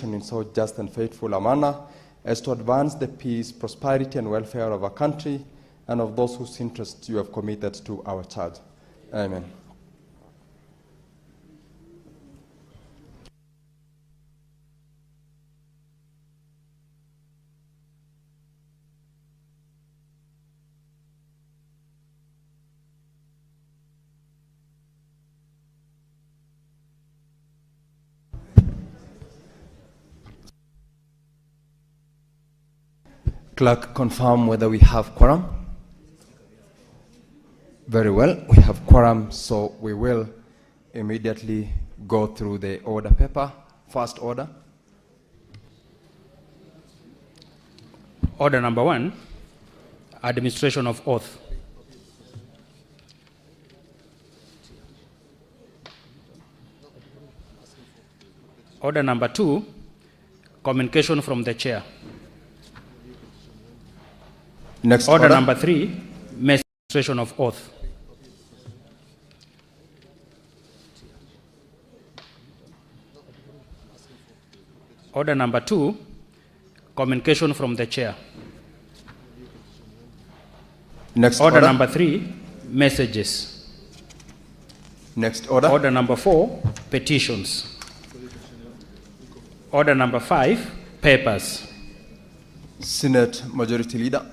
nation in so just and faithful a manner as to advance the peace, prosperity, and welfare of our country and of those whose interests you have committed to our charge. Amen. Clerk, confirm whether we have quorum. Very well, we have quorum, so we will immediately go through the order paper. First order. Order number 1, administration of oath. Order number 2, communication from the chair. Next order number 3, administration of oath. Order number 2, communication from the chair. Next order number 3, messages. Next order. Order number 4, petitions. Order number 5, papers. Senate Majority Leader.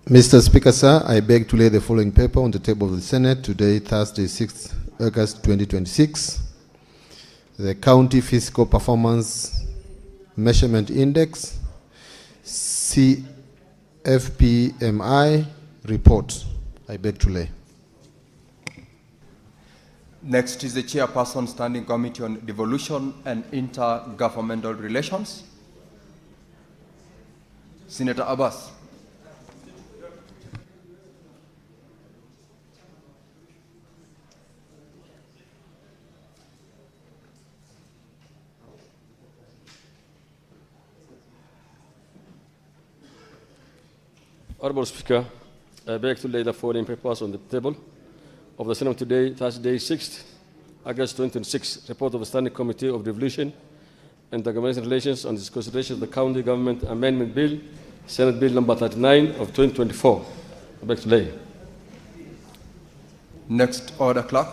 Mr. Speaker, sir, I beg to lay the following paper on the table of the Senate today, Thursday, 6th August 2026. The County Fiscal Performance Measurement Index, CFPMI report. I beg to lay. Next is the Chairperson Standing Committee on Devolution and Intergovernmental Relations, Senator Abbas. Honorable Speaker, I beg to lay the following papers on the table of the Senate today, Thursday, 6th August 2026, report of the Standing Committee of Devolution and Intergovernmental Relations on the consideration of the County Government Amendment Bill, Senate Bill number 39 of 2024. I beg to lay. Next order, Clerk.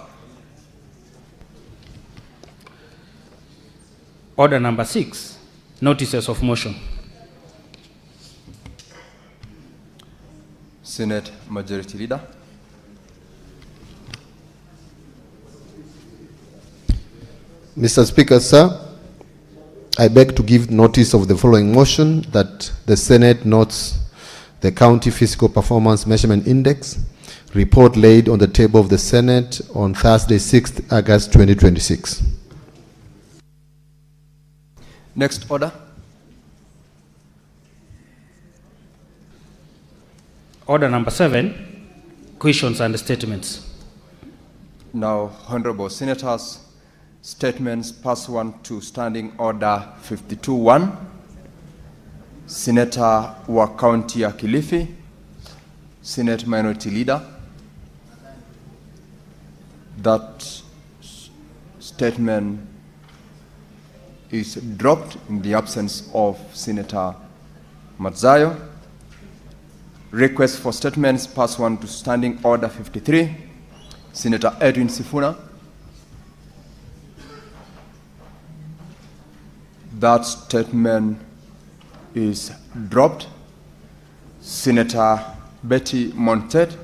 Order number 6, notices of motion. Senate Majority Leader. Mr. Speaker, sir, I beg to give notice of the following motion that the Senate notes the County Fiscal Performance Measurement Index report laid on the table of the Senate on Thursday, 6th August 2026. Next order. Order number 7, questions and statements. Now, Honorable Senators, statements pursuant to Standing Order 52-1. Senator wa County ya Kilifi, Senate Minority Leader. That statement is dropped in the absence of Senator Matzayo. Request for statements pursuant to Standing Order 53. Senator Edwin Sifuna. That statement is dropped. Senator Betty Montet.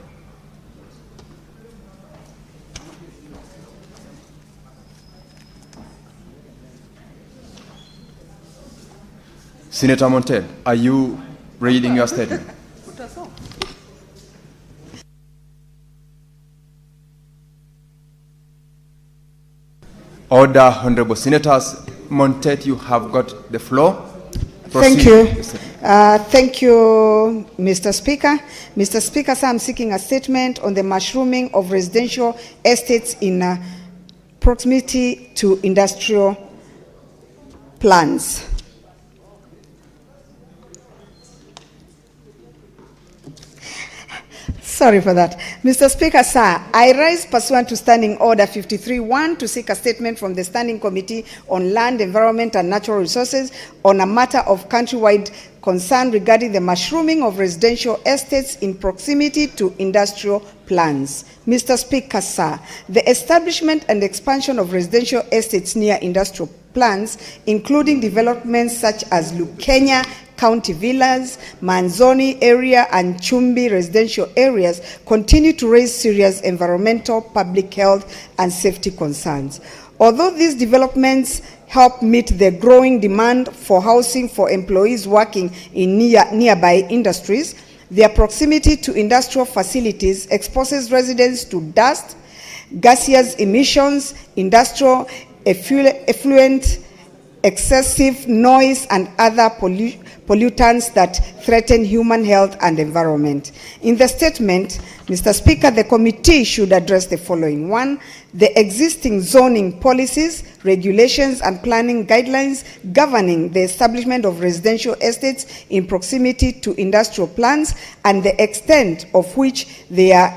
Senator Montet, are you reading your statement? Order, Honorable Senators. Montet, you have got the floor. Proceed. Thank you. Thank you, Mr. Speaker. Mr. Speaker, sir, I'm seeking a statement on the mushrooming of residential estates in proximity to industrial plants. Sorry for that. Mr. Speaker, sir, I rise pursuant to Standing Order 53-1 to seek a statement from the Standing Committee on Land, Environment and Natural Resources on a matter of countrywide concern regarding the mushrooming of residential estates in proximity to industrial plants. Mr. Speaker, sir, the establishment and expansion of residential estates near industrial plants, including developments such as Lukenya County Villas, Manzoni area and Chumbi residential areas, continue to raise serious environmental, public health and safety concerns. Although these developments help meet the growing demand for housing for employees working in nearby industries, their proximity to industrial facilities exposes residents to dust, gaseous emissions, industrial effluent, excessive noise and other pollutants that threaten human health and environment. In the statement, Mr. Speaker, the committee should address the following. 1, the existing zoning policies, regulations and planning guidelines governing the establishment of residential estates in proximity to industrial plants and the extent of which they are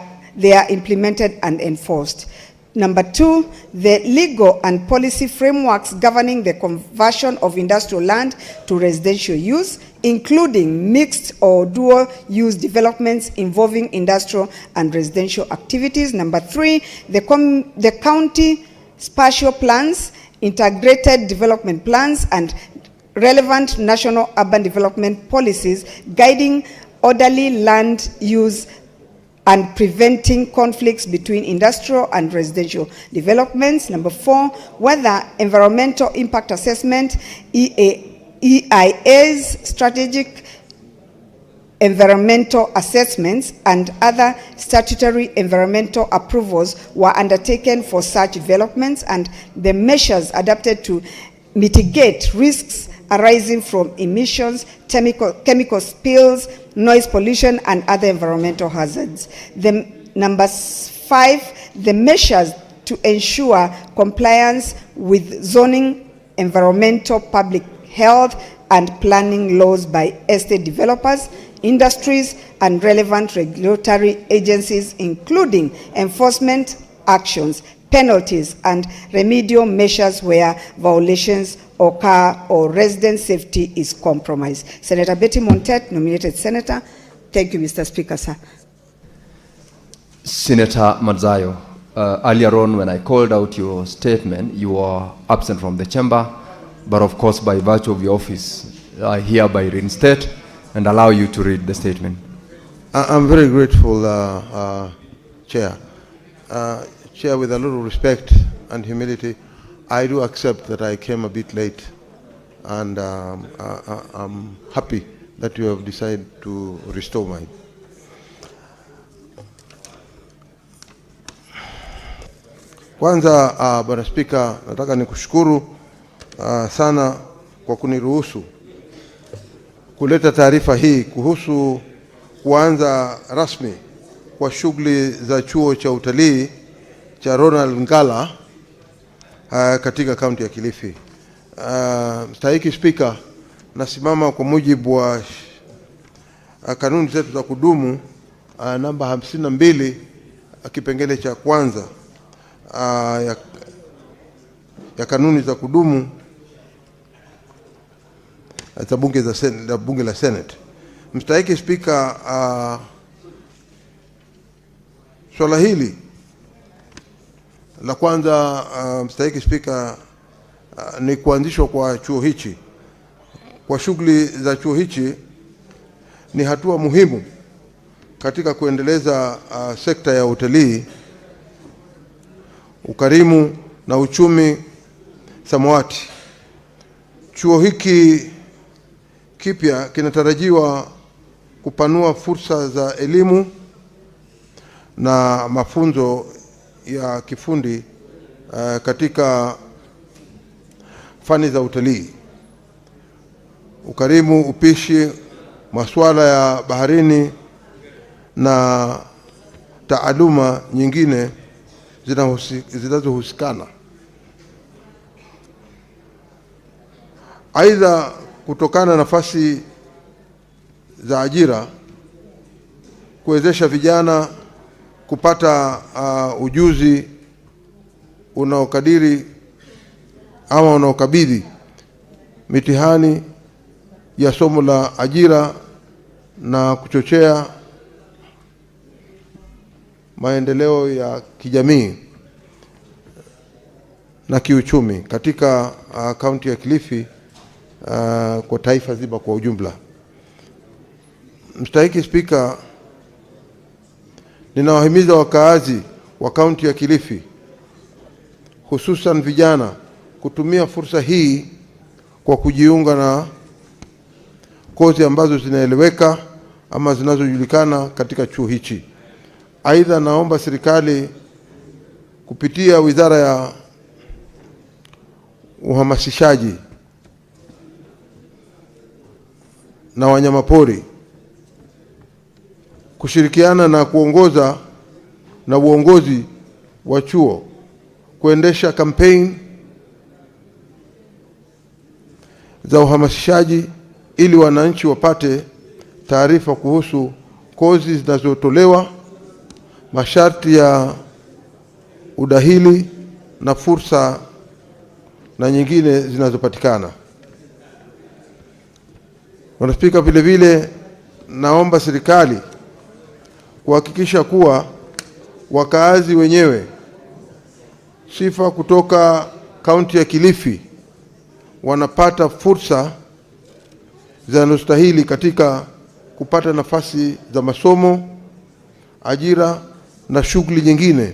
implemented and enforced. Number 2, the legal and policy frameworks governing the conversion of industrial land to residential use, including mixed or dual use developments involving industrial and residential activities. Number 3, the county spatial plans, integrated development plans, and relevant national urban development policies guiding orderly land use and preventing conflicts between industrial and residential developments. Number 4, whether environmental impact assessment, EIA's strategic environmental assessments and other statutory environmental approvals were undertaken for such developments and the measures adopted to mitigate risks arising from emissions, chemical spills, noise pollution, and other environmental hazards. Number 5, the measures to ensure compliance with zoning, environmental, public health, and planning laws by estate developers, industries, and relevant regulatory agencies, including enforcement actions, penalties, and remedial measures where violations occur or resident safety is compromised. Senator Betty Montet, nominated senator. Thank you, Mr. Speaker, sir. Senator Madzayo, earlier on when I called out your statement, you were absent from the chamber, but of course by virtue of your office, I hereby reinstate and allow you to read the statement. I'm very grateful, Chair. Chair, with a little respect and humility, I do accept that I came a bit late, and I'm happy that you have decided to restore mine. Kwanza, Bwana Spika, nataka nikushukuru sana kwa kuniruhusu kuleta taarifa hii kuhusu kuanza rasmi kwa shughuli za chuo cha utalii cha Ronald Ngala katika kaunti ya Kilifi. Mstahiki Spika, nasimama kwa mujibu wa kanuni zetu za kudumu namba 52 kipengele cha kwanza ya kanuni za kudumu za bunge la Senate. Mstahiki Spika, swala hili la kwanza, Mstahiki Spika, ni kuanzishwa kwa chuo hichi. Kwa shughuli za chuo hichi ni hatua muhimu katika kuendeleza sekta ya utalii, ukarimu na uchumi samawati. Chuo hiki kipya kinatarajiwa kupanua fursa za elimu na mafunzo ya kifundi katika fani za utalii, ukarimu, upishi, masuala ya baharini na taaluma nyingine zinazohusikana Aidha, kutokana na nafasi za ajira, kuwezesha vijana kupata ujuzi unaokadiri ama unaokabidhi mitihani ya somo la ajira na kuchochea maendeleo ya kijamii na kiuchumi katika kaunti ya Kilifi kwa taifa zima kwa ujumla. Mstahiki Spika, ninawahimiza wakaazi wa kaunti ya Kilifi, hususan vijana, kutumia fursa hii kwa kujiunga na kozi ambazo zinaeleweka ama zinazojulikana katika chuo hichi. Aidha, naomba serikali kupitia Wizara ya Uhamasishaji na Wanyamapori kushirikiana na kuongoza na uongozi wa chuo kuendesha campaign za uhamasishaji ili wananchi wapate taarifa kuhusu kozi zinazotolewa, masharti ya udahili na fursa na nyingine zinazopatikana. Bwana Spika, vile vile naomba serikali kuhakikisha kuwa wakaazi wenyewe sifa kutoka kaunti ya Kilifi wanapata fursa zinazostahili katika kupata nafasi za masomo, ajira na shughuli nyingine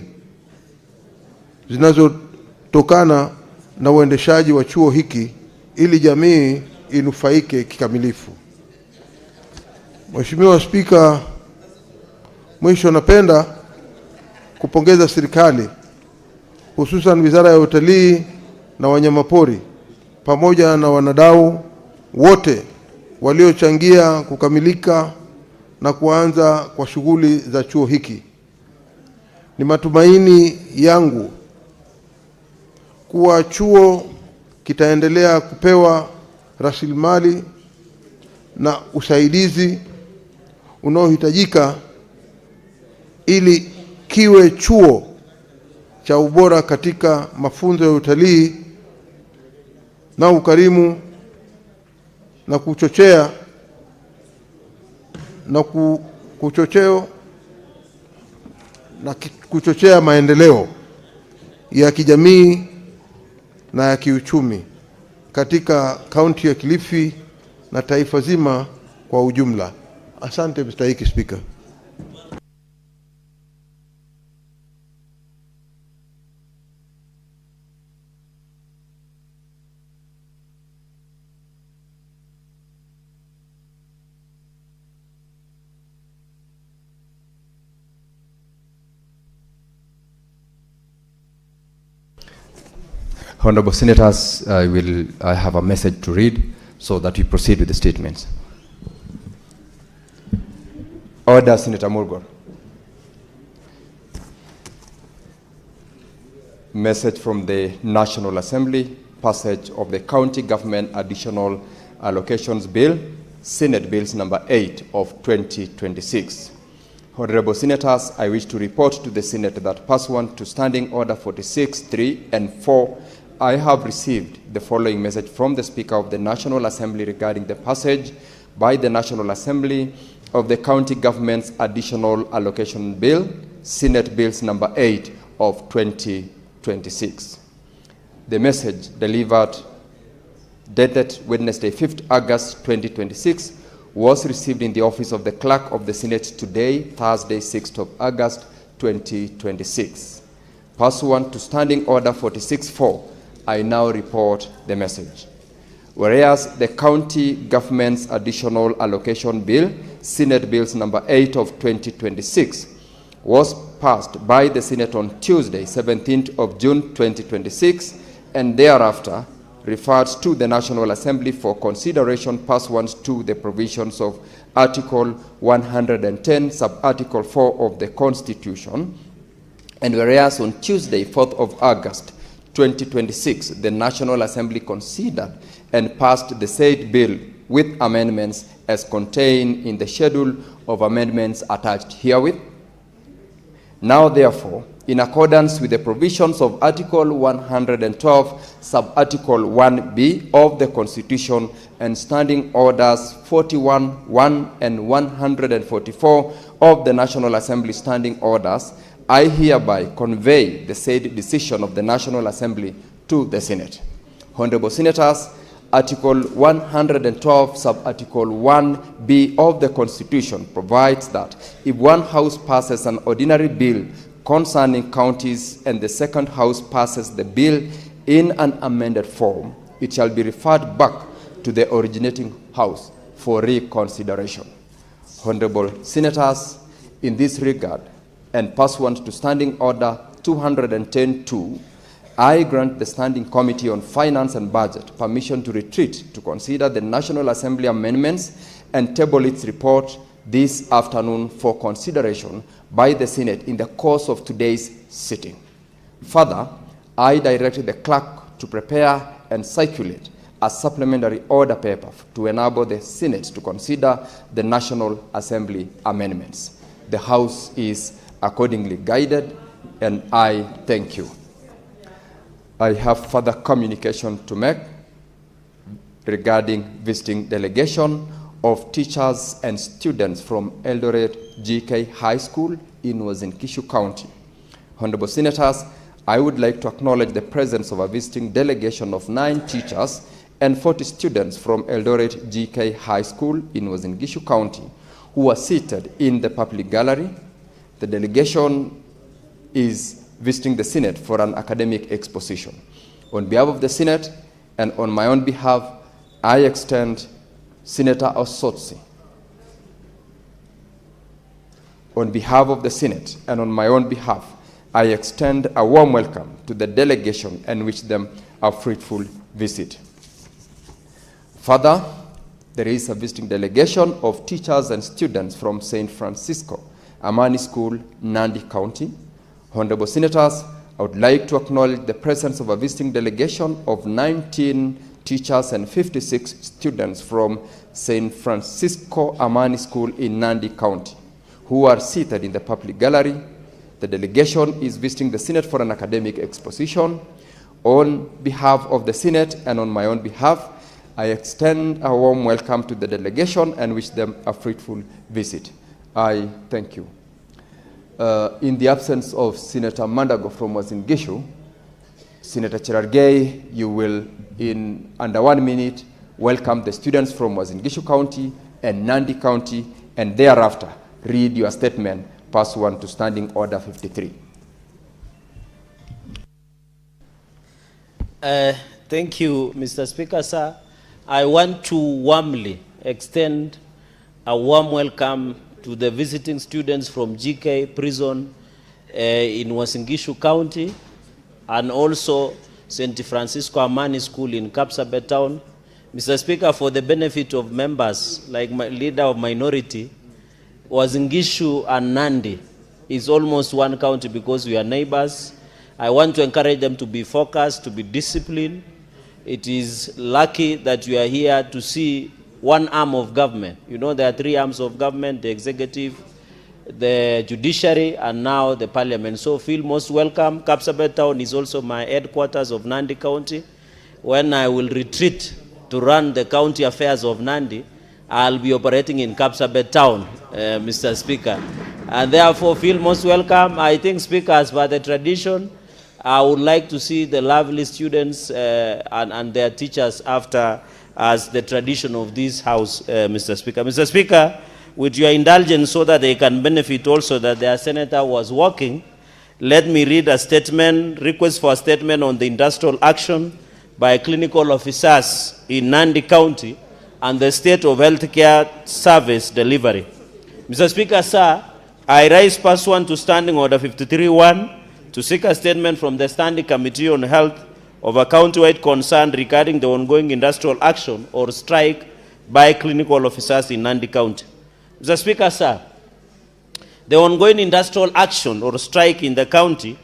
zinazotokana na uendeshaji wa chuo hiki ili jamii inufaike kikamilifu. Mheshimiwa Spika, mwisho napenda kupongeza serikali, hususan Wizara ya Utalii na Wanyamapori pamoja na wanadau wote waliochangia kukamilika na kuanza kwa shughuli za chuo hiki. Ni matumaini yangu kuwa chuo kitaendelea kupewa rasilimali na usaidizi unaohitajika ili kiwe chuo cha ubora katika mafunzo ya utalii na ukarimu na kuchochea maendeleo ya kijamii na ya kiuchumi katika kaunti ya Kilifi na taifa zima kwa ujumla. Asante Mstahiki Spika. Honorable Senators, I have a message to read so that we proceed with the statements. Order, Senator Murgor. Message from the National Assembly, passage of the County Government Additional Allocations Bill, Senate Bills number 8 of 2026. Honorable Senators, I wish to report to the Senate that pursuant to Standing Order 46, 3 and 4, I have received the following message from the Speaker of the National Assembly regarding the passage by the National Assembly of the County Government's Additional Allocation Bill, Senate Bills number 8 of 2026. The message delivered dated Wednesday, 5th August 2026, was received in the office of the Clerk of the Senate today, Thursday, 6th of August 2026. Pursuant to Standing Order 46.4, I now report the message. Whereas the County Government's Additional Allocation Bill, Senate Bills number 8 of 2026, was passed by the Senate on Tuesday, 17th of June 2026, and thereafter referred to the National Assembly for consideration pursuant to the provisions of Article 110, Sub-Article 4 of the Constitution. And whereas on Tuesday, 4th of August 2026, the National Assembly considered and passed the said bill with amendments as contained in the schedule of amendments attached herewith. Now, therefore, in accordance with the provisions of Article 112, Sub-Article 1B of the Constitution and Standing Orders 41, 1, and 144 of the National Assembly Standing Orders, I hereby convey the said decision of the National Assembly to the Senate. Honorable Senators, Article 112, Sub-Article 1B of the Constitution provides that if one House passes an ordinary bill concerning counties and the second House passes the bill in an amended form, it shall be referred back to the originating House for reconsideration. Honorable Senators, in this regard, and pursuant to Standing Order 210-2, I grant the Standing Committee on Finance and Budget permission to retreat to consider the National Assembly amendments and table its report this afternoon for consideration by the Senate in the course of today's sitting. Further, I direct the clerk to prepare and circulate a supplementary order paper to enable the Senate to consider the National Assembly amendments. The House is accordingly guided, and I thank you. I have further communication to make regarding visiting delegation of teachers and students from Eldoret GK High School in Uasin Gishu County. Honorable Senators, I would like to acknowledge the presence of a visiting delegation of 9 teachers and 40 students from Eldoret GK High School in Uasin Gishu County who are seated in the public gallery. The delegation is visiting the Senate for an academic exposition. On behalf of the Senate and on my own behalf, I extend Senator Osotsi. On behalf of the Senate and on my own behalf, I extend a warm welcome to the delegation and wish them a fruitful visit. Further, there is a visiting delegation of teachers and students from St. Francisco Amani School, Nandi County. Honorable Senators, I would like to acknowledge the presence of a visiting delegation of 19 teachers and 56 students from St. Francisco Amani School in Nandi County, who are seated in the public gallery. The delegation is visiting the Senate for an academic exposition. On behalf of the Senate and on my own behalf, I extend a warm welcome to the delegation and wish them a fruitful visit. I thank you. In the absence of Senator Mandago from Uasin Gishu, Senator Cherargei, you will, in under 1 minute, welcome the students from Uasin Gishu County and Nandi County, and thereafter read your statement pursuant to Standing Order 53. Thank you, Mr. Speaker, sir. I want to warmly extend a warm welcome to the visiting students from GK Prison in Uasin Gishu County, and also St. Francisco Amani School in Kapsabet Town. Mr. Speaker, for the benefit of members, like my leader of minority, Uasin Gishu and Nandi is almost one county because we are neighbors. I want to encourage them to be focused, to be disciplined. It is lucky that you are here to see one arm of government. You know, there are 3 arms of government: the executive, the judiciary, and now the parliament. So feel most welcome. Kapsabet Town is also my headquarters of Nandi County. When I will retreat to run the county affairs of Nandi, I'll be operating in Kapsabet Town, Mr. Speaker. And therefore feel most welcome. I think, Speaker, as per the tradition, I would like to see the lovely students and their teachers after, as the tradition of this house, Mr. Speaker. Mr. Speaker, with your indulgence, so that they can benefit also that their senator was working, let me read a statement, request for a statement on the industrial action by clinical officers in Nandi County and the state of healthcare service delivery. Mr. Speaker, sir, I rise pursuant to Standing Order 53-1 to seek a statement from the Standing Committee on Health of a county-wide concern regarding the ongoing industrial action or strike by clinical officers in Nandi County. Mr. Speaker, sir, the ongoing industrial action or strike in the county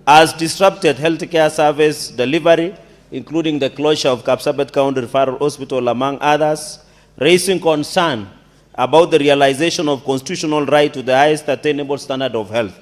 has disrupted healthcare service delivery, including the closure of Kapsabet County Referral Hospital, among others, raising concern about the realization of constitutional right to the highest attainable standard of health,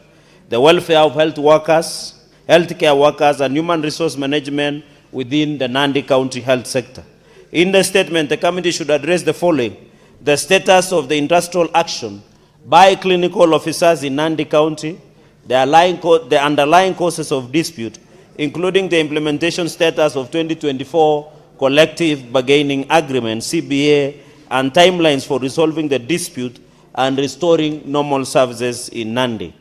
the welfare of health workers, healthcare workers, and human resource management within the Nandi County health sector. In the statement, the committee should address the following: the status of the industrial action by clinical officers in Nandi County, the underlying causes of dispute, including the implementation status of 2024 collective bargaining agreement, CBA, and timelines for resolving the dispute and restoring normal services in Nandi.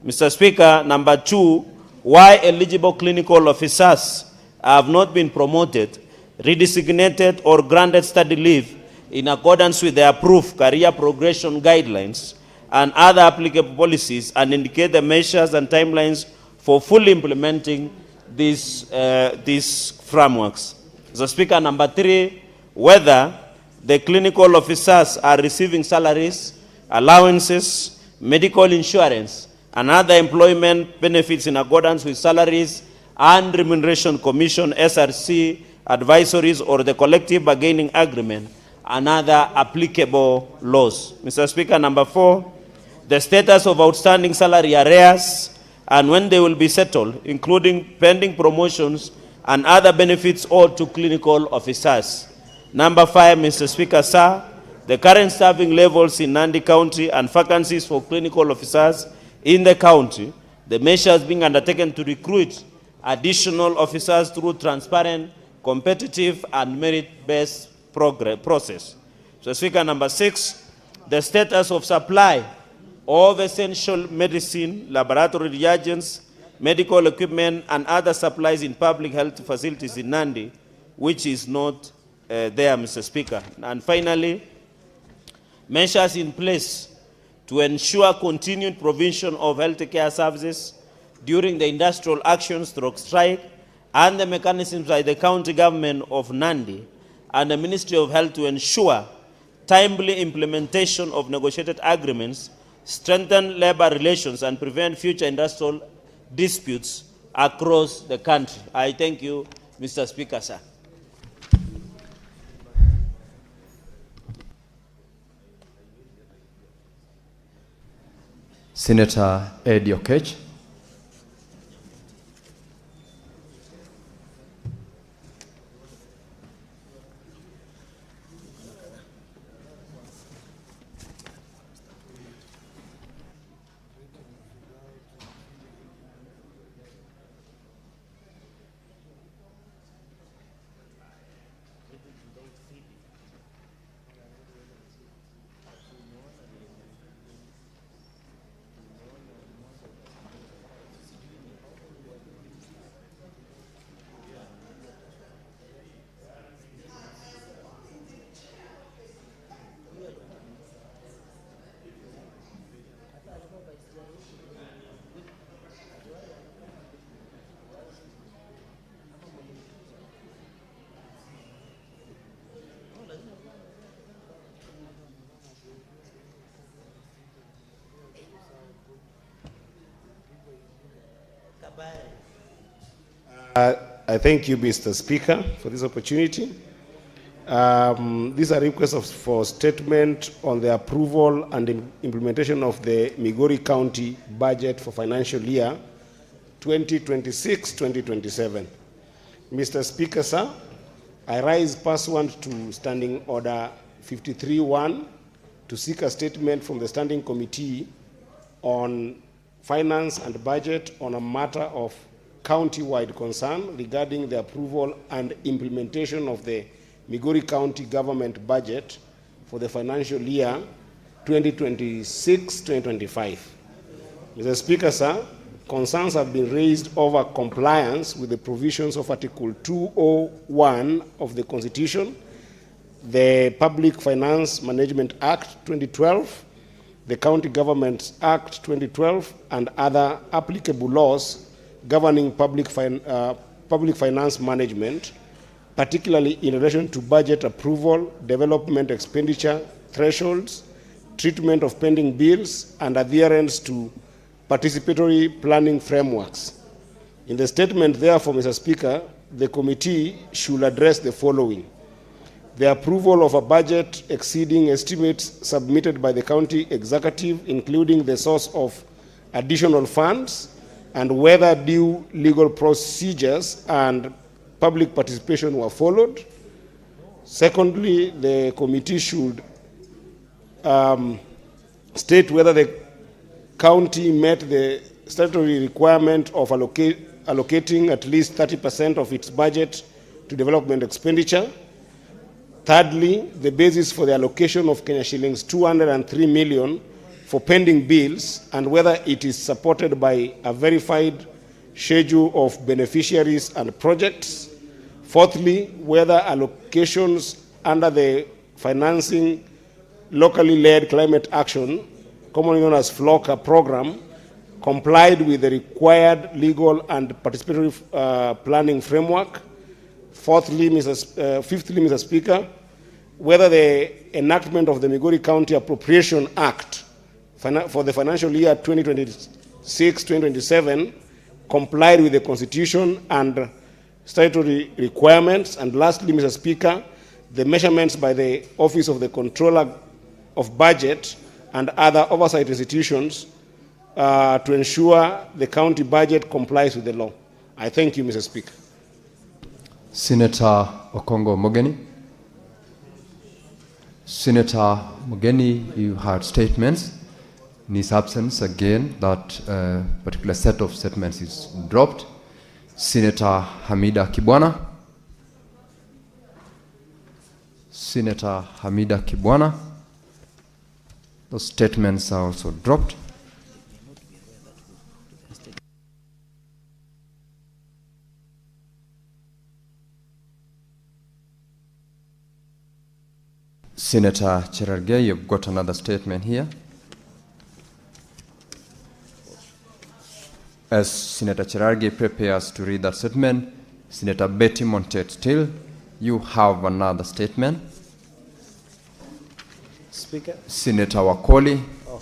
Mr. Speaker, number 2, why eligible clinical officers have not been promoted, redesignated, or granted study leave in accordance with the approved career progression guidelines and other applicable policies, and indicate the measures and timelines for fully implementing these frameworks. Mr. Speaker, number 3, whether the clinical officers are receiving salaries, allowances, medical insurance, and other employment benefits in accordance with Salaries and Remuneration Commission, SRC, advisories, or the collective bargaining agreement and other applicable laws. Mr. Speaker, number 4, the status of outstanding salary arrears and when they will be settled, including pending promotions and other benefits owed to clinical officers. Number 5, Mr. Speaker, sir, the current staffing levels in Nandi County and vacancies for clinical officers in the county, the measures being undertaken to recruit additional officers through transparent, competitive, and merit-based process. So, Speaker, number 6, the status of supply of essential medicine, laboratory reagents, medical equipment, and other supplies in public health facilities in Nandi, which is not there, Mr. Speaker. And finally, measures in place to ensure continued provision of healthcare services during the industrial action strike, and the mechanisms by the county government of Nandi and the Ministry of Health to ensure timely implementation of negotiated agreements, strengthen labor relations, and prevent future industrial disputes across the country. I thank you, Mr. Speaker, sir. Senator Ed Okech. I thank you, Mr. Speaker, for this opportunity. These are requests for statement on the approval and implementation of the Migori County budget for financial year 2026-2027. Mr. Speaker, sir, I rise pursuant to Standing Order 53-1 to seek a statement from the Standing Committee on Finance and Budget on a matter of county-wide concern regarding the approval and implementation of the Migori County government budget for the financial year 2026-2025. Mr. Speaker, sir, concerns have been raised over compliance with the provisions of Article 201 of the Constitution, the Public Finance Management Act 2012, the County Government Act 2012, and other applicable laws governing public finance management, particularly in relation to budget approval, development expenditure, thresholds, treatment of pending bills, and adherence to participatory planning frameworks. In the statement, therefore, Mr. Speaker, the committee should address the following: the approval of a budget exceeding estimates submitted by the county executive, including the source of additional funds, and whether due legal procedures and public participation were followed. Secondly, the committee should state whether the county met the statutory requirement of allocating at least 30% of its budget to development expenditure. Thirdly, the basis for the allocation of Kenya shillings 203 million for pending bills, and whether it is supported by a verified schedule of beneficiaries and projects. Fourthly, whether allocations under the financing locally led climate action, commonly known as FLOCA program, complied with the required legal and participatory planning framework. Fifthly, Mr. Speaker, whether the enactment of the Migori County Appropriation Act for the financial year 2026-2027 complied with the Constitution and statutory requirements. And lastly, Mr. Speaker, the measurements by the Office of the Controller of Budget and other oversight institutions to ensure the county budget complies with the law. I thank you, Mr. Speaker. Senator Okongo Mogeni. Senator Mogeni, you heard statements. In his absence, again, that particular set of statements is dropped. Senator Hamida Kibwana. Senator Hamida Kibwana. Those statements are also dropped. Senator Cherargei, you've got another statement here. As Senator Cherargei prepares to read that statement, Senator Betty Montet-Till, you have another statement. Speaker. Senator Wakoli. Oh.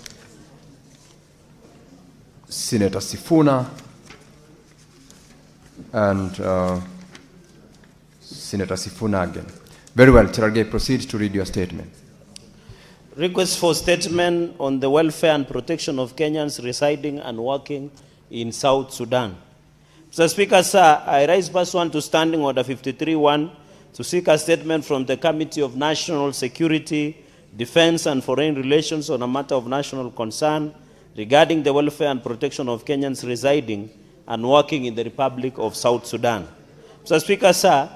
Senator Sifuna. And Senator Sifuna again. Very well, Cherargei, proceed to read your statement. Request for statement on the welfare and protection of Kenyans residing and working in South Sudan. Mr. Speaker, sir, I rise pursuant to Standing Order 53-1 to seek a statement from the Committee of National Security, Defense and Foreign Relations on a matter of national concern regarding the welfare and protection of Kenyans residing and working in the Republic of South Sudan. Mr. Speaker, sir,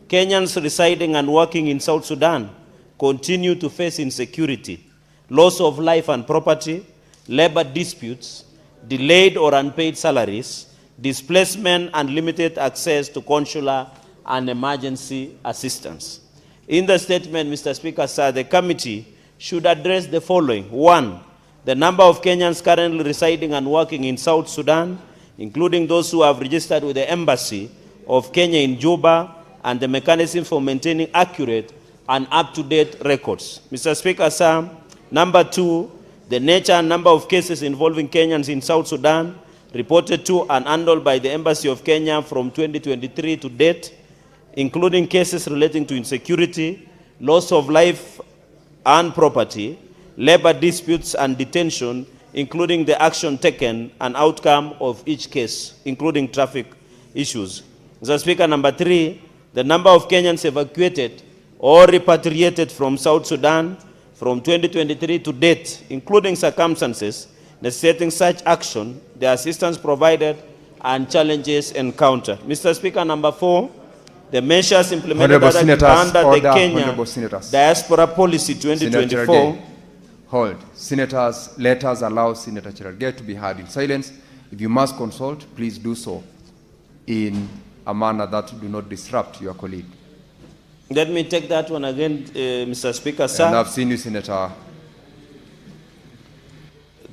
Kenyans residing and working in South Sudan continue to face insecurity, loss of life and property, labor disputes, delayed or unpaid salaries, displacement, and limited access to consular and emergency assistance. In the statement, Mr. Speaker, sir, the committee should address the following. 1, the number of Kenyans currently residing and working in South Sudan, including those who have registered with the Embassy of Kenya in Juba, and the mechanism for maintaining accurate and up-to-date records. Mr. Speaker, sir, number 2, the nature and number of cases involving Kenyans in South Sudan reported to and handled by the Embassy of Kenya from 2023 to date, including cases relating to insecurity, loss of life and property, labor disputes and detention, including the action taken and outcome of each case, including traffic issues. Mr. Speaker, number 3, the number of Kenyans evacuated or repatriated from South Sudan from 2023 to date, including circumstances necessitating such action, the assistance provided, and challenges encountered. Mr. Speaker, number 4, the measures implemented under the Kenya Diaspora Policy 2024. Hold. Senators, let us allow Senator Cherargei to be heard in silence. If you must consult, please do so in a manner that do not disrupt your colleague. Let me take that one again, Mr. Speaker, sir. And I've seen you, Senator.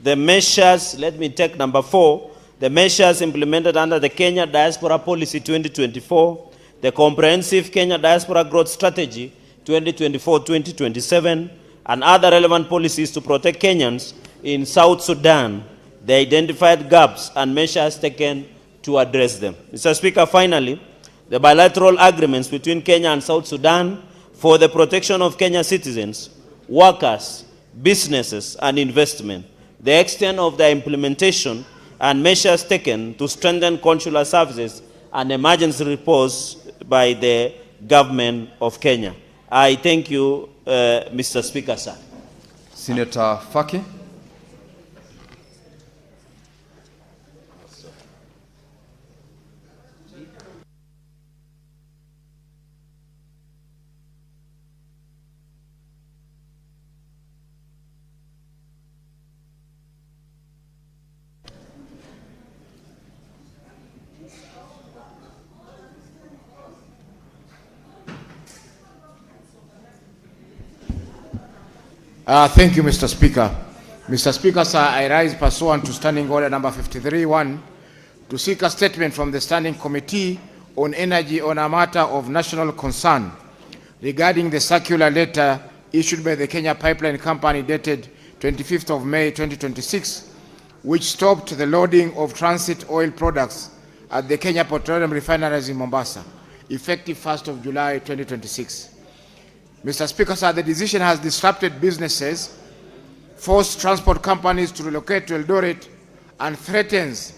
The measures, let me take number 4, the measures implemented under the Kenya Diaspora Policy 2024, the Comprehensive Kenya Diaspora Growth Strategy 2024-2027, and other relevant policies to protect Kenyans in South Sudan, the identified gaps and measures taken to address them. Mr. Speaker, finally, the bilateral agreements between Kenya and South Sudan for the protection of Kenya's citizens, workers, businesses, and investment, the extent of their implementation, and measures taken to strengthen consular services and emergency response by the government of Kenya. I thank you, Mr. Speaker, sir. Senator Faki. Thank you, Mr. Speaker. Mr. Speaker, sir, I rise pursuant to Standing Order number 53-1 to seek a statement from the Standing Committee on Energy on a matter of national concern regarding the circular letter issued by the Kenya Pipeline Company dated 25th of May 2026, which stopped the loading of transit oil products at the Kenya Petroleum Refineries in Mombasa, effective 1st of July 2026. Mr. Speaker, sir, the decision has disrupted businesses, forced transport companies to relocate to Eldoret, and threatens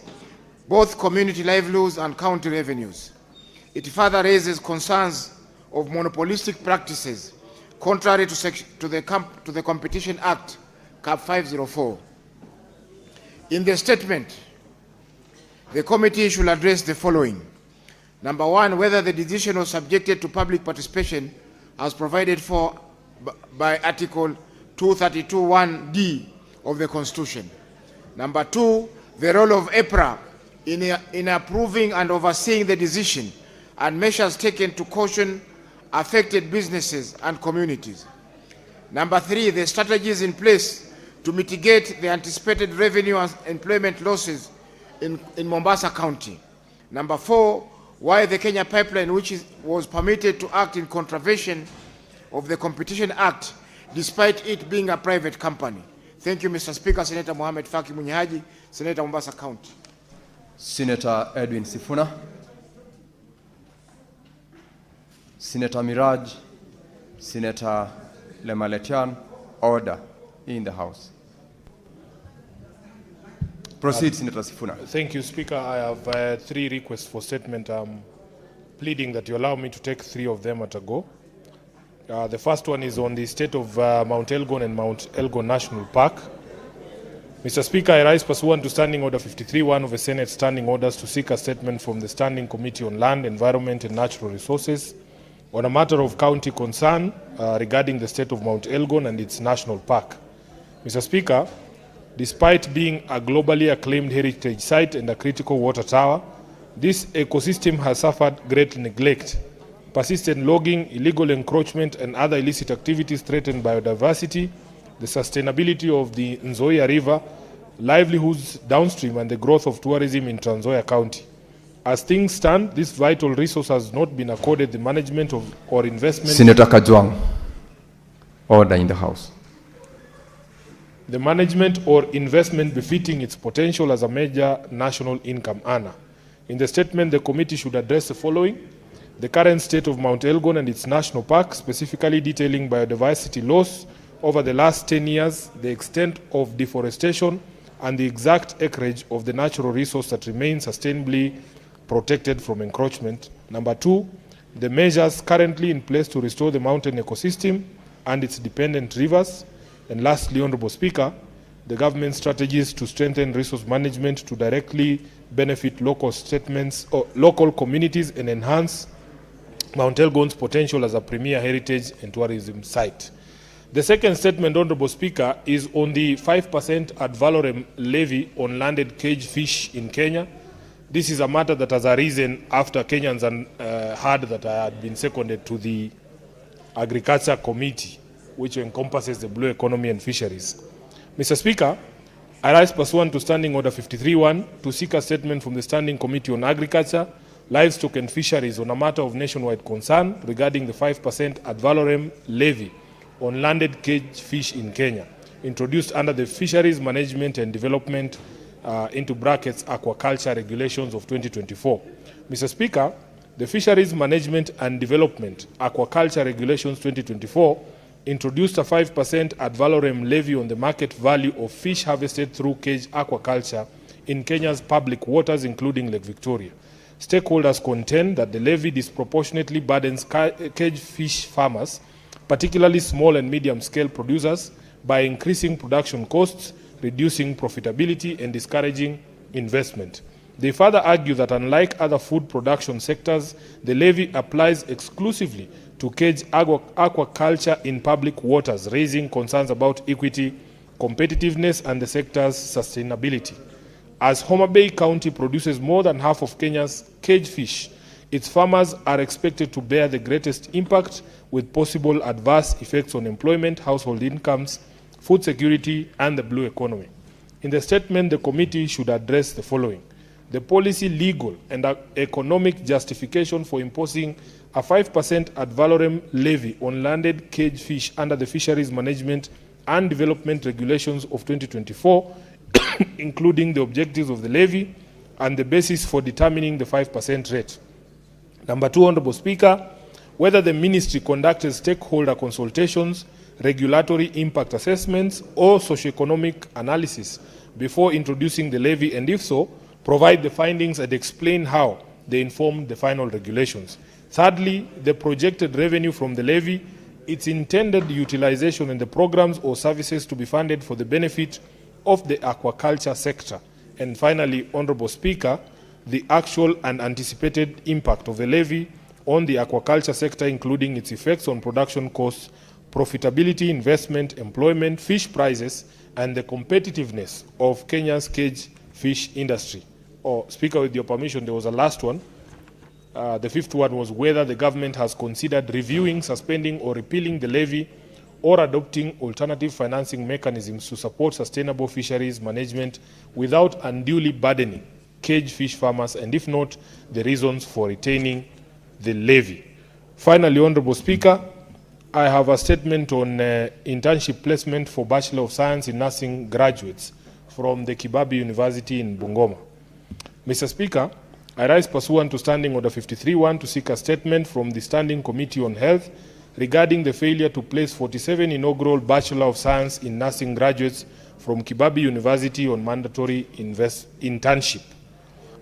both community livelihoods and county revenues. It further raises concerns of monopolistic practices contrary to the Competition Act, Cap 504. In the statement, the committee should address the following. Number one, whether the decision was subjected to public participation as provided for by Article 232(1)(d) of the Constitution. Number two, the role of EPRA in approving and overseeing the decision and measures taken to caution affected businesses and communities. Number three, the strategies in place to mitigate the anticipated revenue and employment losses in Mombasa County. Number four, why the Kenya Pipeline, which was permitted to act in contravention of the Competition Act, despite it being a private company. Thank you, Mr. Speaker. Senator Mohamed Faki Munyahaji, Senator Mombasa County. Senator Edwin Sifuna. Senator Miraj. Senator Lemaletian. Order in the House. Proceed, Senator Sifuna. Thank you, Speaker. I have three requests for statement. I'm pleading that you allow me to take three of them at a go. The first one is on the state of Mount Elgon and Mount Elgon National Park. Mr. Speaker, I rise pursuant to Standing Order 53-1 of the Senate Standing Orders to seek a statement from the Standing Committee on Land, Environment and Natural Resources on a matter of county concern regarding the state of Mount Elgon and its national park. Mr. Speaker, despite being a globally acclaimed heritage site and a critical water tower, this ecosystem has suffered great neglect. Persistent logging, illegal encroachment, and other illicit activities threaten biodiversity, the sustainability of the Nzoia River, livelihoods downstream, and the growth of tourism in Trans Nzoia County. As things stand, this vital resource has not been accorded the management of or investment. Senator Kajwang. Order in the House. The management or investment befitting its potential as a major national income earner. In the statement, the committee should address the following: the current state of Mount Elgon and its national park, specifically detailing biodiversity loss over the last 10 years, the extent of deforestation, and the exact acreage of the natural resource that remains sustainably protected from encroachment. Number two, the measures currently in place to restore the mountain ecosystem and its dependent rivers. And lastly, Honorable Speaker, the government strategies to strengthen resource management to directly benefit local statements or local communities and enhance Mount Elgon's potential as a premier heritage and tourism site. The second statement, Honorable Speaker, is on the 5% ad valorem levy on landed cage fish in Kenya. This is a matter that has arisen after Kenyans heard that I had been seconded to the Agriculture Committee, which encompasses the blue economy and fisheries. Mr. Speaker, I rise pursuant to Standing Order 53-1 to seek a statement from the Standing Committee on Agriculture, Livestock and Fisheries on a matter of nationwide concern regarding the 5% ad valorem levy on landed cage fish in Kenya, introduced under the Fisheries Management and Development into brackets aquaculture regulations of 2024. Mr. Speaker, the Fisheries Management and Development Aquaculture Regulations 2024 introduced a 5% ad valorem levy on the market value of fish harvested through cage aquaculture in Kenya's public waters, including Lake Victoria. Stakeholders contend that the levy disproportionately burdens cage fish farmers, particularly small and medium-scale producers, by increasing production costs, reducing profitability, and discouraging investment. They further argue that unlike other food production sectors, the levy applies exclusively to cage aquaculture in public waters, raising concerns about equity, competitiveness, and the sector's sustainability. As Mutembei County produces more than half of Kenya's cage fish, its farmers are expected to bear the greatest impact, with possible adverse effects on employment, household incomes, food security, and the blue economy. In the statement, the committee should address the following: the policy, legal, and economic justification for imposing a 5% ad valorem levy on landed cage fish under the Fisheries Management and Development Regulations of 2024, including the objectives of the levy and the basis for determining the 5% rate. Number 2, Honorable Speaker, whether the ministry conducted stakeholder consultations, regulatory impact assessments, or socioeconomic analysis before introducing the levy, and if so, provide the findings and explain how they informed the final regulations. Thirdly, the projected revenue from the levy, its intended utilization, and the programs or services to be funded for the benefit of the aquaculture sector. And finally, Honorable Speaker, the actual and anticipated impact of the levy on the aquaculture sector, including its effects on production costs, profitability, investment, employment, fish prices, and the competitiveness of Kenya's cage fish industry. Speaker, with your permission, there was a last one. The fifth one was whether the government has considered reviewing, suspending, or repealing the levy, or adopting alternative financing mechanisms to support sustainable fisheries management without unduly burdening cage fish farmers, and if not, the reasons for retaining the levy. Finally, Honorable Speaker, I have a statement on internship placement for Bachelor of Science in Nursing graduates from the Kibabi University in Bungoma. Mr. Speaker, I rise pursuant to Standing Order 53-1 to seek a statement from the Standing Committee on Health regarding the failure to place 47 inaugural Bachelor of Science in Nursing graduates from Kibabi University on mandatory internship.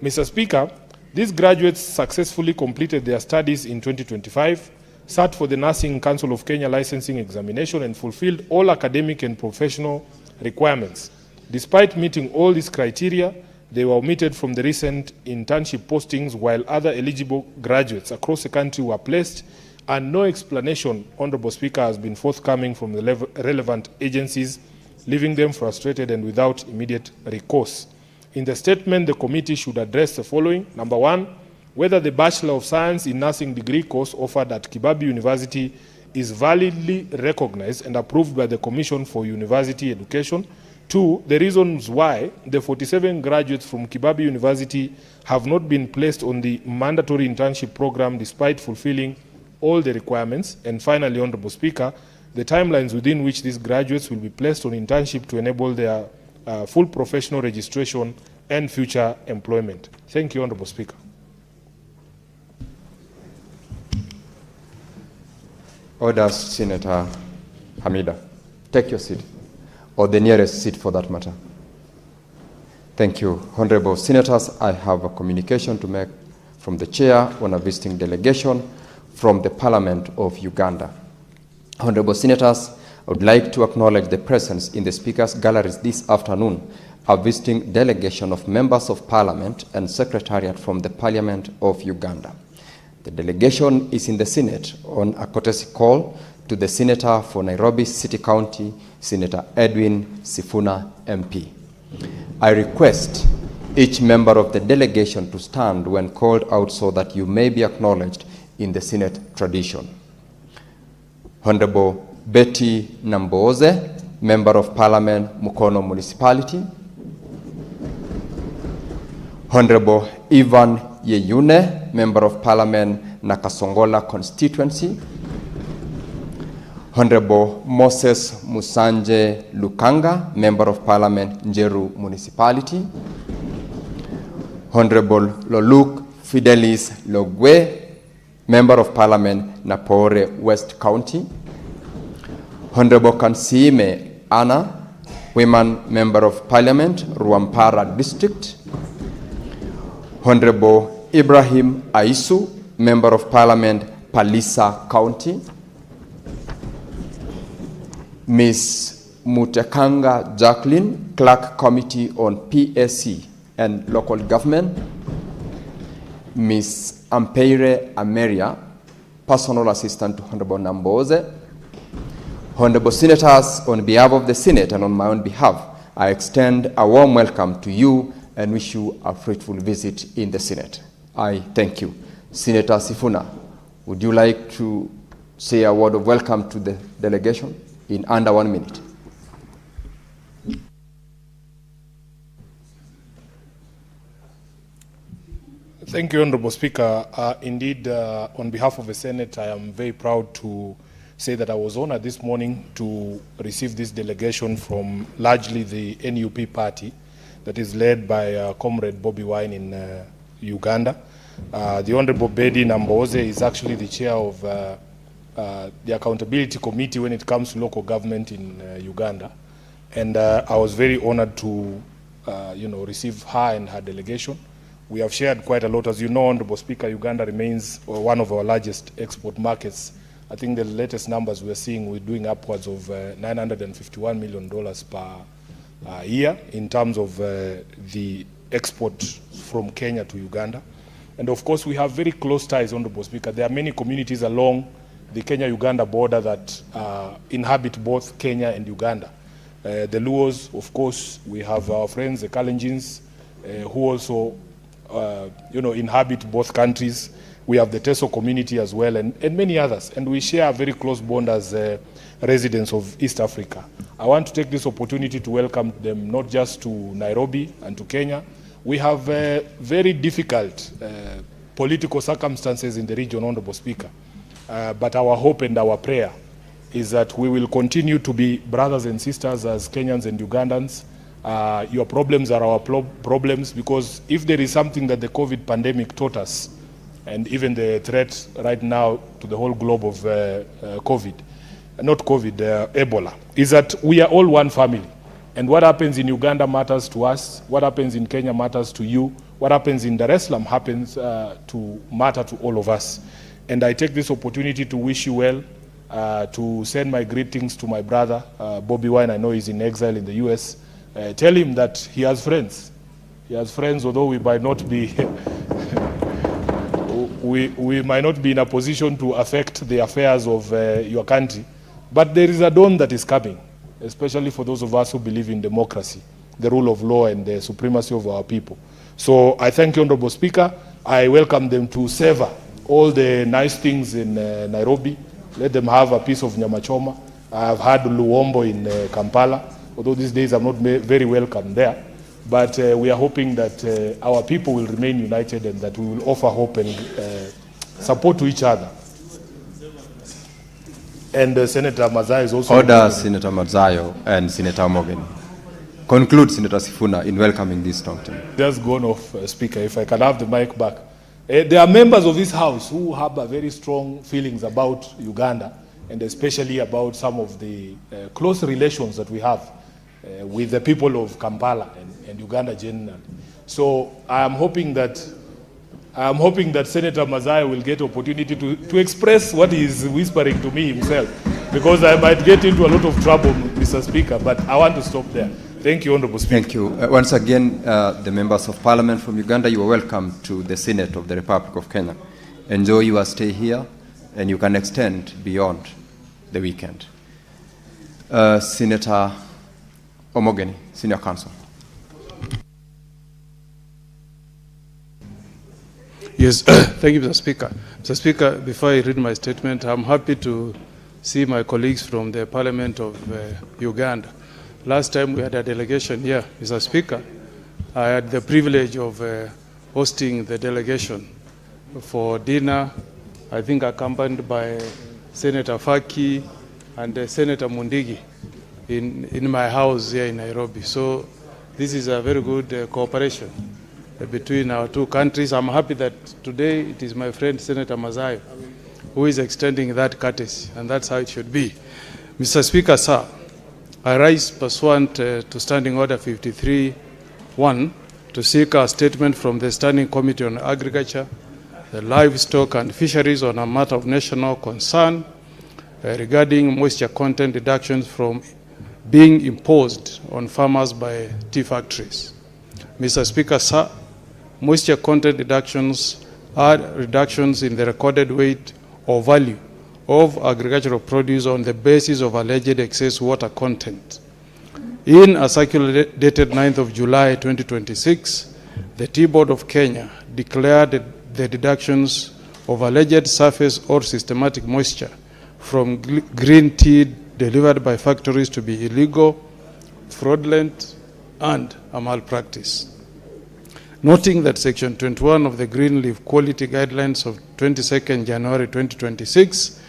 Mr. Speaker, these graduates successfully completed their studies in 2025, sat for the Nursing Council of Kenya licensing examination, and fulfilled all academic and professional requirements. Despite meeting all these criteria, they were omitted from the recent internship postings, while other eligible graduates across the country were placed, and no explanation, Honorable Speaker, has been forthcoming from the relevant agencies, leaving them frustrated and without immediate recourse. In the statement, the committee should address the following. Number 1, whether the Bachelor of Science in Nursing degree course offered at Kibabi University is validly recognized and approved by the Commission for University Education. 2, the reasons why the 47 graduates from Kibabi University have not been placed on the mandatory internship program despite fulfilling all the requirements. And finally, Honorable Speaker, the timelines within which these graduates will be placed on internship to enable their full professional registration and future employment. Thank you, Honorable Speaker. Orders, Senator Hamida. Take your seat, or the nearest seat for that matter. Thank you. Honorable Senators, I have a communication to make from the Chair on a visiting delegation from the Parliament of Uganda. Honorable Senators, I would like to acknowledge the presence in the Speaker's galleries this afternoon, a visiting delegation of members of Parliament and Secretariat from the Parliament of Uganda. The delegation is in the Senate on a courtesy call to the Senator for Nairobi City County, Senator Edwin Sifuna MP. I request each member of the delegation to stand when called out so that you may be acknowledged in the Senate tradition. Honorable Betty Namboze, Member of Parliament, Mukono Municipality. Honorable Ivan Yeyune, Member of Parliament, Nakasongola Constituency. Honorable Moses Musanje Lukanga, Member of Parliament, Njeru Municipality. Honorable Loluk Fidelis Logwe, Member of Parliament, Napore West County. Honorable Kansime Anna, Women Member of Parliament, Ruampara District. Honorable Ibrahim Aisu, Member of Parliament, Palisa County. Ms. Mutekanga Jacqueline, Clerk Committee on PSC and Local Government. Ms. Ampeire Ameria, Personal Assistant to Honorable Namboze. Honorable Senators, on behalf of the Senate and on my own behalf, I extend a warm welcome to you and wish you a fruitful visit in the Senate. I thank you. Senator Sifuna, would you like to say a word of welcome to the delegation in under 1 minute? Thank you, Honorable Speaker. Indeed, on behalf of the Senate, I am very proud to say that I was honored this morning to receive this delegation from largely the NUP party that is led by Comrade Bobi Wine in Uganda. The Honorable Bedi Namboze is actually the chair of the Accountability Committee when it comes to local government in Uganda. And I was very honored to receive her and her delegation. We have shared quite a lot. As you know, Honorable Speaker, Uganda remains one of our largest export markets. I think the latest numbers we're seeing, we're doing upwards of $951 million per year in terms of the export from Kenya to Uganda. And of course, we have very close ties, Honorable Speaker. There are many communities along the Kenya-Uganda border that inhabit both Kenya and Uganda. The Luos, of course, we have our friends, the Kalenjins, who also inhabit both countries. We have the Teso community as well, and many others. And we share a very close bond as residents of East Africa. I want to take this opportunity to welcome them not just to Nairobi and to Kenya. We have very difficult political circumstances in the region, Honorable Speaker. But our hope and our prayer is that we will continue to be brothers and sisters as Kenyans and Ugandans. Your problems are our problems, because if there is something that the COVID pandemic taught us, and even the threat right now to the whole globe of Ebola, is that we are all one family. And what happens in Uganda matters to us. What happens in Kenya matters to you. What happens in Dar es Salaam happens to matter to all of us. And I take this opportunity to wish you well, to send my greetings to my brother, Bobi Wine. I know he's in exile in the US. Tell him that he has friends. He has friends, although we might not be we might not be in a position to affect the affairs of your country. But there is a dawn that is coming, especially for those of us who believe in democracy, the rule of law, and the supremacy of our people. So I thank you, Honorable Speaker. I welcome them to savor all the nice things in Nairobi. Let them have a piece of nyamachoma. I have had luombo in Kampala, although these days I'm not very welcome there. But we are hoping that our people will remain united and that we will offer hope and support to each other. And Senator Mazayo is also... Order, Senator Mazayo and Senator Morgan. Conclude, Senator Sifuna, in welcoming this strong team. Just gone off, Speaker, if I can have the mic back. There are members of this House who have a very strong feelings about Uganda, and especially about some of the close relations that we have with the people of Kampala and Uganda generally. So I am hoping that Senator Mazayo will get opportunity to express what he is whispering to me himself, because I might get into a lot of trouble, Mr. Speaker, but I want to stop there. Thank you, Honorable Speaker. Thank you. Once again, the members of Parliament from Uganda, you are welcome to the Senate of the Republic of Kenya. Enjoy your stay here, and you can extend beyond the weekend. Senator Omogeni, Senior Counsel. Yes, thank you, Mr. Speaker. Mr. Speaker, before I read my statement, I'm happy to see my colleagues from the Parliament of Uganda. Last time we had a delegation here, Mr. Speaker. I had the privilege of hosting the delegation for dinner, I think accompanied by Senator Faki, and Senator Mundigi in my house here in Nairobi. So this is a very good cooperation between our two countries. I'm happy that today it is my friend Senator Mazayo who is extending that courtesy, and that's how it should be. Mr. Speaker, sir, I rise pursuant to Standing Order 53-1 to seek a statement from the Standing Committee on Agriculture, the Livestock and Fisheries on a matter of national concern regarding moisture content deductions from being imposed on farmers by tea factories. Mr. Speaker, sir, moisture content deductions are reductions in the recorded weight or value of agricultural produce on the basis of alleged excess water content. In a circular dated 9th of July 2026, the Tea Board of Kenya declared the deductions of alleged surface or systematic moisture from green tea delivered by factories to be illegal, fraudulent, and a malpractice. Noting that Section 21 of the Green Leaf Quality Guidelines of 22nd January 2026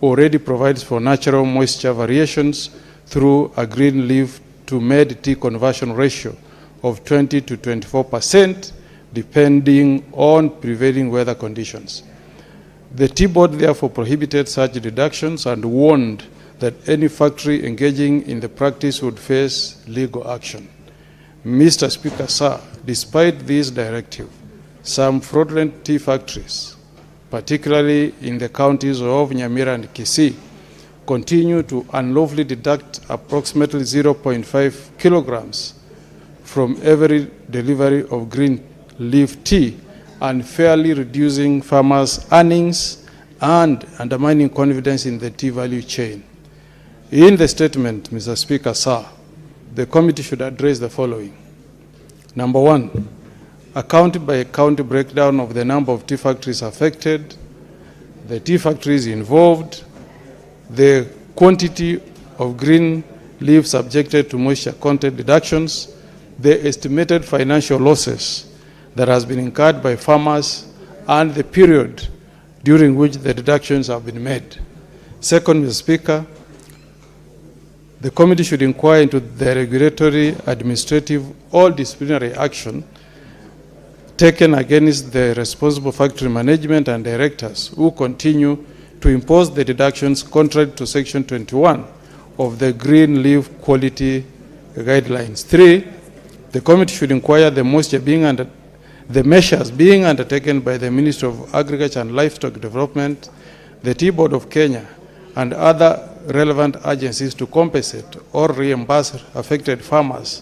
already provides for natural moisture variations through a green leaf to made tea conversion ratio of 20 to 24%, depending on prevailing weather conditions. The Tea Board therefore prohibited such deductions and warned that any factory engaging in the practice would face legal action. Mr. Speaker, sir, despite this directive, some fraudulent tea factories, particularly in the counties of Nyamira and Kisii, continue to unlawfully deduct approximately 0.5 kilograms from every delivery of green leaf tea, unfairly reducing farmers' earnings and undermining confidence in the tea value chain. In the statement, Mr. Speaker, sir, the committee should address the following. Number one, a county-by-county breakdown of the number of tea factories affected, the tea factories involved, the quantity of green leaf subjected to moisture content deductions, the estimated financial losses that has been incurred by farmers, and the period during which the deductions have been made. Second, Mr. Speaker, the committee should inquire into the regulatory, administrative, or disciplinary action taken against the responsible factory management and directors who continue to impose the deductions contrary to Section 21 of the Green Leaf Quality Guidelines. 3, the committee should inquire the measures being undertaken by the Ministry of Agriculture and Livestock Development, the Tea Board of Kenya, and other relevant agencies to compensate or reimburse affected farmers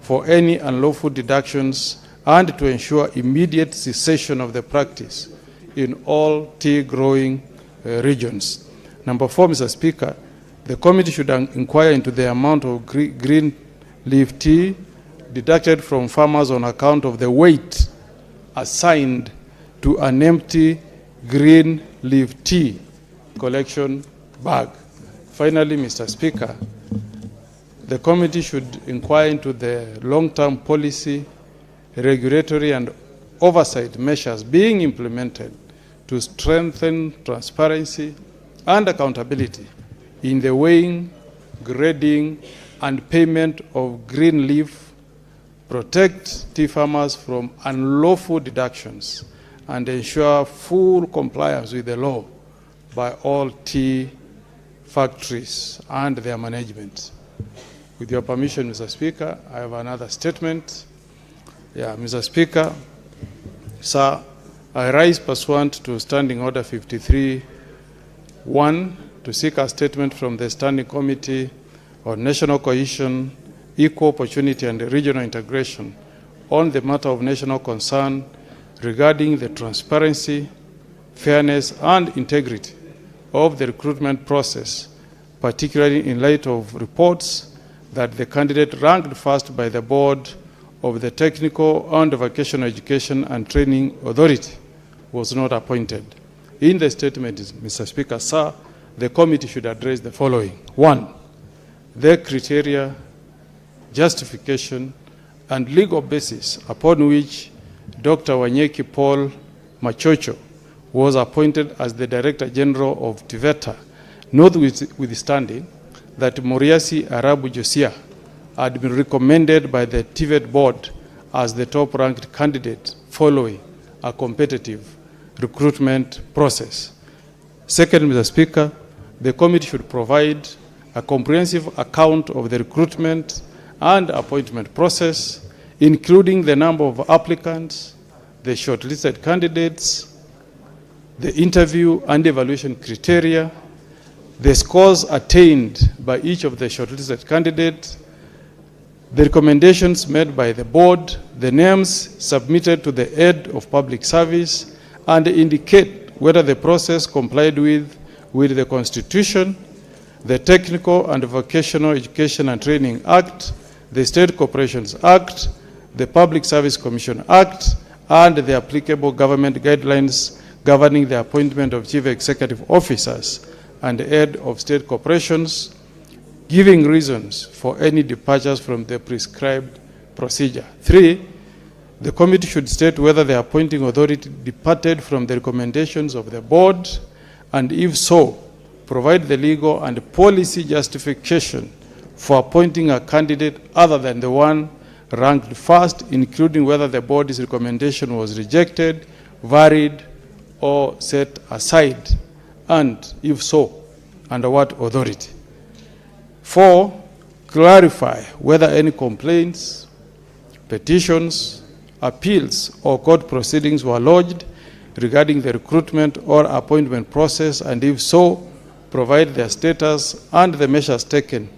for any unlawful deductions and to ensure immediate cessation of the practice in all tea growing regions. Number 4, Mr. Speaker, the committee should inquire into the amount of green leaf tea deducted from farmers on account of the weight assigned to an empty green leaf tea collection bag. Finally, Mr. Speaker, the committee should inquire into the long-term policy, regulatory, and oversight measures being implemented to strengthen transparency and accountability in the weighing, grading, and payment of green leaf, protect tea farmers from unlawful deductions, and ensure full compliance with the law by all tea factories and their management. With your permission, Mr. Speaker, I have another statement. Mr. Speaker, sir, I rise pursuant to Standing Order 53-1 to seek a statement from the Standing Committee on National Cohesion, Equal Opportunity and Regional Integration on the matter of national concern regarding the transparency, fairness, and integrity of the recruitment process, particularly in light of reports that the candidate ranked first by the Board of the Technical and Vocational Education and Training Authority was not appointed. In the statement, Mr. Speaker, sir, the committee should address the following. 1, the criteria, justification, and legal basis upon which Dr. Wanyeki Paul Machocho was appointed as the Director General of TVETA notwithstanding that Moriasi Arabu Josia had been recommended by the TVET board as the top-ranked candidate following a competitive recruitment process. Second, Mr. Speaker, the committee should provide a comprehensive account of the recruitment and appointment process, including the number of applicants, the shortlisted candidates, the interview and evaluation criteria, the scores attained by each of the shortlisted candidates, the recommendations made by the board, the names submitted to the head of public service, and indicate whether the process complied with the Constitution, the Technical and Vocational Education and Training Act, the State Corporations Act, the Public Service Commission Act, and the applicable government guidelines governing the appointment of chief executive officers and head of state corporations, giving reasons for any departures from the prescribed procedure. 3, the committee should state whether the appointing authority departed from the recommendations of the board, and if so, provide the legal and policy justification for appointing a candidate other than the one ranked first, including whether the board's recommendation was rejected, varied, or set aside, and if so, under what authority. 4, clarify whether any complaints, petitions, appeals, or court proceedings were lodged regarding the recruitment or appointment process, and if so, provide their status and the measures taken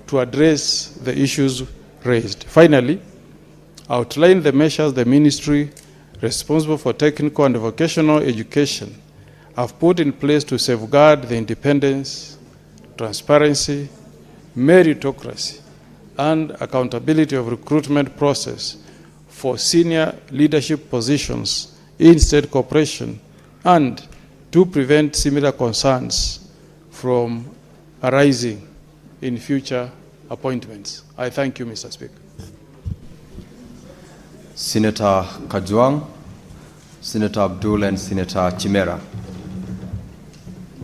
to address the issues raised. Finally, outline the measures the ministry responsible for technical and vocational education have put in place to safeguard the independence, transparency, meritocracy, and accountability of recruitment process for senior leadership positions in state corporation, and to prevent similar concerns from arising in future appointments. I thank you, Mr. Speaker. Senator Kajwang, Senator Abdul, and Senator Chimera.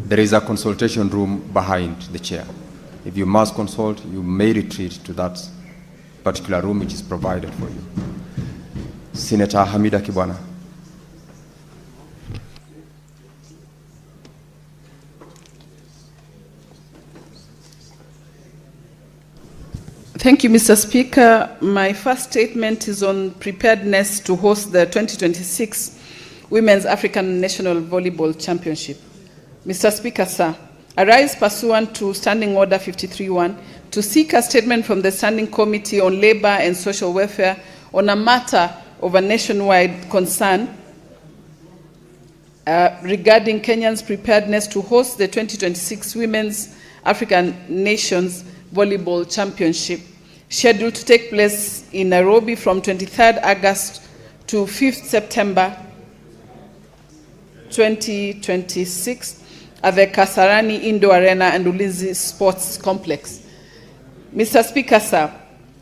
There is a consultation room behind the chair. If you must consult, you may retreat to that particular room which is provided for you. Senator Hamida Kibwana. Thank you, Mr. Speaker. My first statement is on preparedness to host the 2026 Women's African National Volleyball Championship. Mr. Speaker, sir, I rise pursuant to Standing Order 53.1 to seek a statement from the Standing Committee on Labor and Social Welfare on a matter of a nationwide concern regarding Kenyans' preparedness to host the 2026 Women's African Nations Volleyball Championship, scheduled to take place in Nairobi from 23rd August to 5th September 2026 at the Kasarani Indoor Arena and Ulinzi Sports Complex. Mr. Speaker, sir,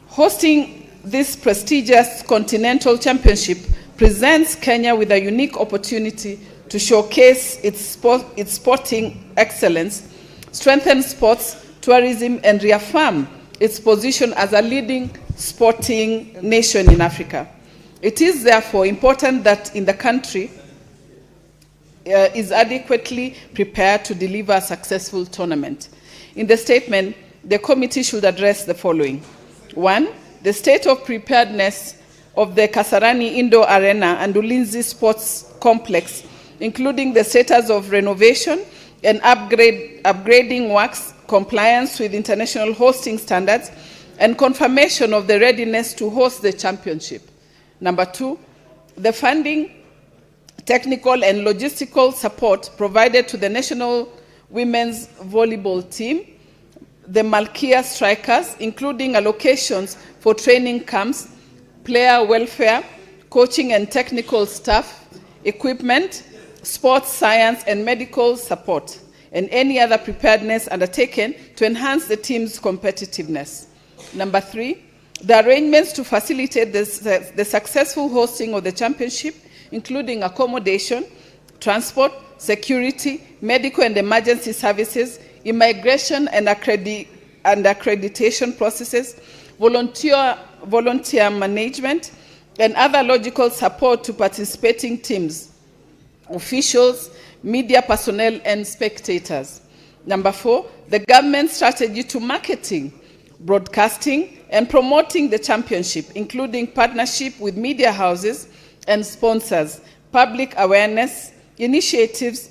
hosting this prestigious continental championship presents Kenya with a unique opportunity to showcase its sporting excellence, strengthen sports tourism, and reaffirm its position as a leading sporting nation in Africa. It is therefore important that in the country is adequately prepared to deliver a successful tournament. In the statement, the committee should address the following. 1, the state of preparedness of the Kasarani Indoor Arena and Ulinzi Sports Complex, including the status of renovation and upgrading works, compliance with international hosting standards, and confirmation of the readiness to host the championship. Number 2, the funding, technical and logistical support provided to the national women's volleyball team, the Malkia Strikers, including allocations for training camps, player welfare, coaching and technical staff, equipment, sports science and medical support, and any other preparedness undertaken to enhance the team's competitiveness. Number 3, the arrangements to facilitate the successful hosting of the championship, including accommodation, transport, security, medical and emergency services, immigration and accreditation processes, volunteer management, and other logical support to participating teams, officials, media personnel, and spectators. Number 4, the government strategy to marketing, broadcasting, and promoting the championship, including partnership with media houses and sponsors, public awareness initiatives,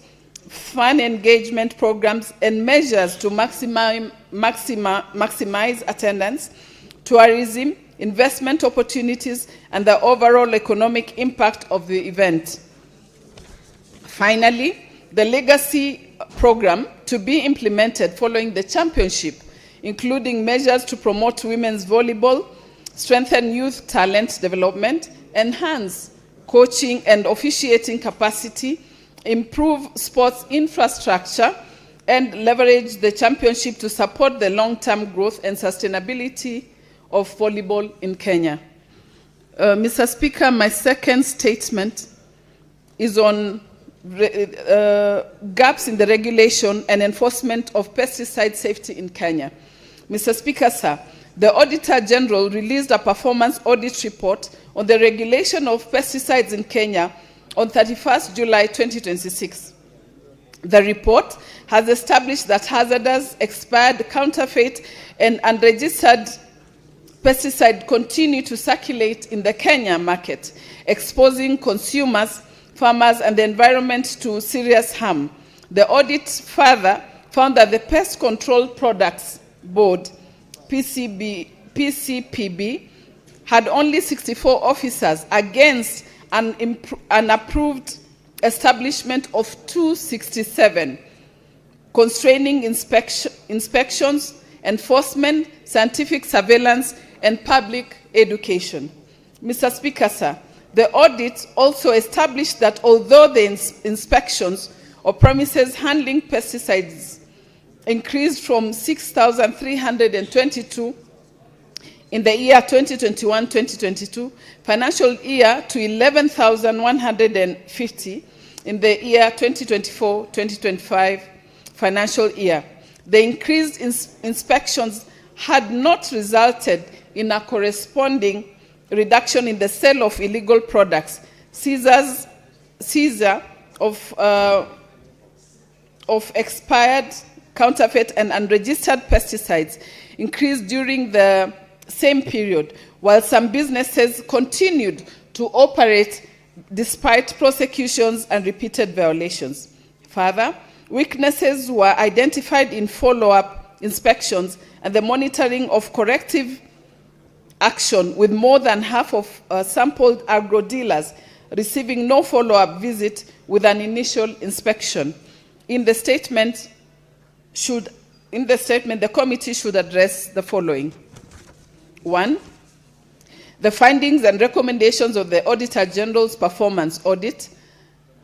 fan engagement programs, and measures to maximize attendance, tourism, investment opportunities, and the overall economic impact of the event. Finally, the legacy program to be implemented following the championship, including measures to promote women's volleyball, strengthen youth talent development, enhance coaching and officiating capacity, improve sports infrastructure, and leverage the championship to support the long-term growth and sustainability of volleyball in Kenya. Mr. Speaker, my second statement is on gaps in the regulation and enforcement of pesticide safety in Kenya. Mr. Speaker, sir, the Auditor General released a performance audit report on the regulation of pesticides in Kenya on 31st July 2026. The report has established that hazardous, expired, counterfeit, and unregistered pesticides continue to circulate in the Kenya market, exposing consumers, farmers, and the environment to serious harm. The audit further found that the Pest Control Products Board, PCPB, had only 64 officers against an approved establishment of 267, constraining inspections, enforcement, scientific surveillance, and public education. Mr. Speaker, sir, the audit also established that although the inspections of premises handling pesticides increased from 6,322 in the year 2021-2022 financial year to 11,150 in the year 2024-2025 financial year, the increased inspections had not resulted in a corresponding reduction in the sale of illegal products. Seizure of expired, counterfeit, and unregistered pesticides increased during the same period, while some businesses continued to operate despite prosecutions and repeated violations. Further, weaknesses were identified in follow-up inspections and the monitoring of corrective action, with more than half of sampled agro dealers receiving no follow-up visit with an initial inspection. In the statement, the committee should address the following. 1, the findings and recommendations of the Auditor General's performance audit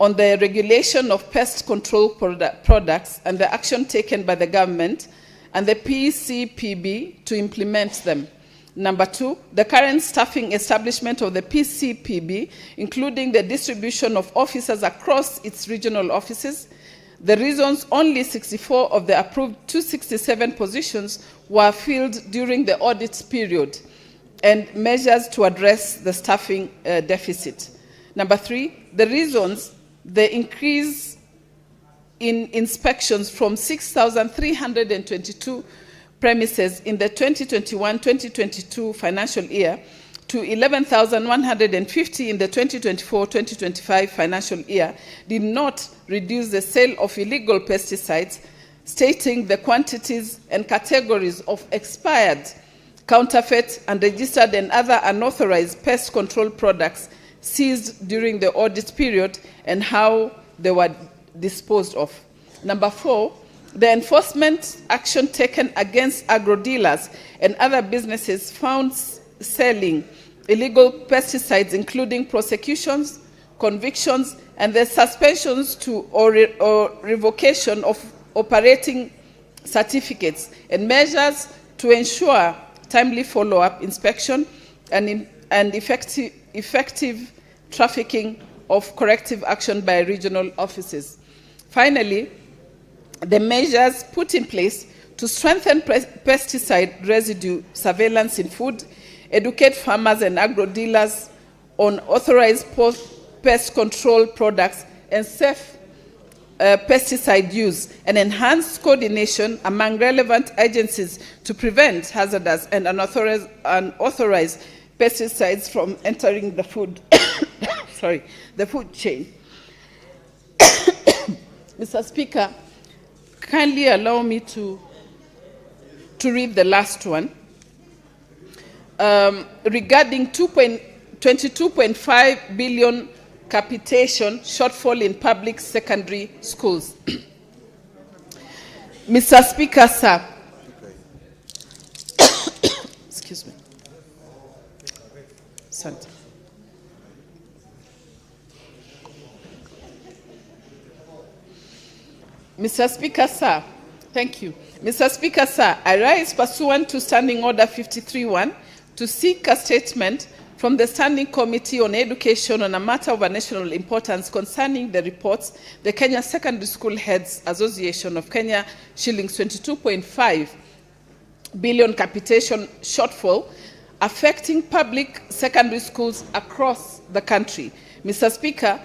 on the regulation of pest control products and the action taken by the government and the PCPB to implement them. Number 2, the current staffing establishment of the PCPB, including the distribution of officers across its regional offices. The reasons only 64 of the approved 267 positions were filled during the audit period, and measures to address the staffing deficit. Number 3, the reasons the increase in inspections from 6,322 premises in the 2021-2022 financial year to 11,150 in the 2024-2025 financial year did not reduce the sale of illegal pesticides, stating the quantities and categories of expired, counterfeit, unregistered, and other unauthorized pest control products seized during the audit period and how they were disposed of. Number 4, the enforcement action taken against agro dealers and other businesses found selling illegal pesticides, including prosecutions, convictions, and the suspensions to or revocation of operating certificates, and measures to ensure timely follow-up inspection and effective trafficking of corrective action by regional offices. Finally, the measures put in place to strengthen pesticide residue surveillance in food, educate farmers and agro-dealers on authorized pest control products and safe pesticide use, and enhance coordination among relevant agencies to prevent hazardous and unauthorized pesticides from entering the food, the food chain. Mr. Speaker, kindly allow me to read the last one. Regarding 22.5 billion capitation shortfall in public secondary schools. Mr. Speaker, sir. Excuse me. Santa. Mr. Speaker, sir. Thank you. Mr. Speaker, sir, I rise pursuant to Standing Order 53.1 to seek a statement from the Standing Committee on Education on a matter of a national importance concerning the reports the Kenya Secondary School Heads Association of Kenya shillings 22.5 billion capitation shortfall affecting public secondary schools across the country. Mr. Speaker,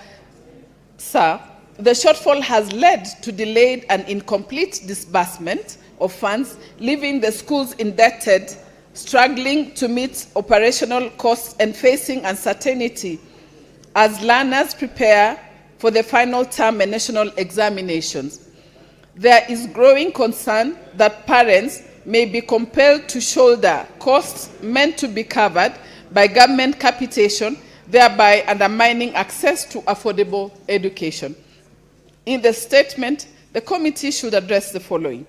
sir, the shortfall has led to delayed and incomplete disbursement of funds, leaving the schools indebted, struggling to meet operational costs and facing uncertainty as learners prepare for the final term and national examinations. There is growing concern that parents may be compelled to shoulder costs meant to be covered by government capitation, thereby undermining access to affordable education. In the statement, the committee should address the following.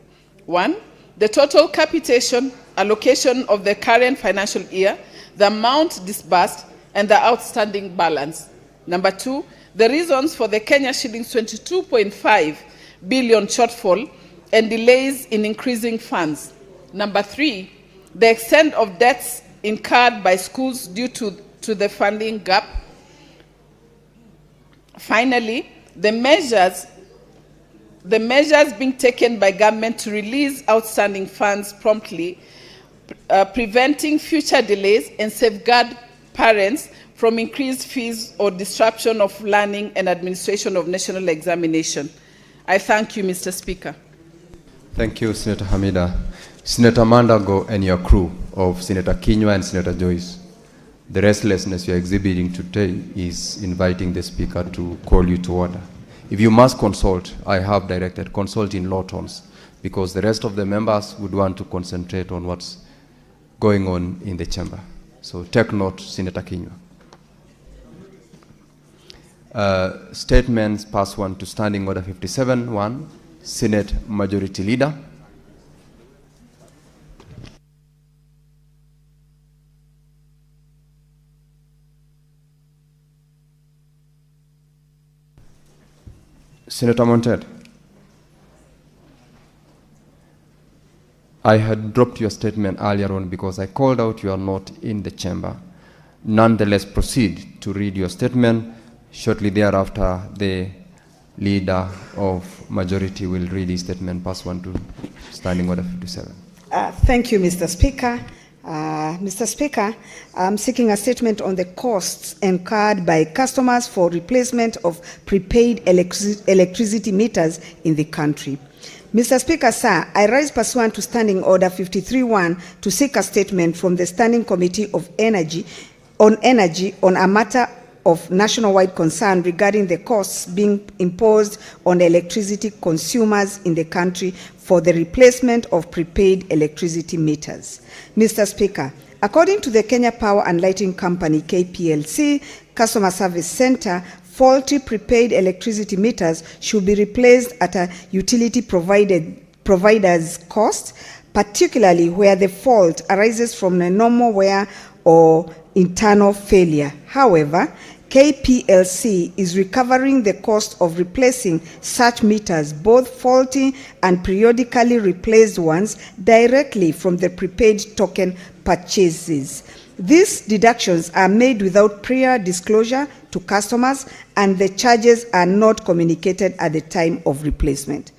1. The total capitation allocation of the current financial year, the amount disbursed, and the outstanding balance. Number 2, the reasons for the Kenya shillings 22.5 billion shortfall and delays in increasing funds. Number 3, the extent of debts incurred by schools due to the funding gap. Finally, the measures being taken by government to release outstanding funds promptly, preventing future delays and safeguard parents from increased fees or disruption of learning and administration of national examination. I thank you, Mr. Speaker. Thank you, Senator Hamida. Senator Mandago and your crew of Senator Kinyua and Senator Joyce, the restlessness you are exhibiting today is inviting the Speaker to call you to order. If you must consult, I have directed, consult in low tones, because the rest of the members would want to concentrate on what's going on in the chamber. So take note, Senator Kinyua. Statements pass one to Standing Order 57.1, Senate Majority Leader. Senator Montet, I had dropped your statement earlier on because I called out you are not in the chamber. Nonetheless, proceed to read your statement. Shortly thereafter, the leader of majority will read his statement. Pass one to Standing Order 57. Thank you, Mr. Speaker. Mr. Speaker, I'm seeking a statement on the costs incurred by customers for replacement of prepaid electricity meters in the country. Mr. Speaker, sir, I rise pursuant to Standing Order 53.1 to seek a statement from the Standing Committee of Energy on a matter of nationwide concern regarding the costs being imposed on electricity consumers in the country for the replacement of prepaid electricity meters. Mr. Speaker, according to the Kenya Power and Lighting Company, KPLC, Customer Service Center, faulty prepaid electricity meters should be replaced at a utility provider's cost, particularly where the fault arises from a normal wear or internal failure. However, KPLC is recovering the cost of replacing such meters, both faulty and periodically replaced ones, directly from the prepaid token purchases. These deductions are made without prior disclosure to customers, and the charges are not communicated at the time of replacement.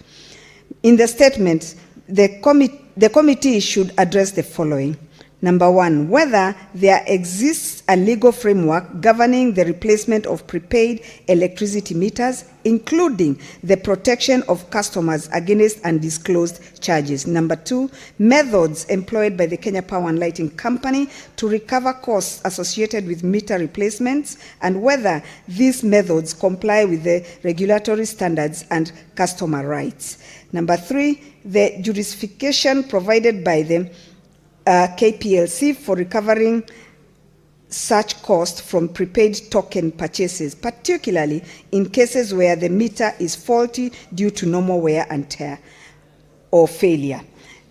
In the statement, the committee should address the following. Number one, whether there exists a legal framework governing the replacement of prepaid electricity meters, including the protection of customers against undisclosed charges. Number two, methods employed by the Kenya Power and Lighting Company to recover costs associated with meter replacements, and whether these methods comply with the regulatory standards and customer rights. Number three, the justification provided by the KPLC for recovering such cost from prepaid token purchases, particularly in cases where the meter is faulty due to normal wear and tear or failure.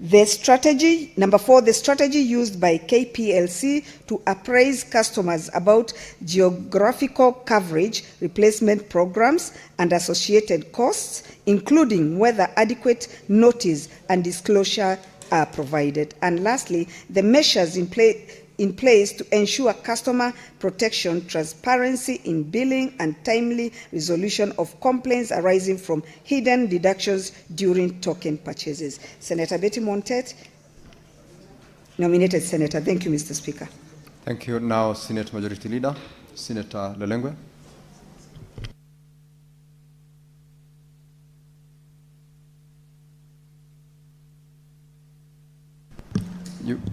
The strategy, number four, the strategy used by KPLC to appraise customers about geographical coverage, replacement programs, and associated costs, including whether adequate notice and disclosure are provided. And lastly, the measures in place to ensure customer protection, transparency in billing, and timely resolution of complaints arising from hidden deductions during token purchases. Senator Betty Montet, nominated senator. Thank you, Mr. Speaker. Thank you. Now, Senate Majority Leader, Senator Lelengwe.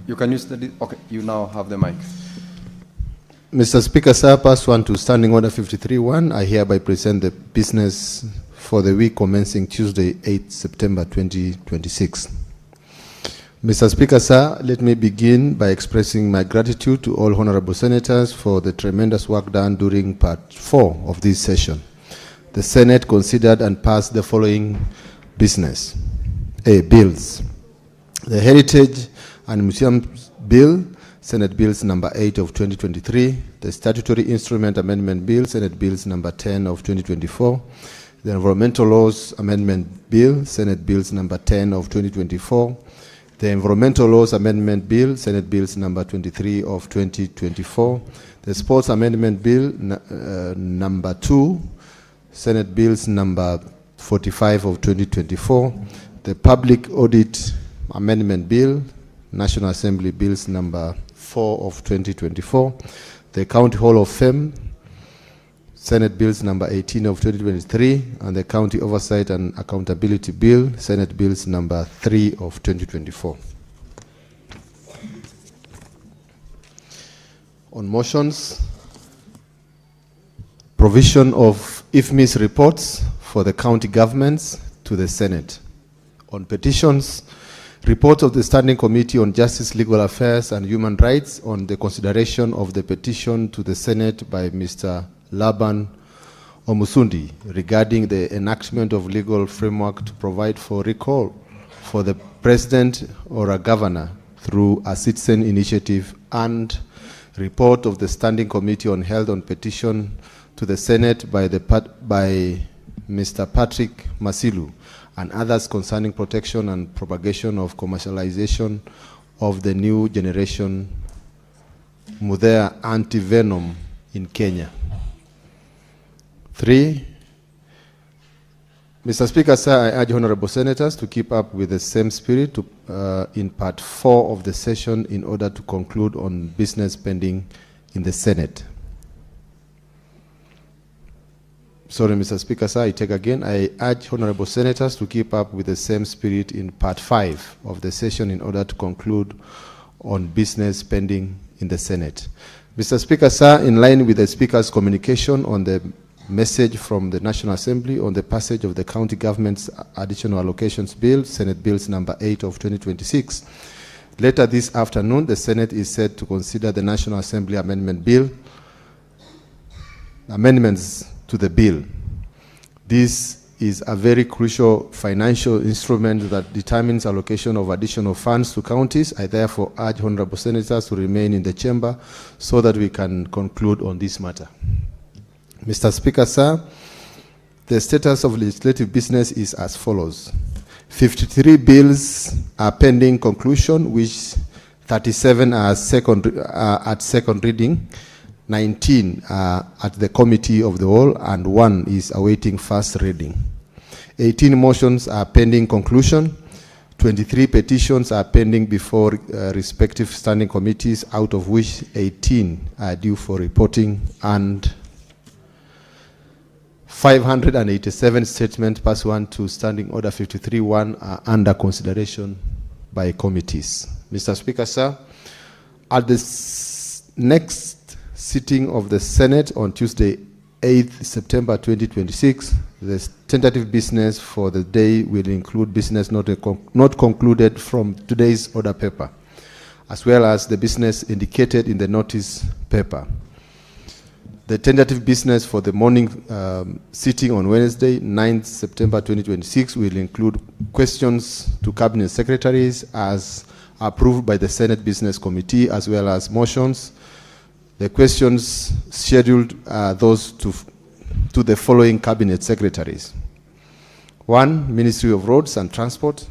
You can use the, okay, you now have the mic. Mr. Speaker, sir, pursuant to Standing Order 53.1, I hereby present the business for the week commencing Tuesday, 8 September 2026. Mr. Speaker, sir, let me begin by expressing my gratitude to all honorable senators for the tremendous work done during part 4 of this session. The Senate considered and passed the following business. Bills. The Heritage and Museums Bill, Senate Bills number 8 of 2023, the Statutory Instrument Amendment Bill, Senate Bills number 10 of 2024, the Environmental Laws Amendment Bill, Senate Bills number 10 of 2024, the Environmental Laws Amendment Bill, Senate Bills number 23 of 2024, the Sports Amendment Bill number 2, Senate Bills number 45 of 2024, the Public Audit Amendment Bill, National Assembly Bills number 4 of 2024, the County Hall of Fame, Senate Bills number 18 of 2023, and the County Oversight and Accountability Bill, Senate Bills number 3 of 2024. On motions, provision of IFMIS reports for the county governments to the Senate. On petitions, report of the Standing Committee on Justice, Legal Affairs and Human Rights on the consideration of the petition to the Senate by Mr. Laban Omusundi regarding the enactment of legal framework to provide for recall for the President or a Governor through a citizen initiative, and report of the Standing Committee on Health on petition to the Senate by Mr. Patrick Masilu and others concerning protection and propagation of commercialization of the new generation Mutembei anti-venom in Kenya. 3, Mr. Speaker, sir, I urge honorable senators to keep up with the same spirit in part 4 of the session in order to conclude on business pending in the Senate. Sorry, Mr. Speaker, sir, I take again. I urge honorable senators to keep up with the same spirit in part 5 of the session in order to conclude on business pending in the Senate. Mr. Speaker, sir, in line with the Speaker's communication on the message from the National Assembly on the passage of the County Government's Additional Allocations Bill, Senate Bills number 8 of 2026, later this afternoon, the Senate is set to consider the National Assembly Amendment Bill, amendments to the bill. This is a very crucial financial instrument that determines allocation of additional funds to counties. I therefore urge honorable senators to remain in the chamber so that we can conclude on this matter. Mr. Speaker, sir, the status of legislative business is as follows. 53 bills are pending conclusion, which 37 are at second reading, 19 are at the committee of the whole, and 1 is awaiting first reading. 18 motions are pending conclusion. 23 petitions are pending before respective standing committees, out of which 18 are due for reporting, and 587 statements pursuant to Standing Order 53.1 are under consideration by committees. Mr. Speaker, sir, at the next sitting of the Senate on Tuesday, 8th September 2026, the tentative business for the day will include business not concluded from today's order paper, as well as the business indicated in the notice paper. The tentative business for the morning sitting on Wednesday, 9th September 2026, will include questions to cabinet secretaries as approved by the Senate Business Committee, as well as motions. The questions scheduled are those to the following cabinet secretaries. 1, Ministry of Roads and Transport.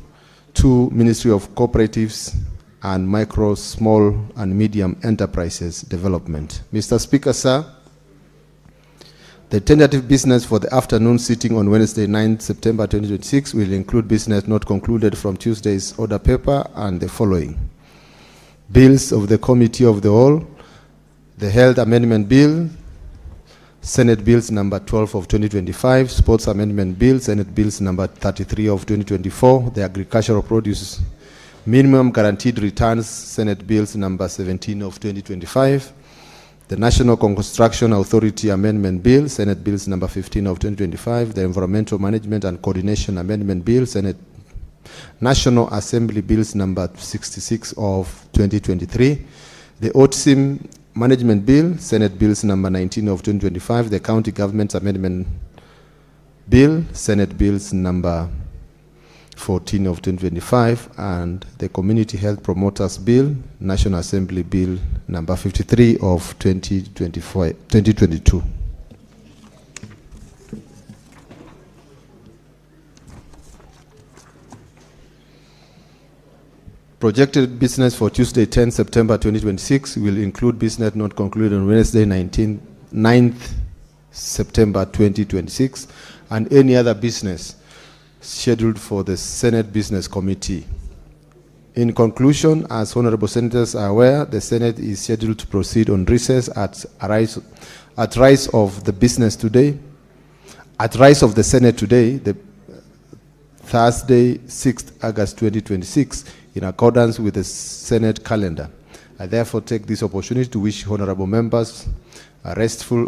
2, Ministry of Cooperatives and Micro, Small and Medium Enterprises Development. Mr. Speaker, sir, the tentative business for the afternoon sitting on Wednesday, 9th September 2026 will include business not concluded from Tuesday's order paper and the following. Bills of the Committee of the Whole, the Health Amendment Bill, Senate Bills number 12 of 2025, Sports Amendment Bill, Senate Bills number 33 of 2024, the Agricultural Produce Minimum Guaranteed Returns, Senate Bills number 17 of 2025, the National Construction Authority Amendment Bill, Senate Bills number 15 of 2025, the Environmental Management and Coordination Amendment Bill, Senate National Assembly Bills number 66 of 2023, the OTSIM Management Bill, Senate Bills number 19 of 2025, the County Government Amendment Bill, Senate Bills number 14 of 2025, and the Community Health Promoters Bill, National Assembly Bill number 53 of 2022. Projected business for Tuesday, 10 September 2026 will include business not concluded on Wednesday, 9th September 2026, and any other business scheduled for the Senate Business Committee. In conclusion, as honorable senators are aware, the Senate is scheduled to proceed on recess at rise of the business today, at rise of the Senate today, the Thursday, 6th August 2026, in accordance with the Senate calendar. I therefore take this opportunity to wish honorable members a restful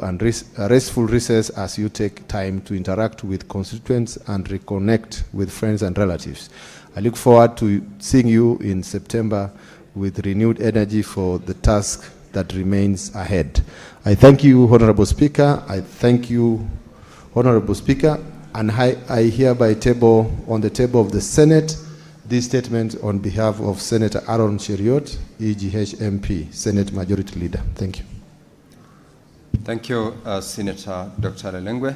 recess as you take time to interact with constituents and reconnect with friends and relatives. I look forward to seeing you in September with renewed energy for the task that remains ahead. I thank you, Honorable Speaker. I thank you, Honorable Speaker, and I hereby table on the table of the Senate this statement on behalf of Senator Aaron Cheriot, EGH MP, Senate Majority Leader. Thank you. Thank you, Senator Dr. Lelengwe.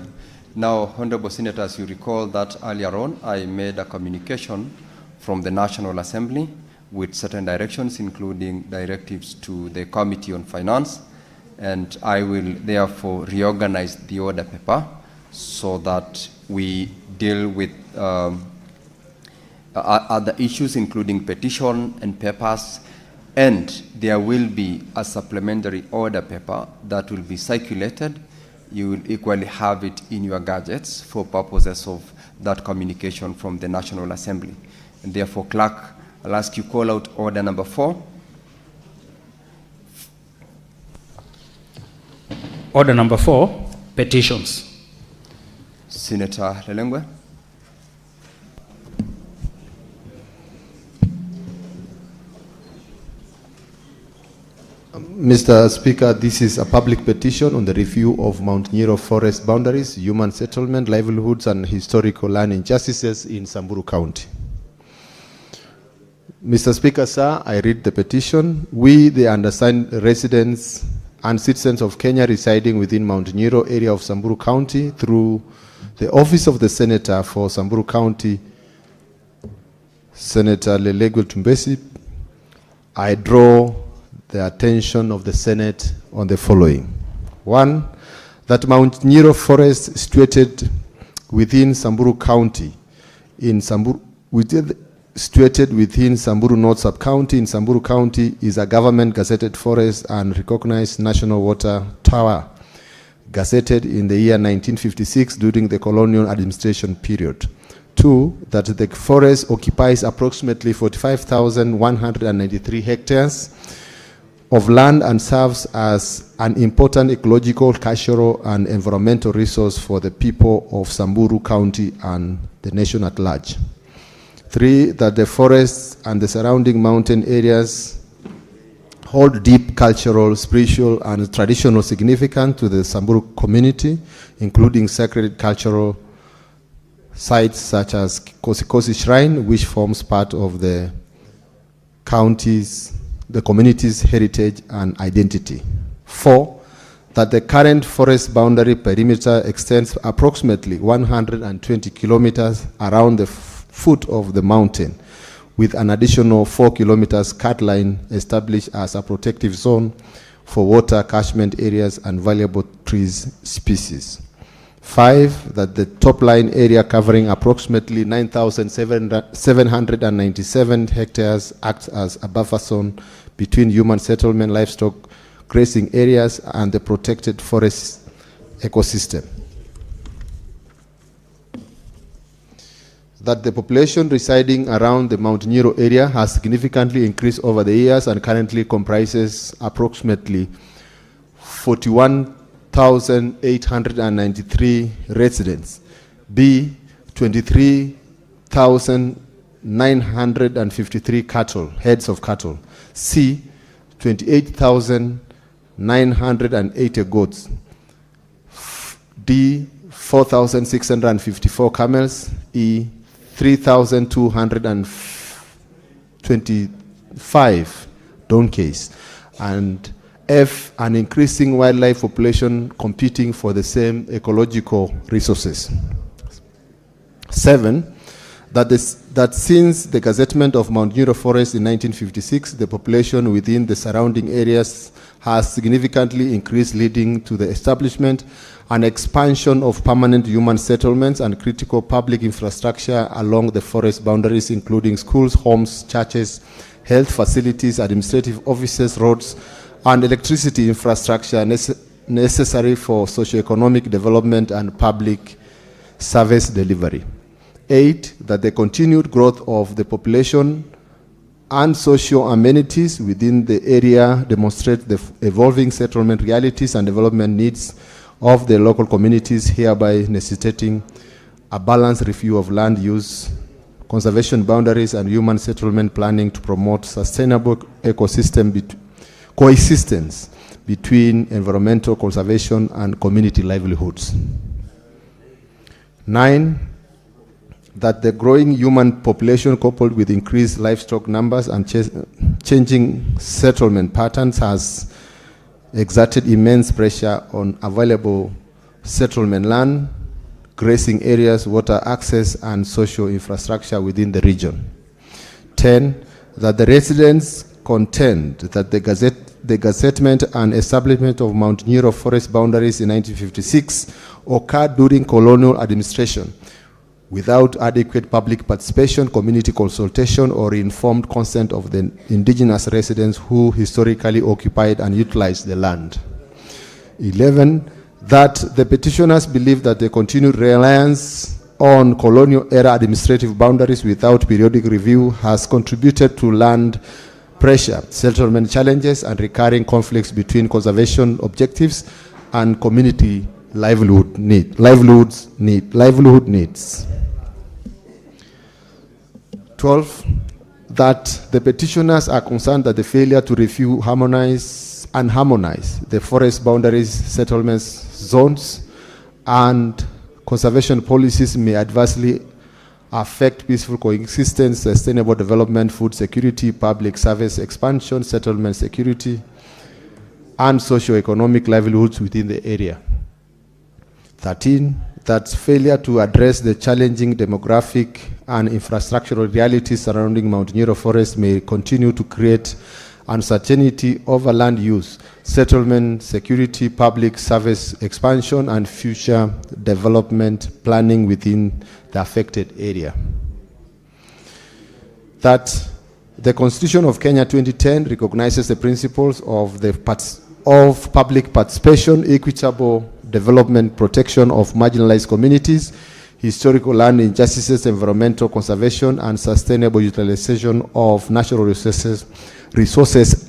Now, Honorable Senator, as you recall that earlier on, I made a communication from the National Assembly with certain directions, including directives to the Committee on Finance, and I will therefore reorganize the order paper so that we deal with other issues, including petition and papers, and there will be a supplementary order paper that will be circulated. You will equally have it in your gadgets for purposes of that communication from the National Assembly. And therefore, Clerk, I'll ask you call out order number 4. Order number 4, petitions. Senator Lelengwe. Mr. Speaker, this is a public petition on the review of Mount Nyiro forest boundaries, human settlement, livelihoods, and historical land injustices in Samburu County. Mr. Speaker, sir, I read the petition. We, the undersigned residents and citizens of Kenya residing within Mount Nyiro area of Samburu County, through the Office of the Senator for Samburu County, Senator Lelegwe Tumbesi, I draw the attention of the Senate on the following. 1, that Mount Nyiro forest situated within Samburu County, situated within Samburu North Sub-County in Samburu County, is a government gazetted forest and recognized national water tower, gazetted in the year 1956 during the colonial administration period. 2, that the forest occupies approximately 45,193 hectares of land and serves as an important ecological, cultural, and environmental resource for the people of Samburu County and the nation at large. 3, that the forests and the surrounding mountain areas hold deep cultural, spiritual, and traditional significance to the Samburu community, including sacred cultural sites such as Kosikosi Shrine, which forms part of the community's heritage and identity. 4, that the current forest boundary perimeter extends approximately 120 kilometers around the foot of the mountain, with an additional 4 kilometers cut line established as a protective zone for water catchment areas and valuable trees species. 5, that the top line area covering approximately 9,797 hectares acts as a buffer zone between human settlement, livestock, grazing areas, and the protected forest ecosystem. That the population residing around the Mount Nyiro area has significantly increased over the years and currently comprises approximately 41,893 residents. B, 23,953 cattle, heads of cattle. C, 28,980 goats. D, 4,654 camels. E, 3,225 donkeys. And F, an increasing wildlife population competing for the same ecological resources. 7, that since the gazettement of Mount Nyiro Forest in 1956, the population within the surrounding areas has significantly increased, leading to the establishment and expansion of permanent human settlements and critical public infrastructure along the forest boundaries, including schools, homes, churches, health facilities, administrative offices, roads, and electricity infrastructure necessary for socioeconomic development and public service delivery. 8, that the continued growth of the population and social amenities within the area demonstrate the evolving settlement realities and development needs of the local communities, hereby necessitating a balanced review of land use, conservation boundaries, and human settlement planning to promote sustainable ecosystem coexistence between environmental conservation and community livelihoods. 9, that the growing human population coupled with increased livestock numbers and changing settlement patterns has exerted immense pressure on available settlement land, grazing areas, water access, and social infrastructure within the region. 10, that the residents contend that the gazettement and establishment of Mount Nyiro forest boundaries in 1956 occurred during colonial administration without adequate public participation, community consultation, or informed consent of the indigenous residents who historically occupied and utilized the land. 11, that the petitioners believe that the continued reliance on colonial era administrative boundaries without periodic review has contributed to land pressure, settlement challenges, and recurring conflicts between conservation objectives and community livelihood needs. 12, that the petitioners are concerned that the failure to review, harmonize the forest boundaries, settlements, zones, and conservation policies may adversely affect peaceful coexistence, sustainable development, food security, public service expansion, settlement security, and socio-economic livelihoods within the area. 13, that failure to address the challenging demographic and infrastructural realities surrounding Mount Nyiro Forest may continue to create uncertainty over land use, settlement, security, public service expansion, and future development planning within the affected area. That the Constitution of Kenya 2010 recognizes the principles of public participation, equitable development, protection of marginalized communities, historical land injustices, environmental conservation, and sustainable utilization of natural resources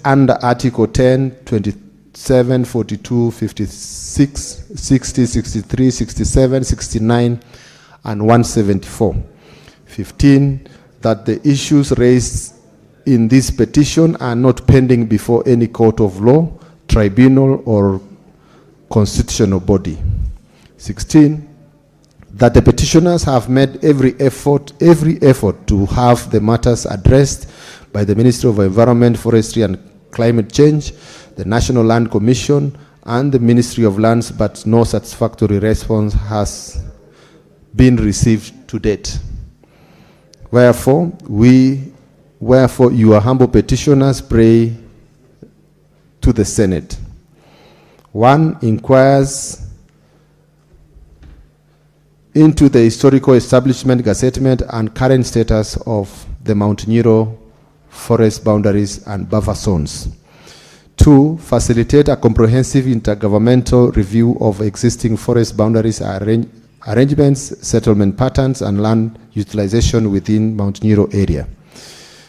under Article 10, 27, 42, 56, 60, 63, 67, 69, and 174. 15, that the issues raised in this petition are not pending before any court of law, tribunal, or constitutional body. 16, that the petitioners have made every effort to have the matters addressed by the Ministry of Environment, Forestry and Climate Change, the National Land Commission, and the Ministry of Lands, but no satisfactory response has been received to date. Wherefore, your humble petitioners pray to the Senate. 1, inquires into the historical establishment, gazettement, and current status of the Mount Nyiro forest boundaries and buffer zones. 2, facilitate a comprehensive intergovernmental review of existing forest boundaries arrangements, settlement patterns, and land utilization within Mount Nyiro area.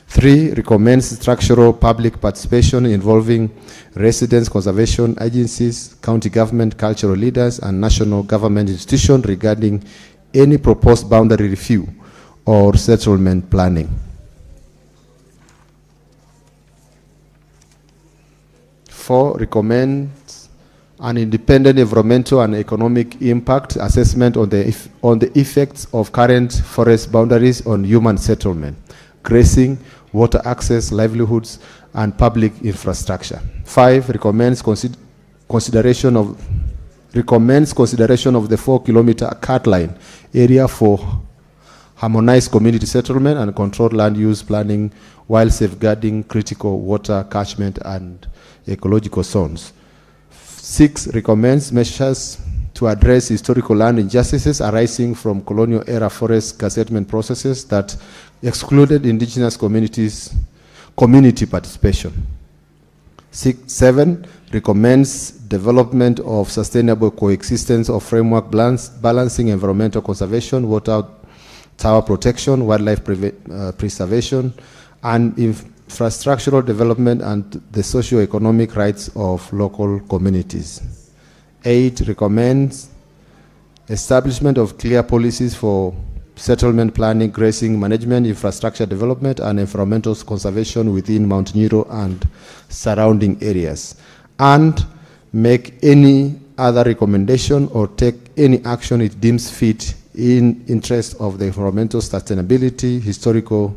3, recommends structural public participation involving residents, conservation agencies, county government, cultural leaders, and national government institutions regarding any proposed boundary review or settlement planning. 4, recommends an independent environmental and economic impact assessment on the effects of current forest boundaries on human settlement, grazing, water access, livelihoods, and public infrastructure. 5, recommends consideration of the 4-kilometer cut line area for harmonized community settlement and controlled land use planning while safeguarding critical water catchment and ecological zones. 6, recommends measures to address historical land injustices arising from colonial era forest gazettement processes that excluded indigenous community participation. 7, recommends development of sustainable coexistence of framework balancing environmental conservation, water tower protection, wildlife preservation, and infrastructural development and the socio-economic rights of local communities. 8, recommends establishment of clear policies for settlement planning, grazing management, infrastructure development, and environmental conservation within Mount Nyiro and surrounding areas, and make any other recommendation or take any action it deems fit in interest of the environmental sustainability, historical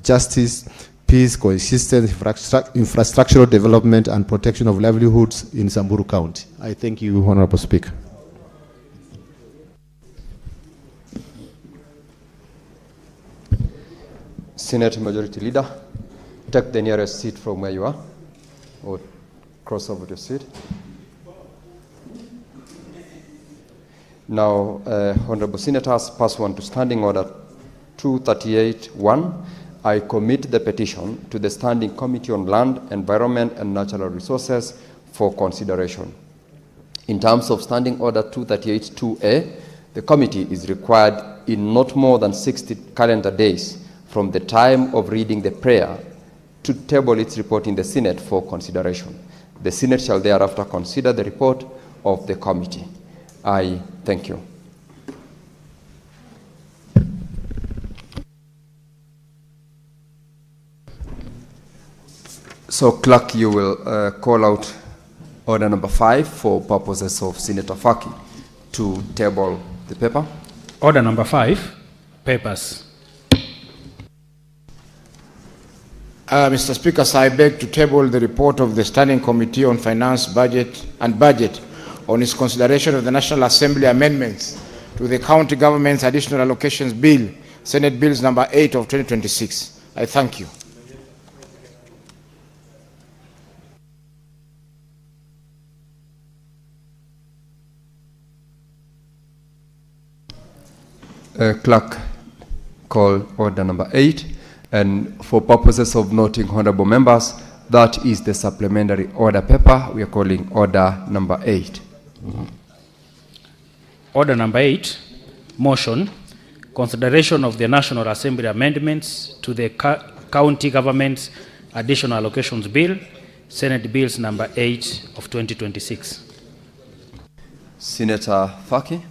justice, peace, coexistence, infrastructural development, and protection of livelihoods in Samburu County. I thank you, Honorable Speaker. Senate Majority Leader, take the nearest seat from where you are, or cross over to your seat. Now, Honorable Senators, pursuant to Standing Order 238-1, I commit the petition to the Standing Committee on Land, Environment, and Natural Resources for consideration. In terms of Standing Order 238-2A, the committee is required in not more than 60 calendar days from the time of reading the prayer to table its report in the Senate for consideration. The Senate shall thereafter consider the report of the committee. I thank you. So, Clerk, you will call out order number 5 for purposes of Senator Faki to table the paper. Order number 5, papers. Mr. Speaker, I beg to table the report of the Standing Committee on Finance, Budget on its consideration of the National Assembly amendments to the County Government's Additional Allocations Bill, Senate Bills number 8 of 2026. I thank you. Clerk, call order number 8. And for purposes of noting, honorable members, that is the supplementary order paper. We are calling order number 8. Order number 8, motion, consideration of the National Assembly amendments to the County Government's Additional Allocations Bill, Senate Bills number 8 of 2026. Senator Faki.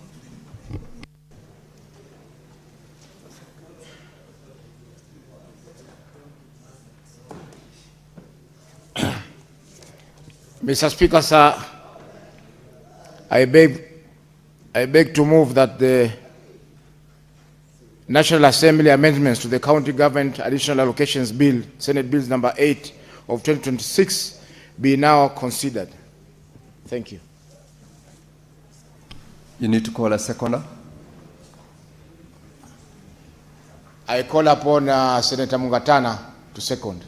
Mr. Speaker, sir, I beg to move that the National Assembly amendments to the County Government Additional Allocations Bill, Senate Bills number 8 of 2026, be now considered. Thank you. You need to call a seconder. I call upon Senator Mungatana to second.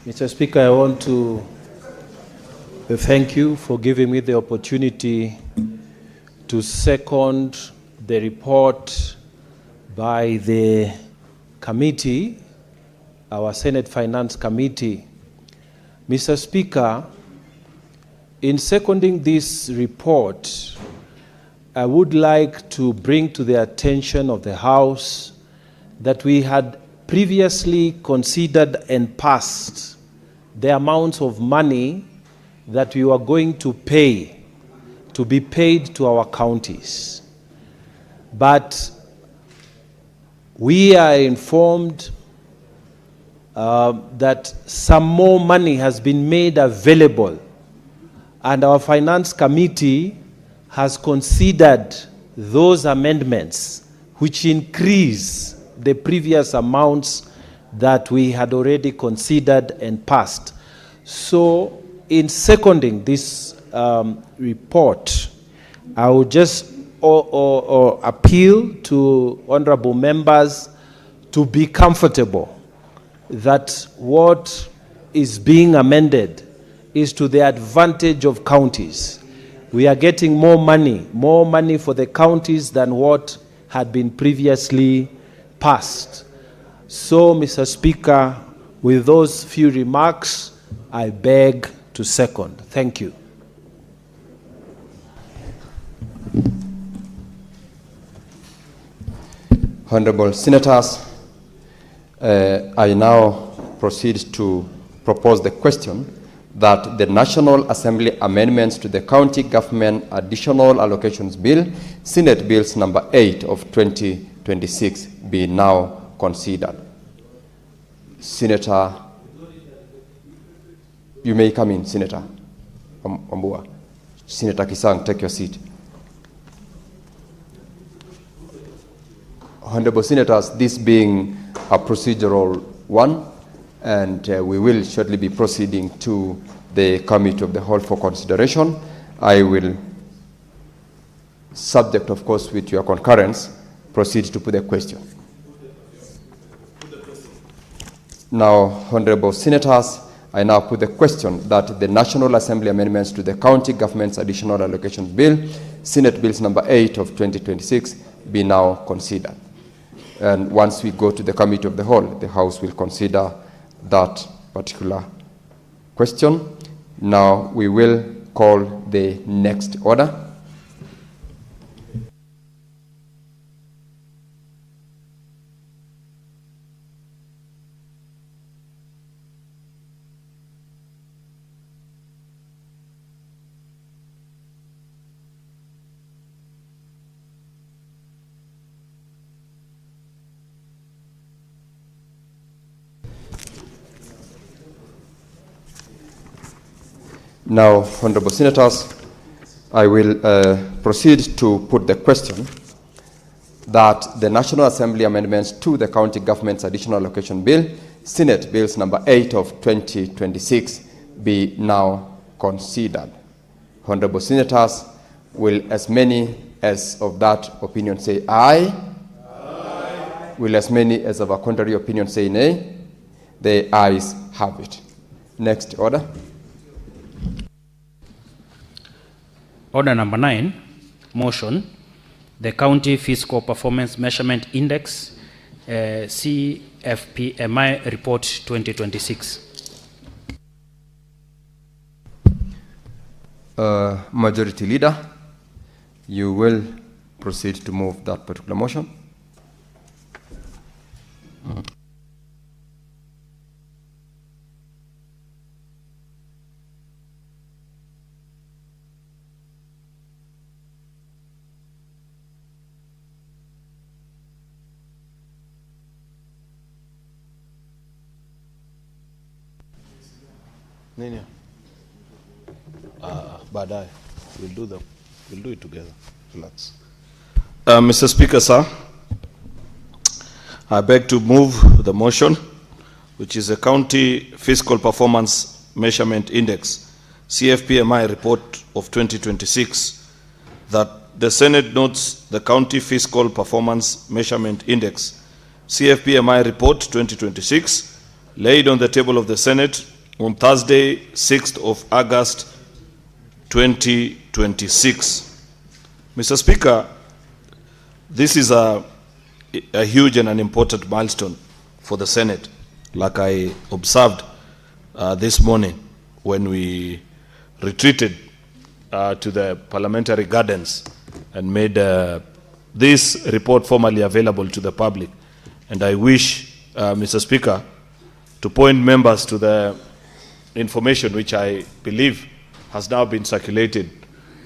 Mr. Speaker, I want to thank you for giving me the opportunity to second the report by the committee, our Senate Finance Committee. Mr. Speaker, in seconding this report, I would like to bring to the attention of the House that we had previously considered and passed the amounts of money that we were going to pay, to be paid to our counties. But we are informed that some more money has been made available, and our Finance Committee has considered those amendments which increase the previous amounts that we had already considered and passed. So in seconding this report, I would just appeal to honorable members to be comfortable that what is being amended is to the advantage of counties. We are getting more money for the counties than what had been previously passed. So, Mr. Speaker, with those few remarks, I beg to second. Thank you. Honorable Senators, I now proceed to propose the question that the National Assembly amendments to the County Government Additional Allocations Bill, Senate Bills number 8 of 2026, be now considered. Senator, you may come in, Senator Wambua. Senator Kisang, take your seat. Honorable Senators, this being a procedural one, and we will shortly be proceeding to the Committee of the Whole for consideration. I will, subject of course with your concurrence, proceed to put the question. Now, Honorable Senators, I now put the question that the National Assembly amendments to the County Government's Additional Allocations Bill, Senate Bills number 8 of 2026, be now considered. And once we go to the Committee of the Whole, the House will consider that particular question. Now we will call the next order. Now, Honorable Senators, I will proceed to put the question that the National Assembly amendments to the County Government's Additional Allocation Bill, Senate Bills number 8 of 2026, be now considered. Honorable Senators, will as many as of that opinion say aye? Aye. Will as many as of a contrary opinion say nay? The ayes have it. Next order. Order number 9, motion, the County Fiscal Performance Measurement Index, CFPMI Report 2026. Majority Leader, you will proceed to move that particular motion. Nini? Baadaye. We'll do it together. Relax. Mr. Speaker, sir, I beg to move the motion, which is a County Fiscal Performance Measurement Index, CFPMI report of 2026, that the Senate notes the County Fiscal Performance Measurement Index, CFPMI report 2026, laid on the table of the Senate on Thursday, 6th of August, 2026. Mr. Speaker, this is a huge and an important milestone for the Senate, like I observed this morning when we retreated to the parliamentary gardens and made this report formally available to the public. And I wish, Mr. Speaker, to point members to the information which I believe has now been circulated,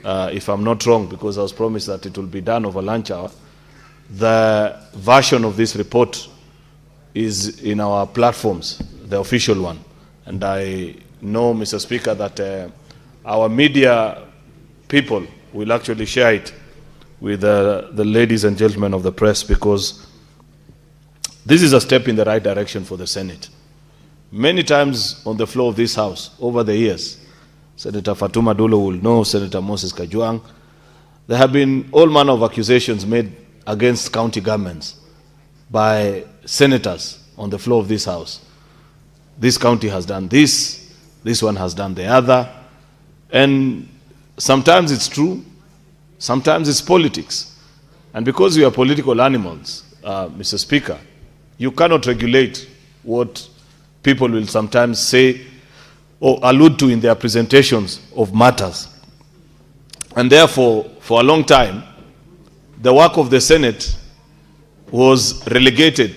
if I'm not wrong, because I was promised that it will be done over lunch hour. The version of this report is in our platforms, the official one. And I know, Mr. Speaker, that our media people will actually share it with the ladies and gentlemen of the press, because this is a step in the right direction for the Senate. Many times on the floor of this House, over the years, Senator Fatuma Dulo will know, Senator Moses Kajwang, there have been all manner of accusations made against county governments by senators on the floor of this House. This county has done this one has done the other, and sometimes it's true, sometimes it's politics. And because we are political animals, Mr. Speaker, you cannot regulate what people will sometimes say or allude to in their presentations of matters. And therefore, for a long time, the work of the Senate was relegated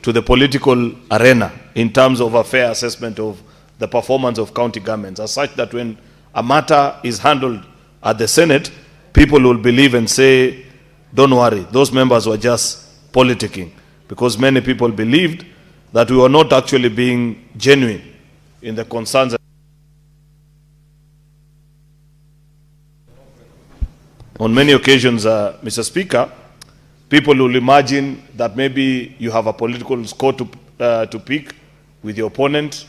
to the political arena in terms of a fair assessment of the performance of county governments, as such that when a matter is handled at the Senate, people will believe and say, don't worry, those members were just politicking, because many people believed that we were not actually being genuine in the concerns. On many occasions, Mr. Speaker, people will imagine that maybe you have a political score to pick with your opponent,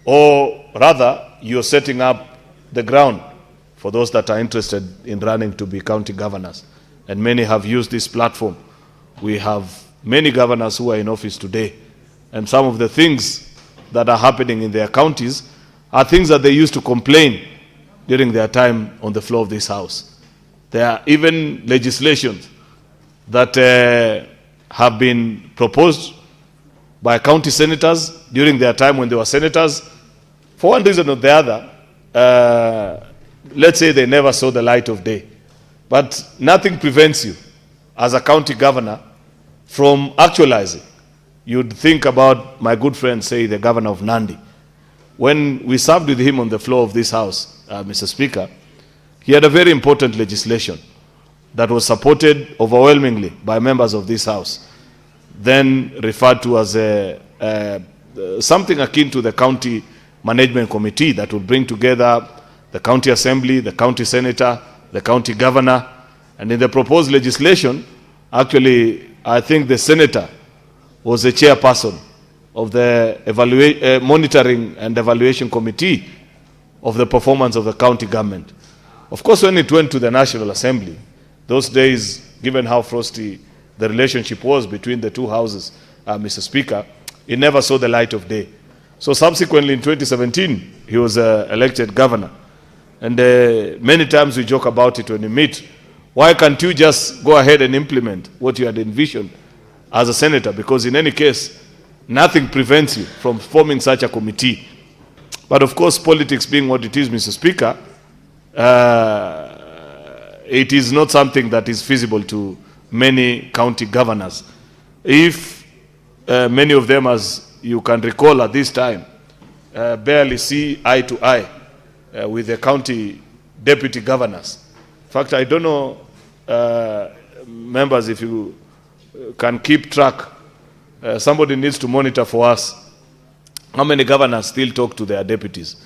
or rather, you're setting up the ground for those that are interested in running to be county governors. And many have used this platform. We have many governors who are in office today, and some of the things that are happening in their counties are things that they used to complain during their time on the floor of this House. There are even legislations that have been proposed by county senators during their time when they were senators. For one reason or the other, let's say they never saw the light of day. But nothing prevents you, as a county governor, from actualizing. You'd think about my good friend, say, the governor of Nandi. When we served with him on the floor of this House, Mr. Speaker, he had a very important legislation that was supported overwhelmingly by members of this House, then referred to as something akin to the county management committee that would bring together the county assembly, the county senator, the county governor. And in the proposed legislation, actually, I think the senator was the chairperson of the monitoring and evaluation committee of the performance of the county government. Of course, when it went to the National Assembly, those days, given how frosty the relationship was between the two houses, Mr. Speaker, it never saw the light of day. So subsequently in 2017, he was elected governor. And many times we joke about it when we meet. Why can't you just go ahead and implement what you had envisioned as a senator? Because in any case, nothing prevents you from forming such a committee. But of course, politics being what it is, Mr. Speaker, it is not something that is feasible to many county governors. If many of them, as you can recall at this time, barely see eye to eye with the county deputy governors. In fact, I don't know, members, if you can keep track, somebody needs to monitor for us how many governors still talk to their deputies.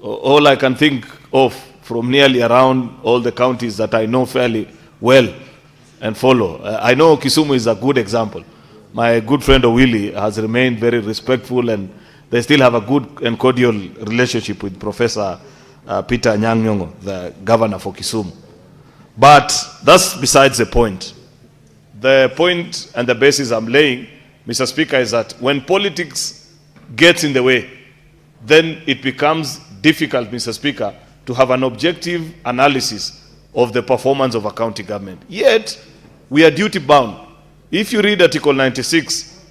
All I can think of from nearly around all the counties that I know fairly well and follow. I know Kisumu is a good example. My good friend Owili has remained very respectful, and they still have a good and cordial relationship with Professor Peter Nyang'nyongo, the governor for Kisumu. But that's besides the point. The point and the basis I'm laying, Mr. Speaker, is that when politics gets in the way, then it becomes difficult, Mr. Speaker, to have an objective analysis of the performance of a county government. Yet, we are duty-bound. If you read Article 96,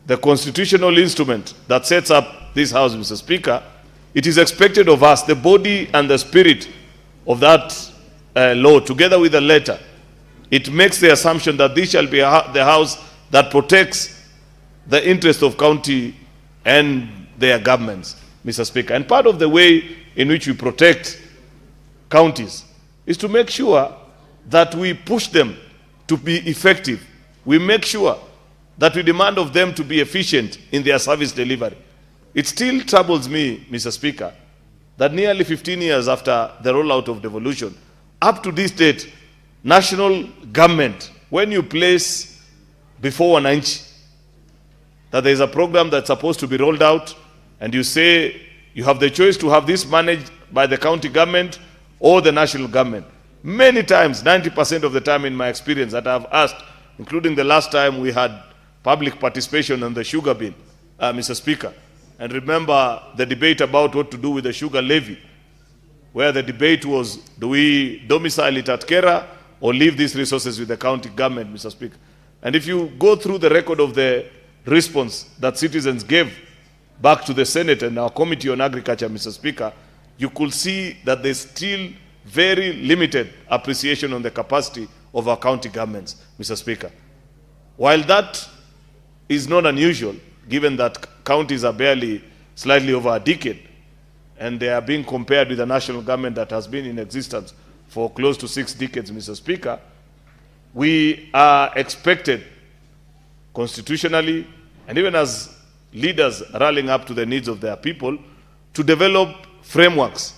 the constitutional instrument that sets up this House, Mr. Speaker, it is expected of us, the body and the spirit of that law, together with the letter, it makes the assumption that this shall be the House that protects the interest of county and their governments, Mr. Speaker. And part of the way in which we protect counties is to make sure that we push them to be effective. We make sure that we demand of them to be efficient in their service delivery. It still troubles me, Mr. Speaker, that nearly 15 years after the rollout of devolution, up to this date, national government, when you place before wananchi that there is a program that's supposed to be rolled out, and you say you have the choice to have this managed by the county government or the national government. Many times, 90% of the time in my experience that I've asked, including the last time we had public participation on the sugar bill, Mr. Speaker, and remember the debate about what to do with the sugar levy, where the debate was, do we domicile it at Kera or leave these resources with the county government, Mr. Speaker? And if you go through the record of the response that citizens gave back to the Senate and our Committee on Agriculture, Mr. Speaker, you could see that there's still very limited appreciation on the capacity of our county governments, Mr. Speaker. While that is not unusual, given that counties are barely slightly over a decade, and they are being compared with a national government that has been in existence for close to 6 decades, Mr. Speaker, we are expected constitutionally, and even as leaders rallying up to the needs of their people, to develop frameworks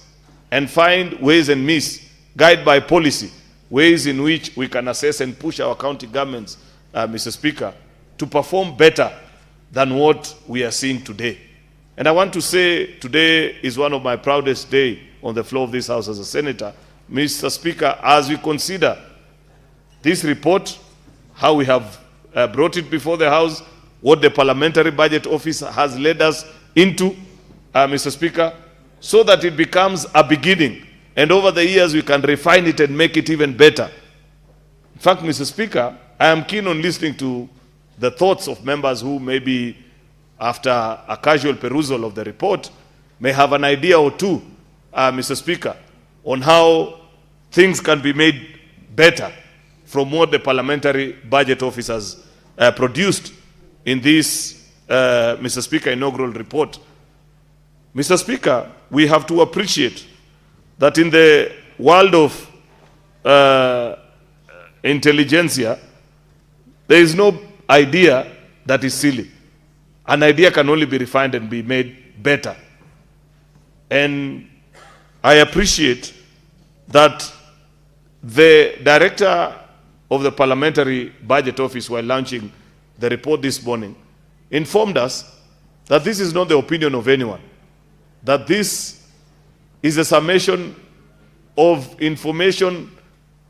and find ways and means, guided by policy, ways in which we can assess and push our county governments, Mr. Speaker, to perform better than what we are seeing today. And I want to say today is one of my proudest days on the floor of this House as a senator, Mr. Speaker, as we consider this report, how we have brought it before the House, what the Parliamentary Budget Office has led us into, Mr. Speaker, so that it becomes a beginning. And over the years, we can refine it and make it even better. In fact, Mr. Speaker, I am keen on listening to the thoughts of members who maybe, after a casual perusal of the report, may have an idea or two, Mr. Speaker, on how things can be made better from what the Parliamentary Budget Office has produced in this, Mr. Speaker, inaugural report. Mr. Speaker, we have to appreciate that in the world of intelligentsia, there is no idea that is silly. An idea can only be refined and be made better. And I appreciate that the director of the Parliamentary Budget Office, while launching the report this morning, informed us that this is not the opinion of anyone, that this is a summation of information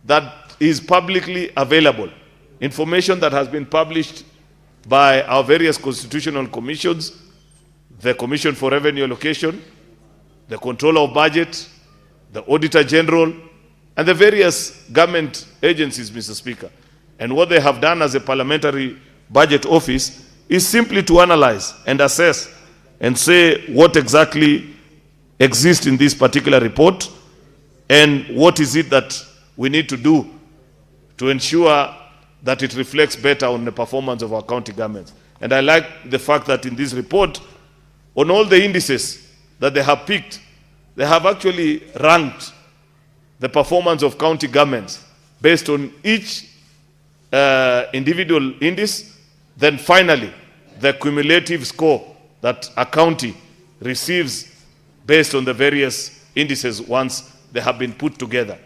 that is publicly available, information that has been published by our various constitutional commissions, the Commission for Revenue Allocation, the Controller of Budget, the Auditor General, and the various government agencies, Mr. Speaker. And what they have done as a parliamentary budget office is simply to analyze and assess and say what exactly exists in this particular report and what is it that we need to do to ensure that it reflects better on the performance of our county governments. And I like the fact that in this report, on all the indices that they have picked, they have actually ranked the performance of county governments based on each individual index, then finally the cumulative score that a county receives based on the various indices once they have been put together.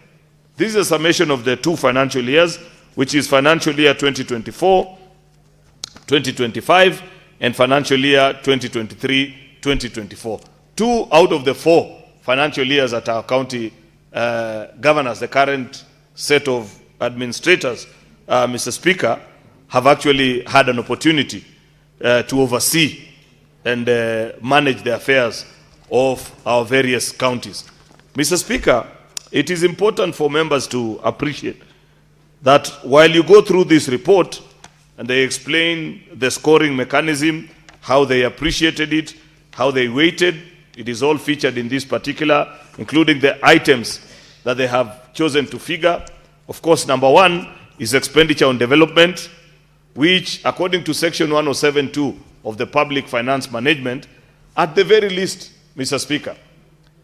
This is a summation of the 2 financial years, which is financial year 2024, 2025, and financial year 2023, 2024. 2 out of the 4 financial years that our county governors, the current set of administrators, Mr. Speaker, have actually had an opportunity to oversee and manage the affairs of our various counties. Mr. Speaker, it is important for members to appreciate that while you go through this report and they explain the scoring mechanism, how they appreciated it, how they weighted, it is all featured in this particular, including the items that they have chosen to figure. Of course, number 1 is expenditure on development, which, according to Section 107(2) of the Public Finance Management, at the very least, Mr. Speaker,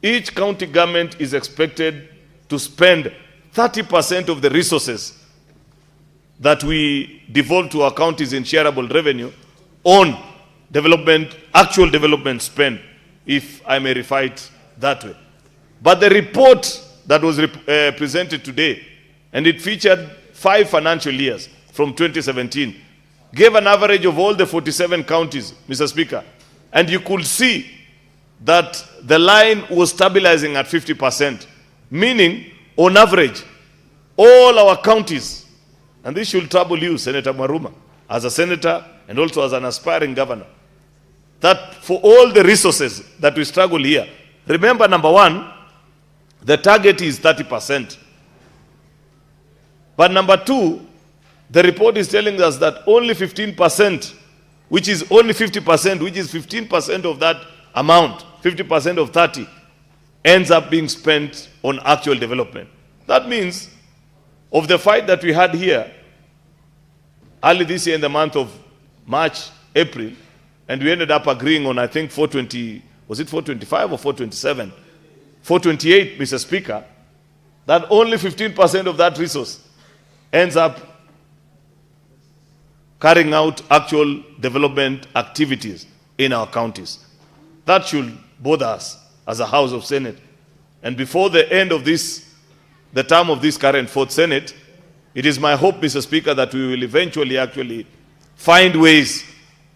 each county government is expected to spend 30% of the resources that we devolve to our counties in shareable revenue on development, actual development spend, if I may refer it that way. But the report that was presented today, and it featured 5 financial years from 2017, gave an average of all the 47 counties, Mr. Speaker, and you could see that the line was stabilizing at 50%, meaning, on average, all our counties, and this should trouble you, Senator Maruma, as a senator and also as an aspiring governor, that for all the resources that we struggle here, remember, number 1, the target is 30%. But number 2, the report is telling us that only 15%, which is only 50%, which is 15% of that amount, 50% of 30, ends up being spent on actual development. That means, of the fight that we had here early this year in the month of March, April, and we ended up agreeing on, I think, 420, was it 425 or 427? 428, Mr. Speaker, that only 15% of that resource ends up carrying out actual development activities in our counties. That should bother us as a House of Senate. And before the end of this, the term of this current 4th Senate, it is my hope, Mr. Speaker, that we will eventually actually find ways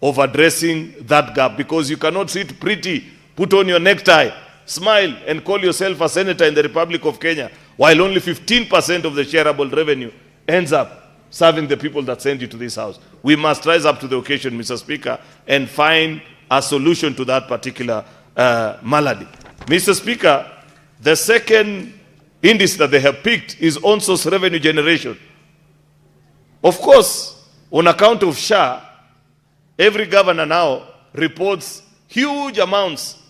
of addressing that gap, because you cannot sit pretty, put on your necktie, smile, and call yourself a senator in the Republic of Kenya, while only 15% of the shareable revenue ends up serving the people that send you to this house. We must rise up to the occasion, Mr. Speaker, and find a solution to that particular malady. Mr. Speaker, the second index that they have picked is on-source revenue generation. Of course, on account of SHA, every governor now reports huge amounts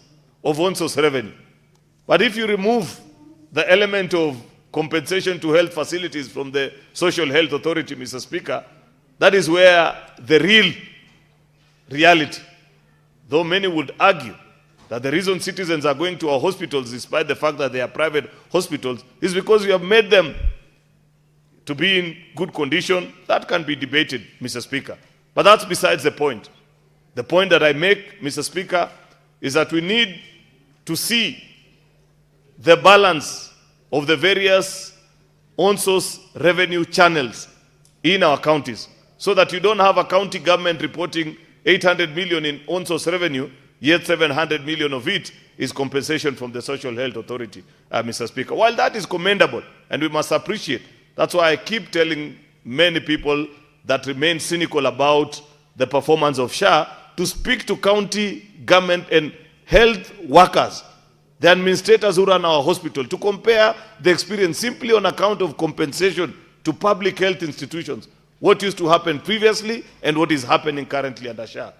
of on-source revenue. But if you remove the element of compensation to health facilities from the Social Health Authority, Mr. Speaker, that is where the real reality, though many would argue that the reason citizens are going to our hospitals, despite the fact that they are private hospitals, is because we have made them to be in good condition. That can be debated, Mr. Speaker. But that's besides the point. The point that I make, Mr. Speaker, is that we need to see the balance of the various on-source revenue channels in our counties, so that you don't have a county government reporting 800 million in on-source revenue, yet 700 million of it is compensation from the Social Health Authority, Mr. Speaker. While that is commendable, and we must appreciate, that's why I keep telling many people that remain cynical about the performance of SHA, to speak to county government and health workers, the administrators who run our hospital, to compare the experience simply on account of compensation to public health institutions, what used to happen previously and what is happening currently under SHA,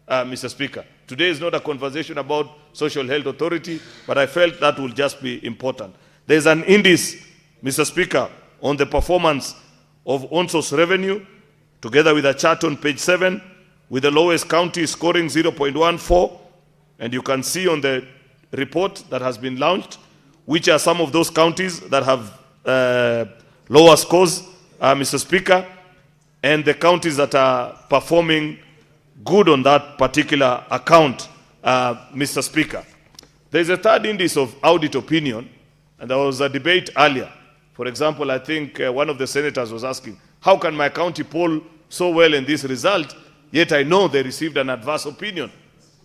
Mr. Speaker. Today is not a conversation about Social Health Authority, but I felt that will just be important. There is an index, Mr. Speaker, on the performance of ONSOS revenue, together with a chart on page 7, with the lowest county scoring 0.14, and you can see on the report that has been launched, which are some of those counties that have lower scores, Mr. Speaker, and the counties that are performing good on that particular account, Mr. Speaker. There is a third index of audit opinion, and there was a debate earlier. For example, I think one of the senators was asking, how can my county poll so well in this result, yet I know they received an adverse opinion?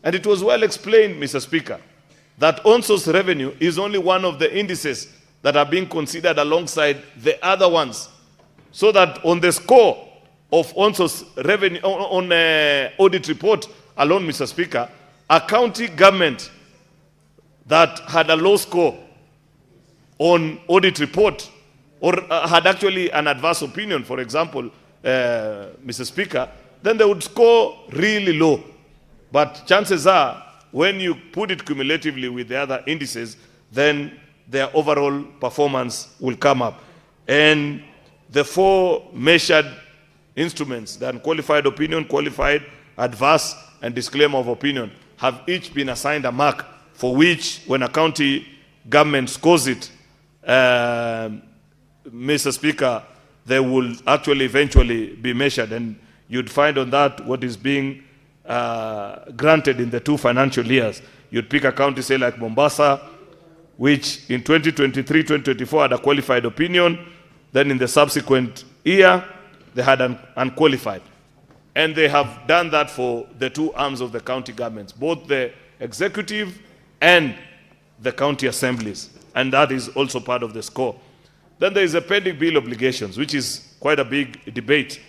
And it was well explained, Mr. Speaker, that ONSOS revenue is only one of the indices that are being considered alongside the other ones. So that on the score of ONSOS revenue, on audit report alone, Mr. Speaker, a county government that had a low score on audit report or had actually an adverse opinion, for example, Mr. Speaker, then they would score really low. But chances are, when you put it cumulatively with the other indices, then their overall performance will come up. And the four measured instruments, the unqualified opinion, qualified, adverse, and disclaimer of opinion, have each been assigned a mark for which, when a county government scores it, Mr. Speaker, they will actually eventually be measured. And you'd find on that what is being granted in the 2 financial years. You'd pick a county, say like Mombasa, which in 2023-2024 had a qualified opinion. Then in the subsequent year, they had an unqualified. And they have done that for the 2 arms of the county governments, both the executive and the county assemblies. And that is also part of the score. Then there is a pending bill obligations, which is quite a big debate.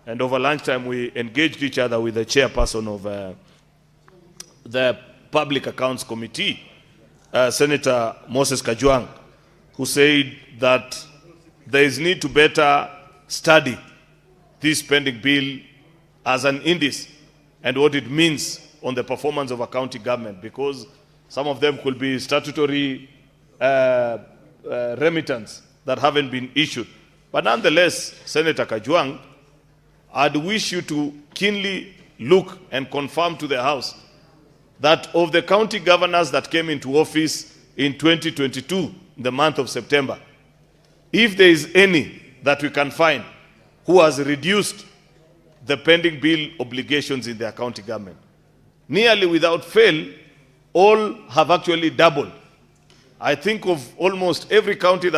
And over lunchtime, we engaged each other with the chairperson of the Public Accounts Committee, Senator Moses Kajwang, who said that there is need to better study this pending bill as an index and what it means on the performance of a county government, because some of them could be statutory remittance that haven't been issued. But nonetheless, Senator Kajwang, I'd wish you to keenly look and confirm to the House that of the county governors that came into office in 2022, in the month of September, if there is any that we can find who has reduced the pending bill obligations in their county government, nearly without fail, all have actually doubled. I think of almost every county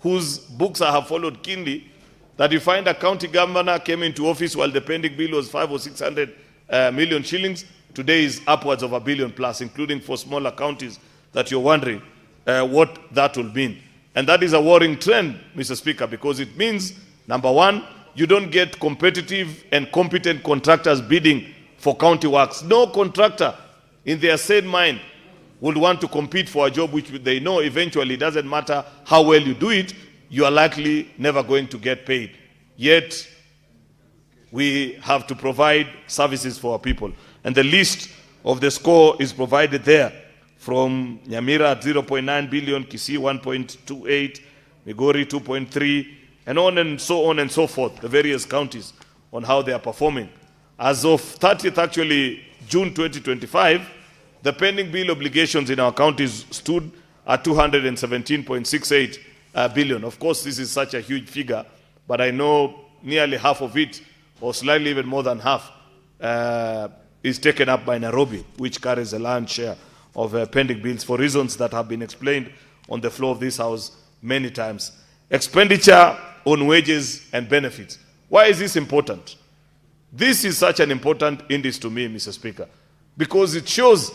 whose books I have followed keenly, that you find a county governor came into office while the pending bill was 500 or 600 million shillings. Today is upwards of $1 billion plus, including for smaller counties that you're wondering what that will mean. And that is a worrying trend, Mr. Speaker, because it means, number one, you don't get competitive and competent contractors bidding for county works. No contractor in their sane mind would want to compete for a job which they know eventually, doesn't matter how well you do it, you are likely never going to get paid. Yet, we have to provide services for our people. And the list of the score is provided there, from Nyamira at 0.9 billion, Kisii 1.28, Migori 2.3, and on and so forth, the various counties on how they are performing. As of 30th, actually, June 2025, the pending bill obligations in our counties stood at 217.68 billion. Of course, this is such a huge figure, but I know nearly half of it, or slightly even more than half, is taken up by Nairobi, which carries a lion's share of pending bills for reasons that have been explained on the floor of this House many times. Expenditure on wages and benefits. Why is this important? This is such an important index to me, Mr. Speaker, because it shows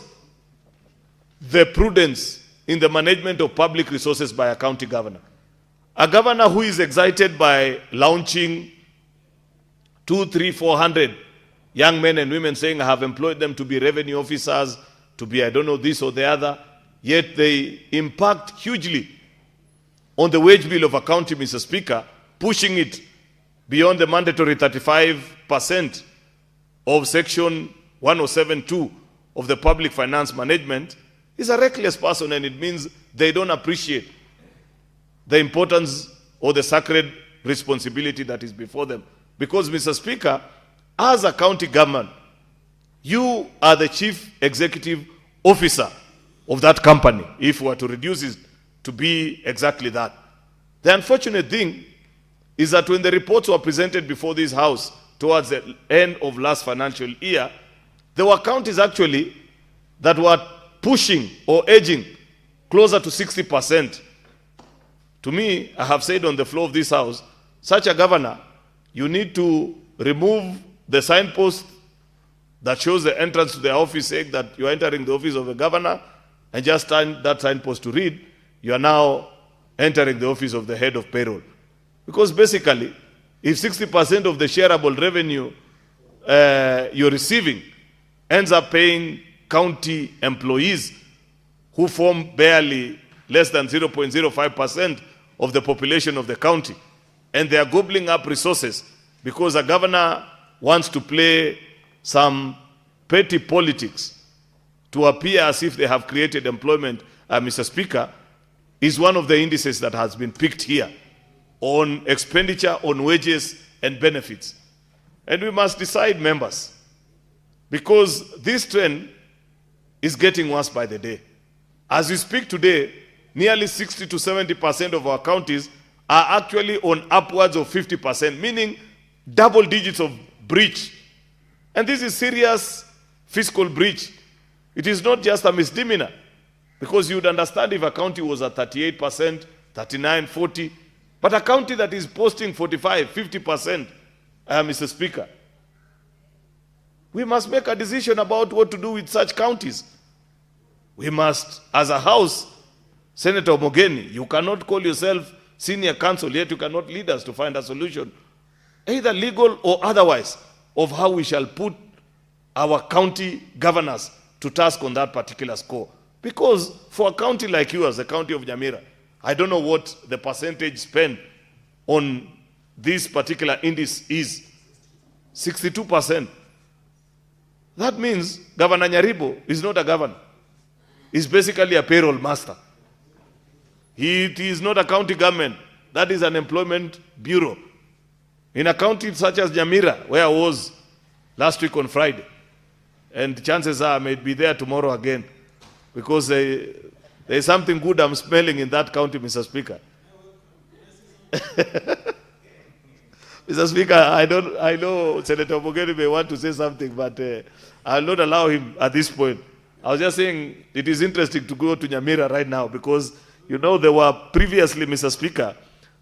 the prudence in the management of public resources by a county governor. A governor who is excited by launching 200, 300, 400 young men and women saying, I have employed them to be revenue officers, to be, I don't know, this or the other, yet they impact hugely on the wage bill of a county, Mr. Speaker, pushing it beyond the mandatory 35% of Section 107(2) of the Public Finance Management, is a reckless person, and it means they don't appreciate the importance or the sacred responsibility that is before them. Because, Mr. Speaker, as a county government, you are the chief executive officer of that company, if we were to reduce it to be exactly that. The unfortunate thing is that when the reports were presented before this House towards the end of last financial year, there were counties actually that were pushing or edging closer to 60%. To me, I have said on the floor of this House, such a governor, you need to remove the signpost that shows the entrance to the office, saying that you are entering the office of the governor, and just turn that signpost to read, you are now entering the office of the head of payroll. Because basically, if 60% of the shareable revenue you're receiving ends up paying county employees who form barely less than 0.05% of the population of the county, and they are gobbling up resources because a governor wants to play some petty politics to appear as if they have created employment, Mr. Speaker, is one of the indices that has been picked here on expenditure on wages and benefits. And we must decide, members, because this trend is getting worse by the day. As we speak today, nearly 60 to 70% of our counties are actually on upwards of 50%, meaning double digits of breach. And this is serious fiscal breach. It is not just a misdemeanor, because you would understand if a county was at 38%, 39, 40, but a county that is posting 45, 50%, Mr. Speaker, we must make a decision about what to do with such counties. We must, as a House, Senator Mogeni, you cannot call yourself senior counsel, yet you cannot lead us to find a solution, either legal or otherwise, of how we shall put our county governors to task on that particular score. Because for a county like yours, the county of Nyamira, I don't know what the percentage spent on this particular index is, 62%. That means Governor Nyaribo is not a governor. He's basically a payroll master. It is not a county government. That is an employment bureau. In a county such as Nyamira, where I was last week on Friday, and chances are I may be there tomorrow again, because there is something good I'm smelling in that county, Mr. Speaker. Mr. Speaker, I know Senator Mogeni may want to say something, but I'll not allow him at this point. I was just saying it is interesting to go to Nyamira right now, because, you know, there were previously, Mr. Speaker,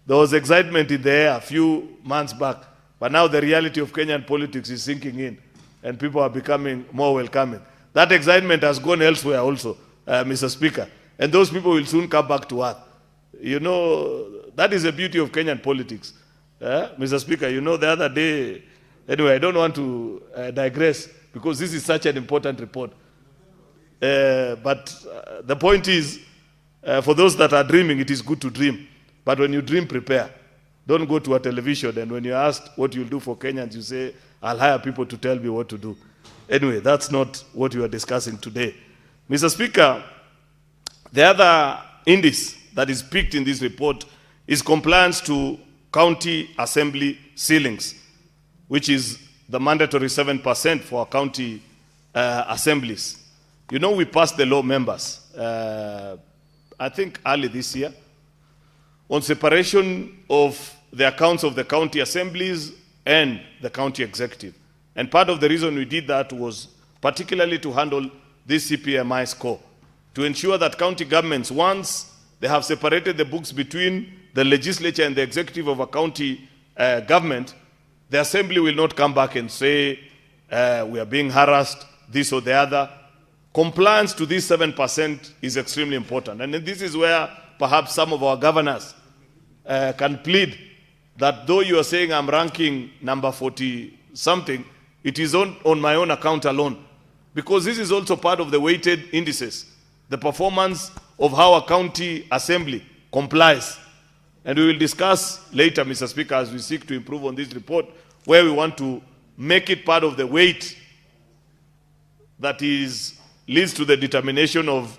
there was excitement in the air a few months back, but now the reality of Kenyan politics is sinking in, and people are becoming more welcoming. That excitement has gone elsewhere also, Mr. Speaker, and those people will soon come back to earth. You know, that is the beauty of Kenyan politics. Mr. Speaker, you know, the other day, anyway, I don't want to digress, because this is such an important report. But the point is, for those that are dreaming, it is good to dream. But when you dream, prepare. Don't go to a television, and when you're asked what you'll do for Kenyans, you say, I'll hire people to tell me what to do. Anyway, that's not what we are discussing today. Mr. Speaker, the other index that is picked in this report is compliance to county assembly ceilings, which is the mandatory 7% for county assemblies. You know, we passed the law, members, I think early this year, on separation of the accounts of the county assemblies and the county executive. And part of the reason we did that was particularly to handle this CPMI score, to ensure that county governments, once they have separated the books between the legislature and the executive of a county government, the assembly will not come back and say, we are being harassed, this or the other. Compliance to this 7% is extremely important. And this is where perhaps some of our governors can plead that though you are saying I'm ranking number 40-something, It is on my own account alone. Because this is also part of the weighted indices, the performance of how a county assembly complies. And we will discuss later, Mr. Speaker, as we seek to improve on this report, where we want to make it part of the weight that leads to the determination of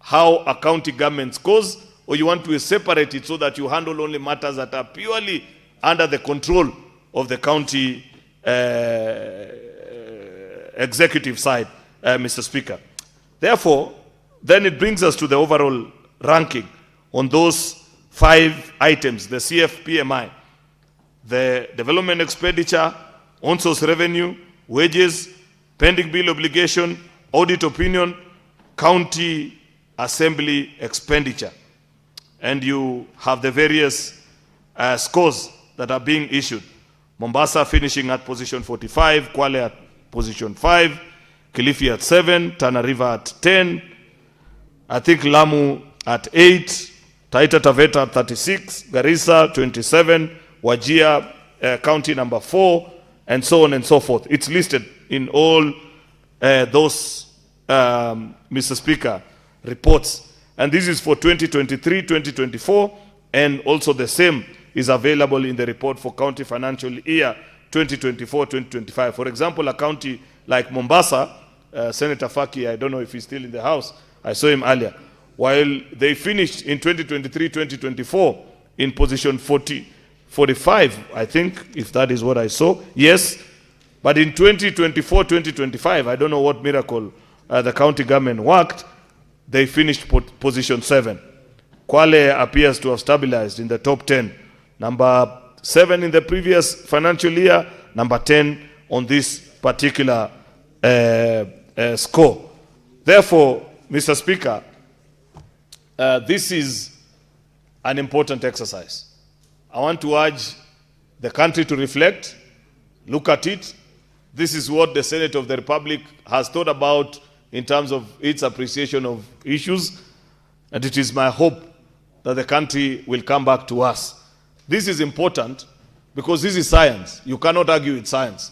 how a county government scores, or you want to separate it so that you handle only matters that are purely under the control of the county executive side, Mr. Speaker. Therefore, then it brings us to the overall ranking on those 5 items, the CFPMI, the development expenditure, on-source revenue, wages, pending bill obligation, audit opinion, county assembly expenditure. And you have the various scores that are being issued. Mombasa finishing at position 45, Kwale at position 5, Kilifi at 7, Tana River at 10, I think Lamu at 8, Taita Taveta at 36, Garissa 27, Wajir county number 4, and so on and so forth. It's listed in all those, Mr. Speaker, reports. And this is for 2023, 2024, and also the same is available in the report for county financial year 2024-2025. For example, a county like Mombasa, Senator Faki, I don't know if he's still in the house, I saw him earlier, while they finished in 2023-2024 in position 45, I think, if that is what I saw, yes, but in 2024-2025, I don't know what miracle the county government worked, they finished position 7. Kwale appears to have stabilized in the top 10. Number 7 in the previous financial year, number 10 on this particular score. Therefore, Mr. Speaker, this is an important exercise. I want to urge the country to reflect, look at it. This is what the Senate of the Republic has thought about in terms of its appreciation of issues, and it is my hope that the country will come back to us. This is important because this is science. You cannot argue with science.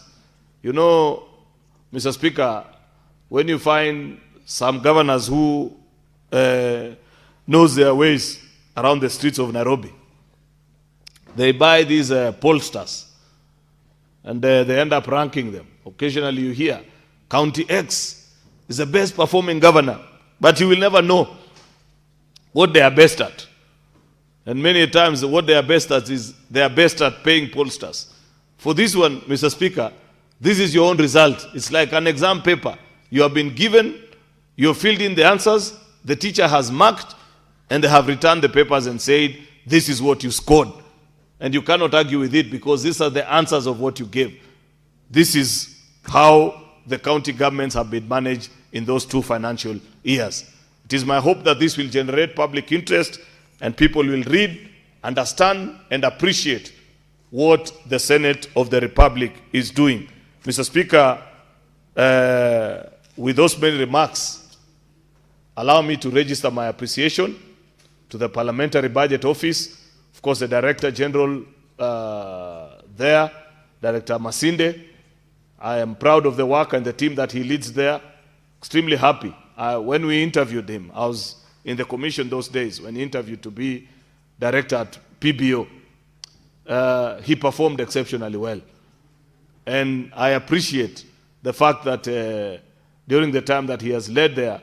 You know, Mr. Speaker, when you find some governors who knows their ways around the streets of Nairobi, they buy these pollsters and they end up ranking them. Occasionally you hear County X is the best performing governor, but you will never know what they are best at. And many times what they are best at is they are best at paying pollsters. For this one, Mr. Speaker, this is your own result. It's like an exam paper. You have been given, you have filled in the answers, the teacher has marked, and they have returned the papers and said, this is what you scored. And you cannot argue with it because these are the answers of what you gave. This is how the county governments have been managed in those 2 financial years. It is my hope that this will generate public interest and people will read, understand, and appreciate what the Senate of the Republic is doing. Mr. Speaker, with those many remarks, allow me to register my appreciation to the Parliamentary Budget Office, of course, the Director General there, Director Masinde. I am proud of the work and the team that he leads there. Extremely happy. When we interviewed him, I was in the commission those days when he interviewed to be director at PBO. He performed exceptionally well. And I appreciate the fact that during the time that he has led there,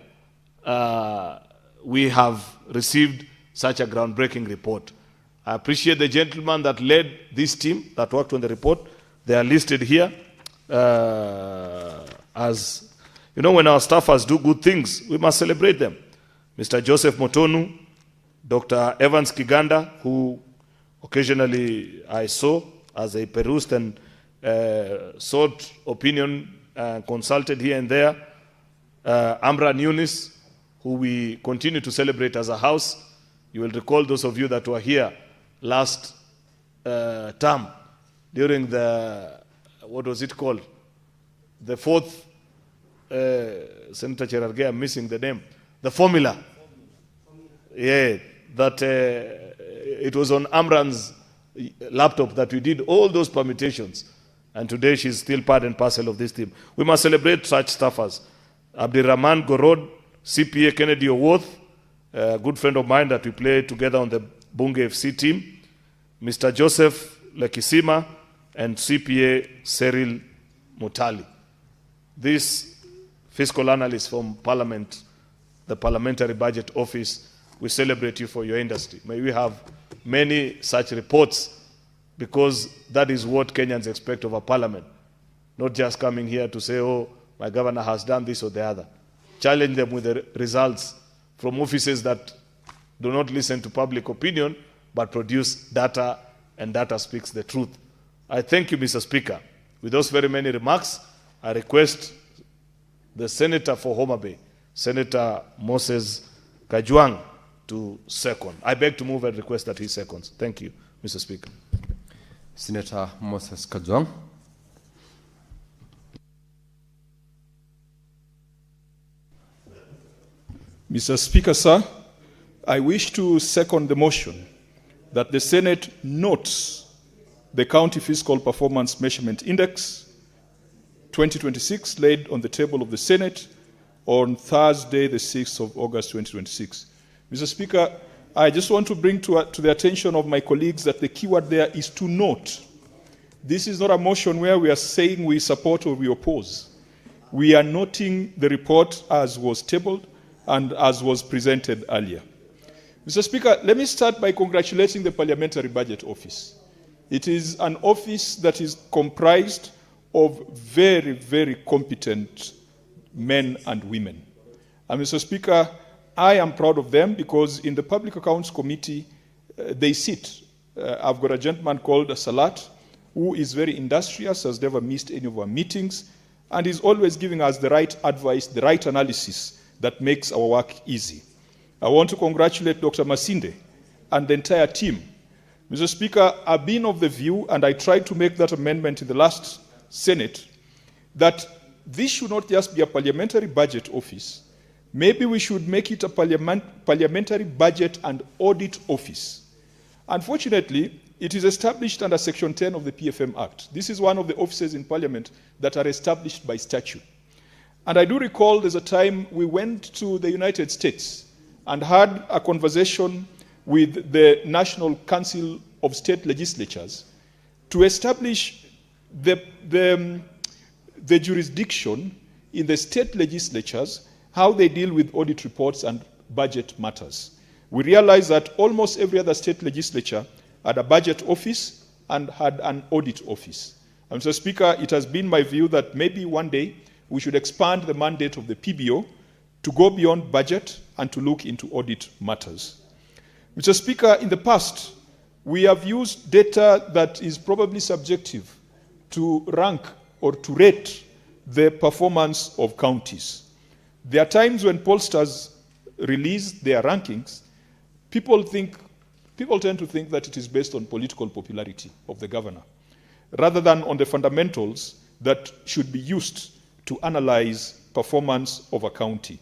we have received such a groundbreaking report. I appreciate the gentleman that led this team that worked on the report. They are listed here. As you know, when our staffers do good things, we must celebrate them. Mr. Joseph Motonu, Dr. Evans Kiganda, who occasionally I saw as a perused and sought opinion, consulted here and there. Amran Yunis, who we continue to celebrate as a house. You will recall, those of you that were here last term, during the, what was it called? The 4th, Senator Cherargei, I'm missing the name. The formula. Yeah, that it was on Amran's laptop that we did all those permutations. And today she's still part and parcel of this team. We must celebrate such staffers. Abdirahman Gorod, CPA Kennedy Owoth, a good friend of mine that we play together on the Bunge FC team, Mr. Joseph Lekisima, and CPA Cyril Mutali. This fiscal analyst from Parliament, the Parliamentary Budget Office, we celebrate you for your industry. May we have many such reports, because that is what Kenyans expect of a parliament. Not just coming here to say, oh, my governor has done this or the other. Challenge them with the results from offices that do not listen to public opinion, but produce data, and data speaks the truth. I thank you, Mr. Speaker. With those very many remarks, I request the Senator for Homa Bay, Senator Moses Kajwang, to second. I beg to move and request that he seconds. Thank you, Mr. Speaker. Senator Moses Kajwang. Mr. Speaker, sir, I wish to second the motion that the Senate notes the County Fiscal Performance Measurement Index 2026 laid on the table of the Senate on Thursday, the 6th of August, 2026. Mr. Speaker, I just want to bring to the attention of my colleagues that the keyword there is to note. This is not a motion where we are saying we support or we oppose. We are noting the report as was tabled and as was presented earlier. Mr. Speaker, let me start by congratulating the Parliamentary Budget Office. It is an office that is comprised of very, very competent men and women. And Mr. Speaker, I am proud of them because in the Public Accounts Committee, they sit. I've got a gentleman called Salat, who is very industrious, has never missed any of our meetings, and is always giving us the right advice, the right analysis that makes our work easy. I want to congratulate Dr. Masinde and the entire team. Mr. Speaker, I've been of the view, and I tried to make that amendment in the last Senate, that this should not just be a parliamentary budget office. Maybe we should make it a parliamentary budget and audit office. Unfortunately, it is established under Section 10 of the PFM Act. This is one of the offices in Parliament that are established by statute. And I do recall there's a time we went to the United States and had a conversation with the National Council of State Legislatures to establish the jurisdiction in the state legislatures, how they deal with audit reports and budget matters. We realized that almost every other state legislature had a budget office and had an audit office. And Mr. Speaker, it has been my view that maybe one day we should expand the mandate of the PBO to go beyond budget and to look into audit matters. Mr. Speaker, in the past, we have used data that is probably subjective to rank or to rate the performance of counties. There are times when pollsters release their rankings, people tend to think that it is based on political popularity of the governor, rather than on the fundamentals that should be used to analyze performance of a county.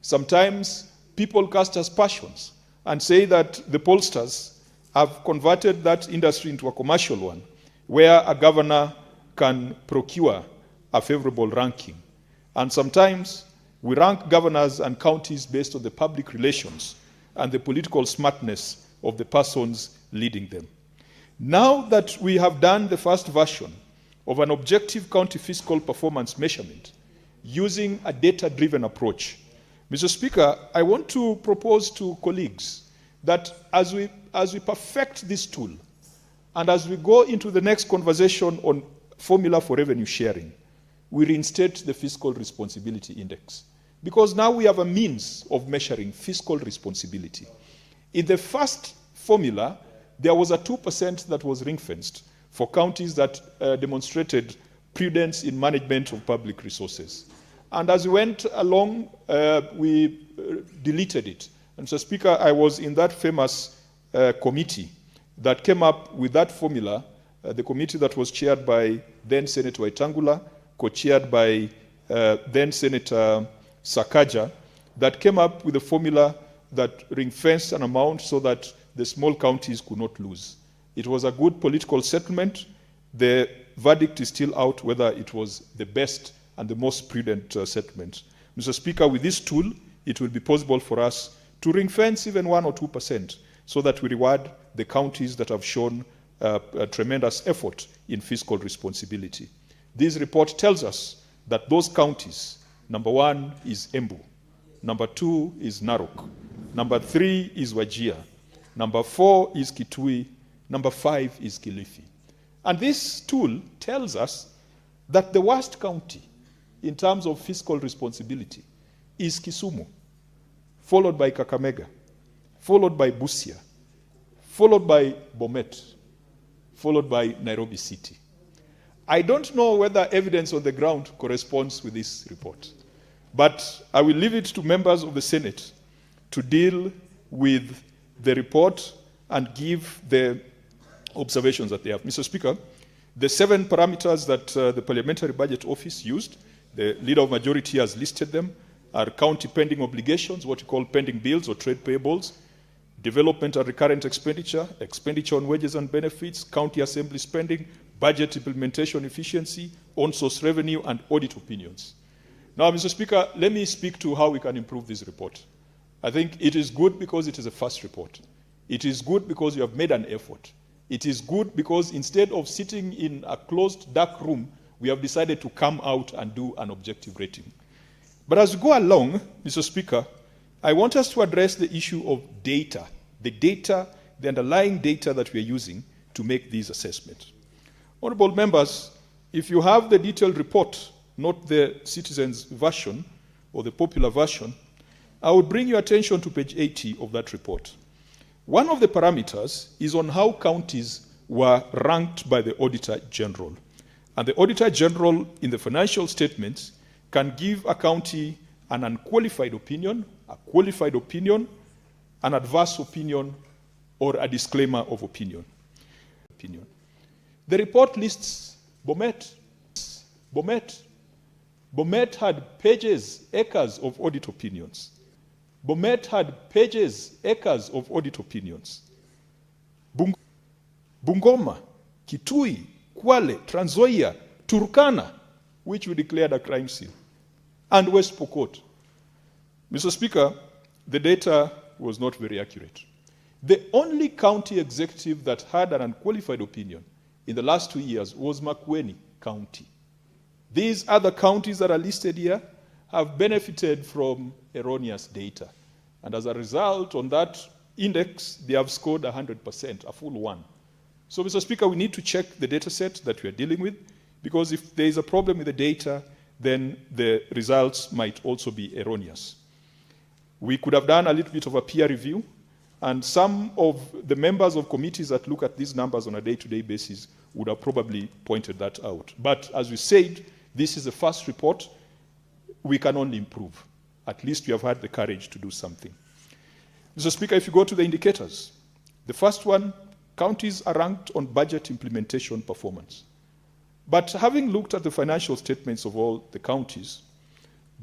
Sometimes people cast aspersions and say that the pollsters have converted that industry into a commercial one, where a governor can procure a favorable ranking. And sometimes we rank governors and counties based on the public relations and the political smartness of the persons leading them. Now that we have done the first version of an objective county fiscal performance measurement using a data-driven approach, Mr. Speaker, I want to propose to colleagues that as we perfect this tool and as we go into the next conversation on formula for revenue sharing, we reinstate the fiscal responsibility index. Because now we have a means of measuring fiscal responsibility. In the first formula, there was a 2% that was ring-fenced for counties that demonstrated prudence in management of public resources. And as we went along, we deleted it. And so, Speaker, I was in that famous committee that came up with that formula, the committee that was chaired by then Senator Waitangula, co-chaired by then Senator Sakaja, that came up with a formula that ring-fenced an amount so that the small counties could not lose. It was a good political settlement. The verdict is still out whether it was the best and the most prudent settlement. Mr. Speaker, with this tool, it will be possible for us to ring-fence even 1 or 2% so that we reward the counties that have shown a tremendous effort in fiscal responsibility. This report tells us that those counties, number 1 is Embu, number 2 is Narok, number 3 is Wajir, number 4 is Kitui, number 5 is Kilifi. And this tool tells us that the worst county in terms of fiscal responsibility is Kisumu, followed by Kakamega, followed by Busia, followed by Bomet, followed by Nairobi City. I don't know whether evidence on the ground corresponds with this report, but I will leave it to members of the Senate to deal with the report and give the observations that they have. Mr. Speaker, the 7 parameters that the Parliamentary Budget Office used, the Leader of Majority has listed them, are county pending obligations, what you call pending bills or trade payables, development and recurrent expenditure, expenditure on wages and benefits, county assembly spending, budget implementation efficiency, on-source revenue, and audit opinions. Now, Mr. Speaker, let me speak to how we can improve this report. I think it is good because it is a first report. It is good because you have made an effort. It is good because instead of sitting in a closed, dark room, we have decided to come out and do an objective rating. But as we go along, Mr. Speaker, I want us to address the issue of data, the underlying data that we are using to make these assessments. Honorable members, if you have the detailed report, not the citizens' version or the popular version, I would bring your attention to page 80 of that report. One of the parameters is on how counties were ranked by the Auditor General. And the Auditor General in the financial statements can give a county an unqualified opinion, a qualified opinion, an adverse opinion, or a disclaimer of opinion. The report lists Bomet. Bomet had pages, acres of audit opinions. Bomet had pages, acres of audit opinions. Bungoma, Kitui, Kwale, Trans Nzoia, Turkana, which we declared a crime scene, and West Pokot. Mr. Speaker, the data was not very accurate. The only county executive that had an unqualified opinion in the last 2 years was Makwiny County. These other counties that are listed here have benefited from erroneous data. And as a result, on that index, they have scored 100%, a full 1. So, Mr. Speaker, we need to check the data set that we are dealing with, because if there is a problem with the data, then the results might also be erroneous. We could have done a little bit of a peer review, and some of the members of committees that look at these numbers on a day-to-day basis would have probably pointed that out. But as we said, this is the first report. We can only improve. At least we have had the courage to do something. Mr. Speaker, if you go to the indicators, the first one, counties are ranked on budget implementation performance. But having looked at the financial statements of all the counties,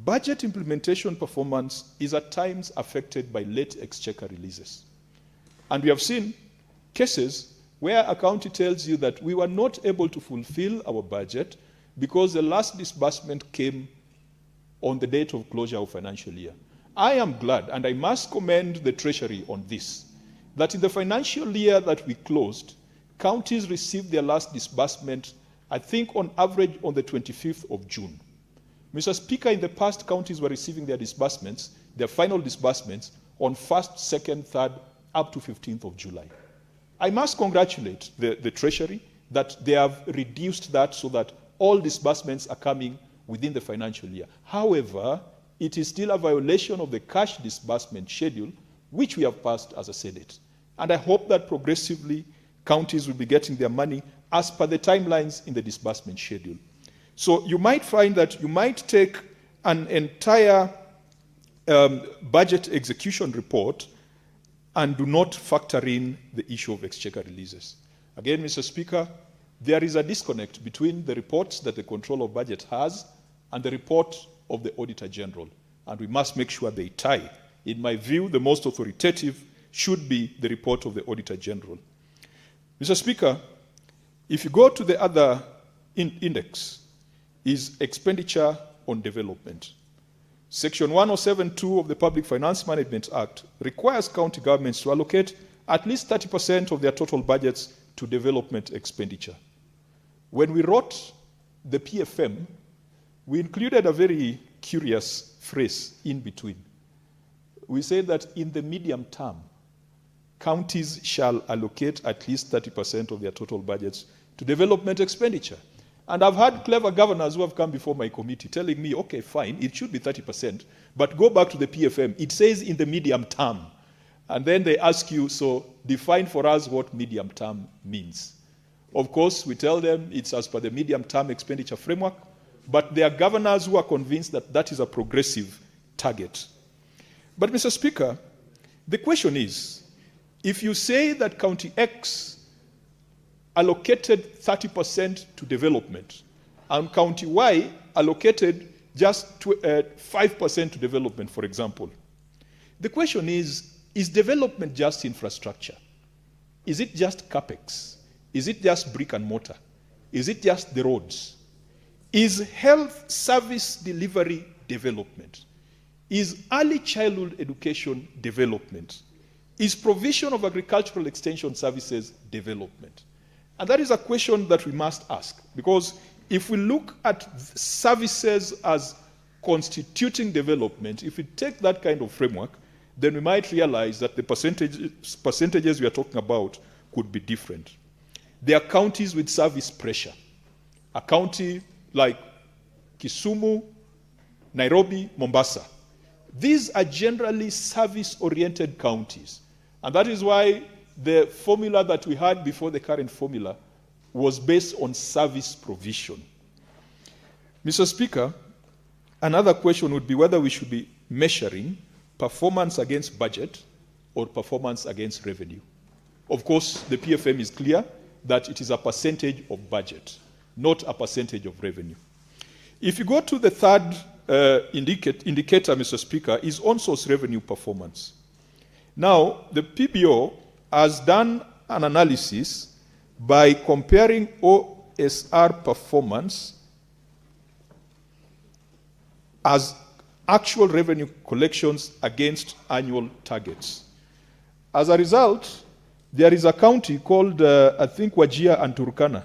budget implementation performance is at times affected by late exchequer releases. And we have seen cases where a county tells you that we were not able to fulfill our budget because the last disbursement came on the date of closure of financial year. I am glad, and I must commend the Treasury on this, that in the financial year that we closed, counties received their last disbursement, I think on average on the 25th of June. Mr. Speaker, in the past, counties were receiving their disbursements, their final disbursements, on 1st, 2nd, 3rd, up to 15th of July. I must congratulate the Treasury that they have reduced that so that all disbursements are coming within the financial year. However, it is still a violation of the cash disbursement schedule, which we have passed as a Senate. And I hope that progressively counties will be getting their money as per the timelines in the disbursement schedule. So you might find that you might take an entire budget execution report and do not factor in the issue of exchequer releases. Again, Mr. Speaker, there is a disconnect between the reports that the Control of Budget has and the report of the Auditor General, and we must make sure they tie. In my view, the most authoritative should be the report of the Auditor General. Mr. Speaker, if you go to the other index is expenditure on development. Section 107(2) of the Public Finance Management Act requires county governments to allocate at least 30% of their total budgets to development expenditure. When we wrote the PFM, we included a very curious phrase in between. We said that in the medium term, counties shall allocate at least 30% of their total budgets to development expenditure. And I've had clever governors who have come before my committee telling me, okay, fine, it should be 30%, but go back to the PFM. It says in the medium term. And then they ask you, so define for us what medium term means. Of course, we tell them it's as per the medium term expenditure framework, but there are governors who are convinced that that is a progressive target. But Mr. Speaker, the question is, if you say that County X allocated 30% to development, and County Y allocated just 5% to development, for example, the question is development just infrastructure? Is it just capex? Is it just brick and mortar? Is it just the roads? Is health service delivery development? Is early childhood education development? Is provision of agricultural extension services development? And that is a question that we must ask, because if we look at services as constituting development, if we take that kind of framework, then we might realize that the percentages we are talking about could be different. There are counties with service pressure. A county like Kisumu, Nairobi, Mombasa. These are generally service-oriented counties. And that is why the formula that we had before the current formula was based on service provision. Mr. Speaker, another question would be whether we should be measuring performance against budget or performance against revenue. Of course, the PFM is clear that it is a percentage of budget, not a percentage of revenue. If you go to the third indicator, Mr. Speaker, is on-source revenue performance. Now, the PBO has done an analysis by comparing OSR performance as actual revenue collections against annual targets. As a result, there is a county called, I think, Wajir and Turkana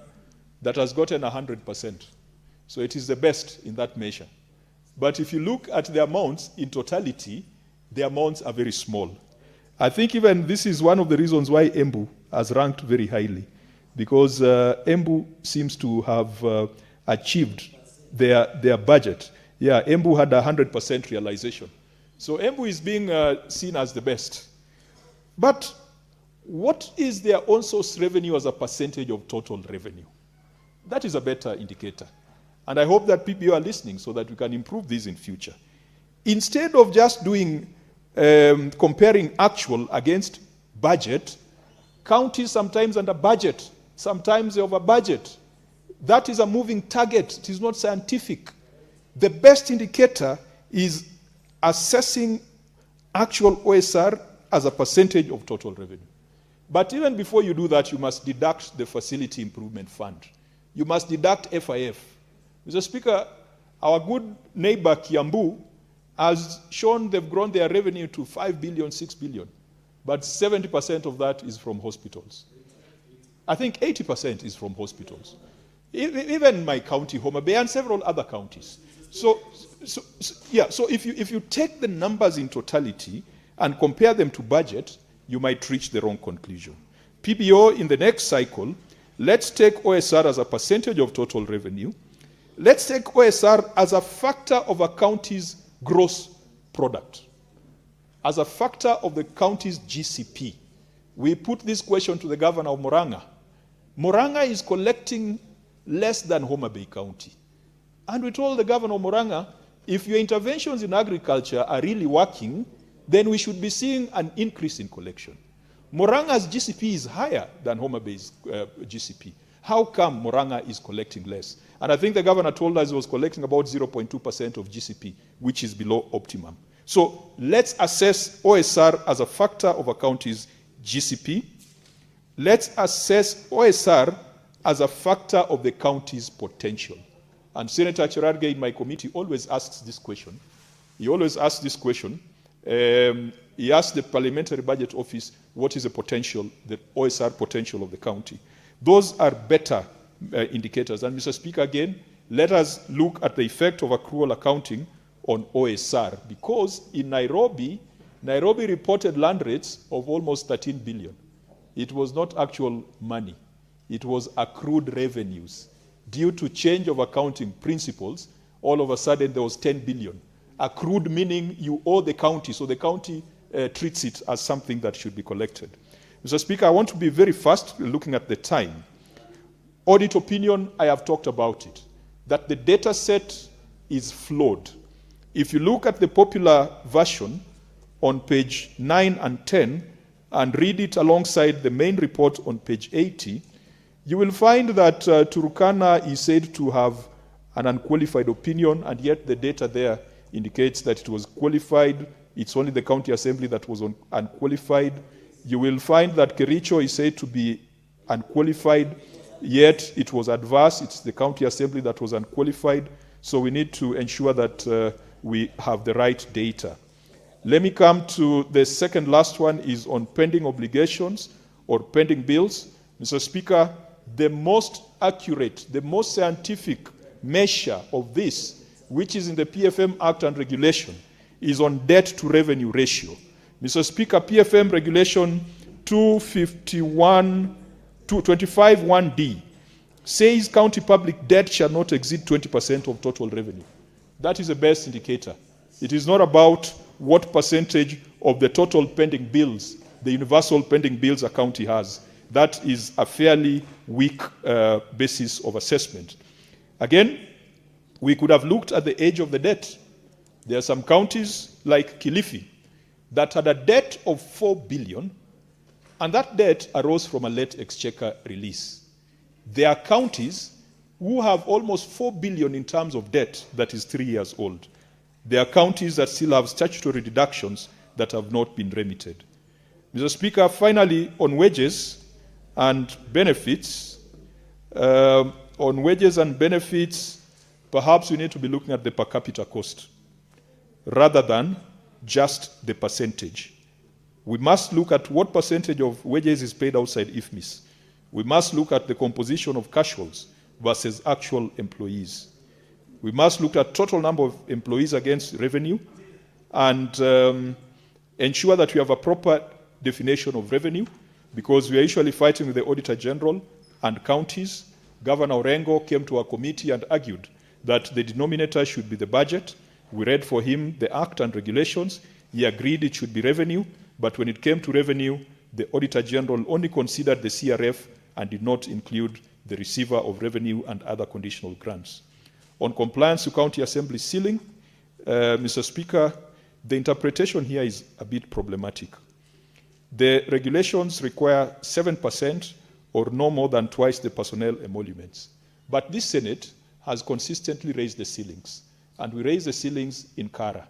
that has gotten 100%. So it is the best in that measure. But if you look at the amounts in totality, the amounts are very small. I think even this is one of the reasons why Embu has ranked very highly, because Embu seems to have achieved their budget. Yeah, Embu had 100% realization. So Embu is being seen as the best. But what is their on-source revenue as a percentage of total revenue? That is a better indicator. And I hope that PBO are listening so that we can improve this in future. Instead of just doing comparing actual against budget, counties sometimes under budget, sometimes over budget. That is a moving target. It is not scientific. The best indicator is assessing actual OSR as a percentage of total revenue. But even before you do that, you must deduct the Facility Improvement Fund. You must deduct FIF. Mr. Speaker, our good neighbor Kiambu has shown they've grown their revenue to 5 billion, 6 billion. But 70% of that is from hospitals. I think 80% is from hospitals. Even my county, Homa Bay, and several other counties. So if you take the numbers in totality and compare them to budget, you might reach the wrong conclusion. PBO in the next cycle, let's take OSR as a percentage of total revenue. Let's take OSR as a factor of a county's gross product, as a factor of the county's GCP. We put this question to the governor of Murang'a. Murang'a is collecting less than Homa Bay County. And we told the governor of Murang'a, if your interventions in agriculture are really working, then we should be seeing an increase in collection. Murang'a's GCP is higher than Homa Bay's GCP. How come Murang'a is collecting less? And I think the governor told us he was collecting about 0.2% of GCP, which is below optimum. So let's assess OSR as a factor of a county's GCP. Let's assess OSR as a factor of the county's potential. And Senator Cherargei in my committee always asks this question. He always asks this question. He asked the Parliamentary Budget Office, what is the potential, the OSR potential of the county? Those are better indicators. And Mr. Speaker, again, let us look at the effect of accrual accounting on OSR, because in Nairobi reported land rates of almost 13 billion. It was not actual money. It was accrued revenues. Due to change of accounting principles, all of a sudden there was 10 billion. Accrued meaning you owe the county, so the county treats it as something that should be collected. Mr. Speaker, I want to be very fast looking at the time. Audit opinion, I have talked about it, that the data set is flawed. If you look at the popular version on page 9 and 10 and read it alongside the main report on page 80, you will find that Turkana is said to have an unqualified opinion, and yet the data there indicates that it was qualified. It's only the county assembly that was unqualified. You will find that Kericho is said to be unqualified, yet it was adverse. It's the county assembly that was unqualified. So we need to ensure that we have the right data. Let me come to the second last one, is on pending obligations or pending bills. Mr. Speaker, the most accurate, the most scientific measure of this, which is in the PFM Act and regulation, is on debt to revenue ratio. Mr. Speaker, PFM regulation 225(1)(d) says county public debt shall not exceed 20% of total revenue. That is the best indicator. It is not about what percentage of the total pending bills, the universal pending bills a county has. That is a fairly weak basis of assessment. Again, we could have looked at the age of the debt. There are some counties like Kilifi that had a debt of 4 billion, and that debt arose from a late exchequer release. There are counties who have almost 4 billion in terms of debt that is 3 years old. There are counties that still have statutory deductions that have not been remitted. Mr. Speaker, finally, on wages and benefits, perhaps we need to be looking at the per capita cost rather than just the percentage. We must look at what percentage of wages is paid outside IFMIS. We must look at the composition of casuals versus actual employees. We must look at total number of employees against revenue and ensure that we have a proper definition of revenue, because we are usually fighting with the Auditor General and counties. Governor Orengo came to our committee and argued that the denominator should be the budget. We read for him the Act and regulations. He agreed it should be revenue, but when it came to revenue, the Auditor General only considered the CRF and did not include the receiver of revenue and other conditional grants. On compliance to county assembly ceiling, Mr. Speaker, the interpretation here is a bit problematic. The regulations require 7% or no more than twice the personnel emoluments. But this Senate has consistently raised the ceilings, and we raised the ceilings in Kara.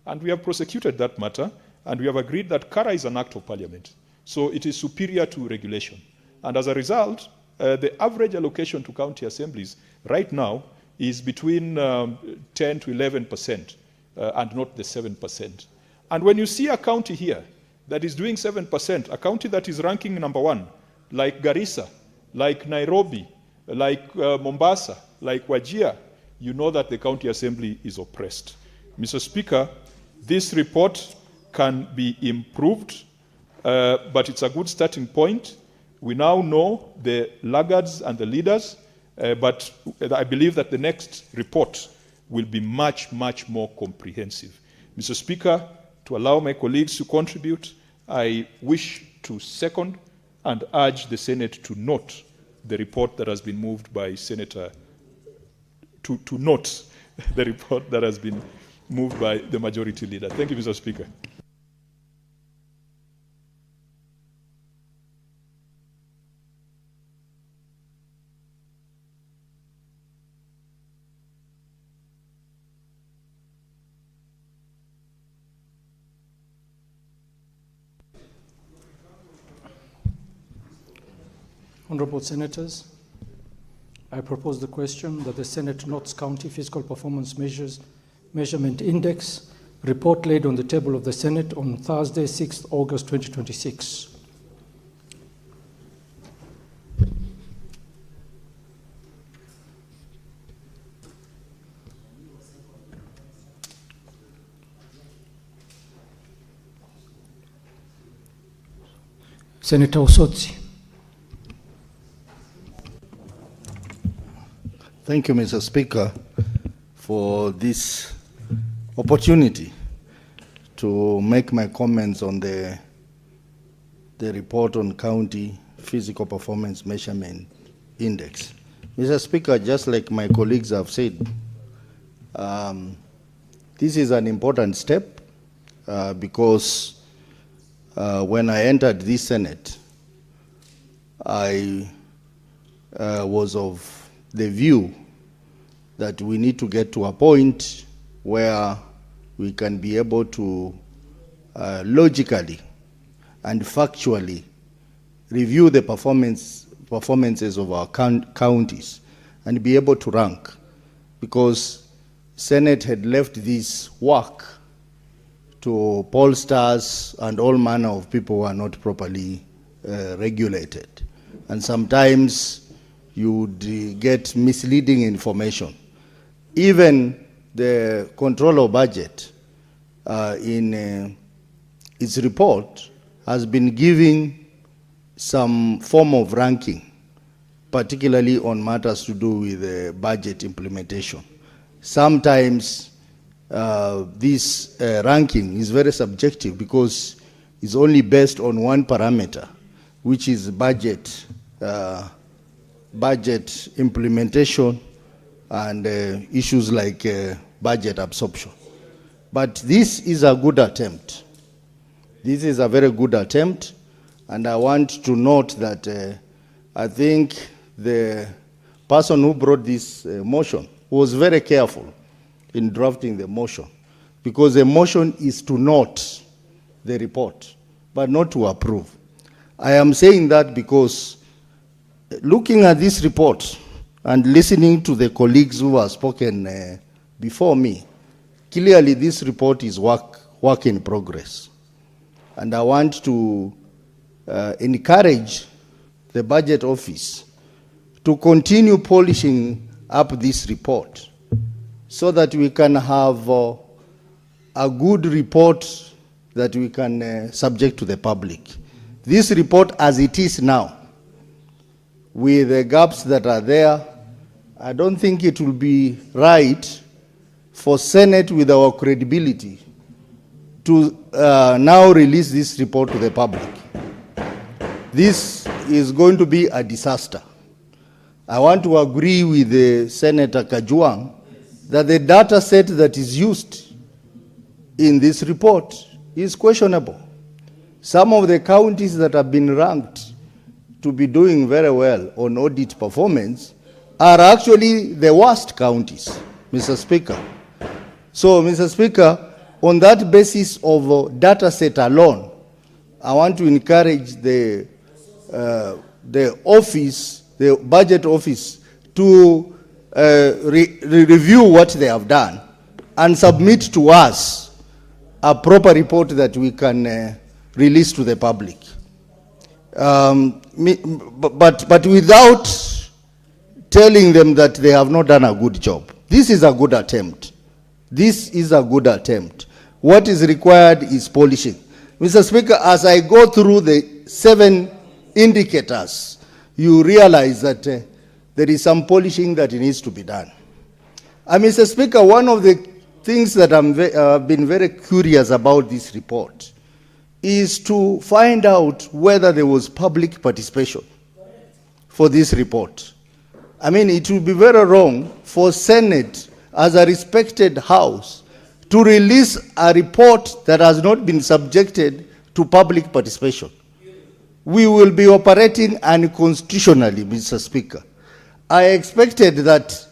And we have prosecuted that matter, and we have agreed that Kara is an act of parliament. So it is superior to regulation. And as a result, the average allocation to county assemblies right now is between 10 to 11% and not the 7%. And when you see a county here that is doing 7%, a county that is ranking number 1, like Garissa, like Nairobi, like Mombasa, like Wajir, you know that the county assembly is oppressed. Mr. Speaker, this report can be improved, but it's a good starting point. We now know the laggards and the leaders, but I believe that the next report will be much, much more comprehensive. Mr. Speaker, to allow my colleagues to contribute, I wish to second and urge the Senate to note the report that has been moved by Senator, to note the report that has been moved by the majority leader. Thank you, Mr. Speaker. Honorable Senators, I propose the question that the Senate notes County Fiscal Performance Measurement Index report laid on the table of the Senate on Thursday, 6th August 2026. Senator Osotsi. Thank you, Mr. Speaker, for this opportunity to make my comments on the report on County Physical Performance Measurement Index. Mr. Speaker, just like my colleagues have said, this is an important step because when I entered this Senate, I was of the view that we need to get to a point where we can be able to logically and factually review the performances of our counties and be able to rank, because Senate had left this work to pollsters and all manner of people who are not properly regulated. And sometimes you would get misleading information. Even the Controller of Budget in its report has been giving some form of ranking, particularly on matters to do with budget implementation. Sometimes this ranking is very subjective because it's only based on one parameter, which is budget implementation and issues like budget absorption. But this is a good attempt. This is a very good attempt, and I want to note that I think the person who brought this motion was very careful in drafting the motion, because the motion is to note the report, but not to approve. I am saying that because looking at this report and listening to the colleagues who have spoken before me, clearly this report is work in progress. And I want to encourage the Budget Office to continue polishing up this report so that we can have a good report that we can subject to the public. This report as it is now, with the gaps that are there, I don't think it will be right for Senate with our credibility to now release this report to the public. This is going to be a disaster. I want to agree with Senator Kajwang that the data set that is used in this report is questionable. Some of the counties that have been ranked to be doing very well on audit performance are actually the worst counties, Mr. Speaker. So, Mr. Speaker, on that basis of data set alone, I want to encourage the office, the Budget Office, to review what they have done and submit to us a proper report that we can release to the public. But without telling them that they have not done a good job. This is a good attempt. This is a good attempt. What is required is polishing. Mr. Speaker, as I go through the 7 indicators, you realize that there is some polishing that needs to be done. Mr. Speaker, one of the things that I've been very curious about this report is to find out whether there was public participation for this report. I mean, it would be very wrong for Senate, as a respected house, to release a report that has not been subjected to public participation. We will be operating unconstitutionally, Mr. Speaker. I expected that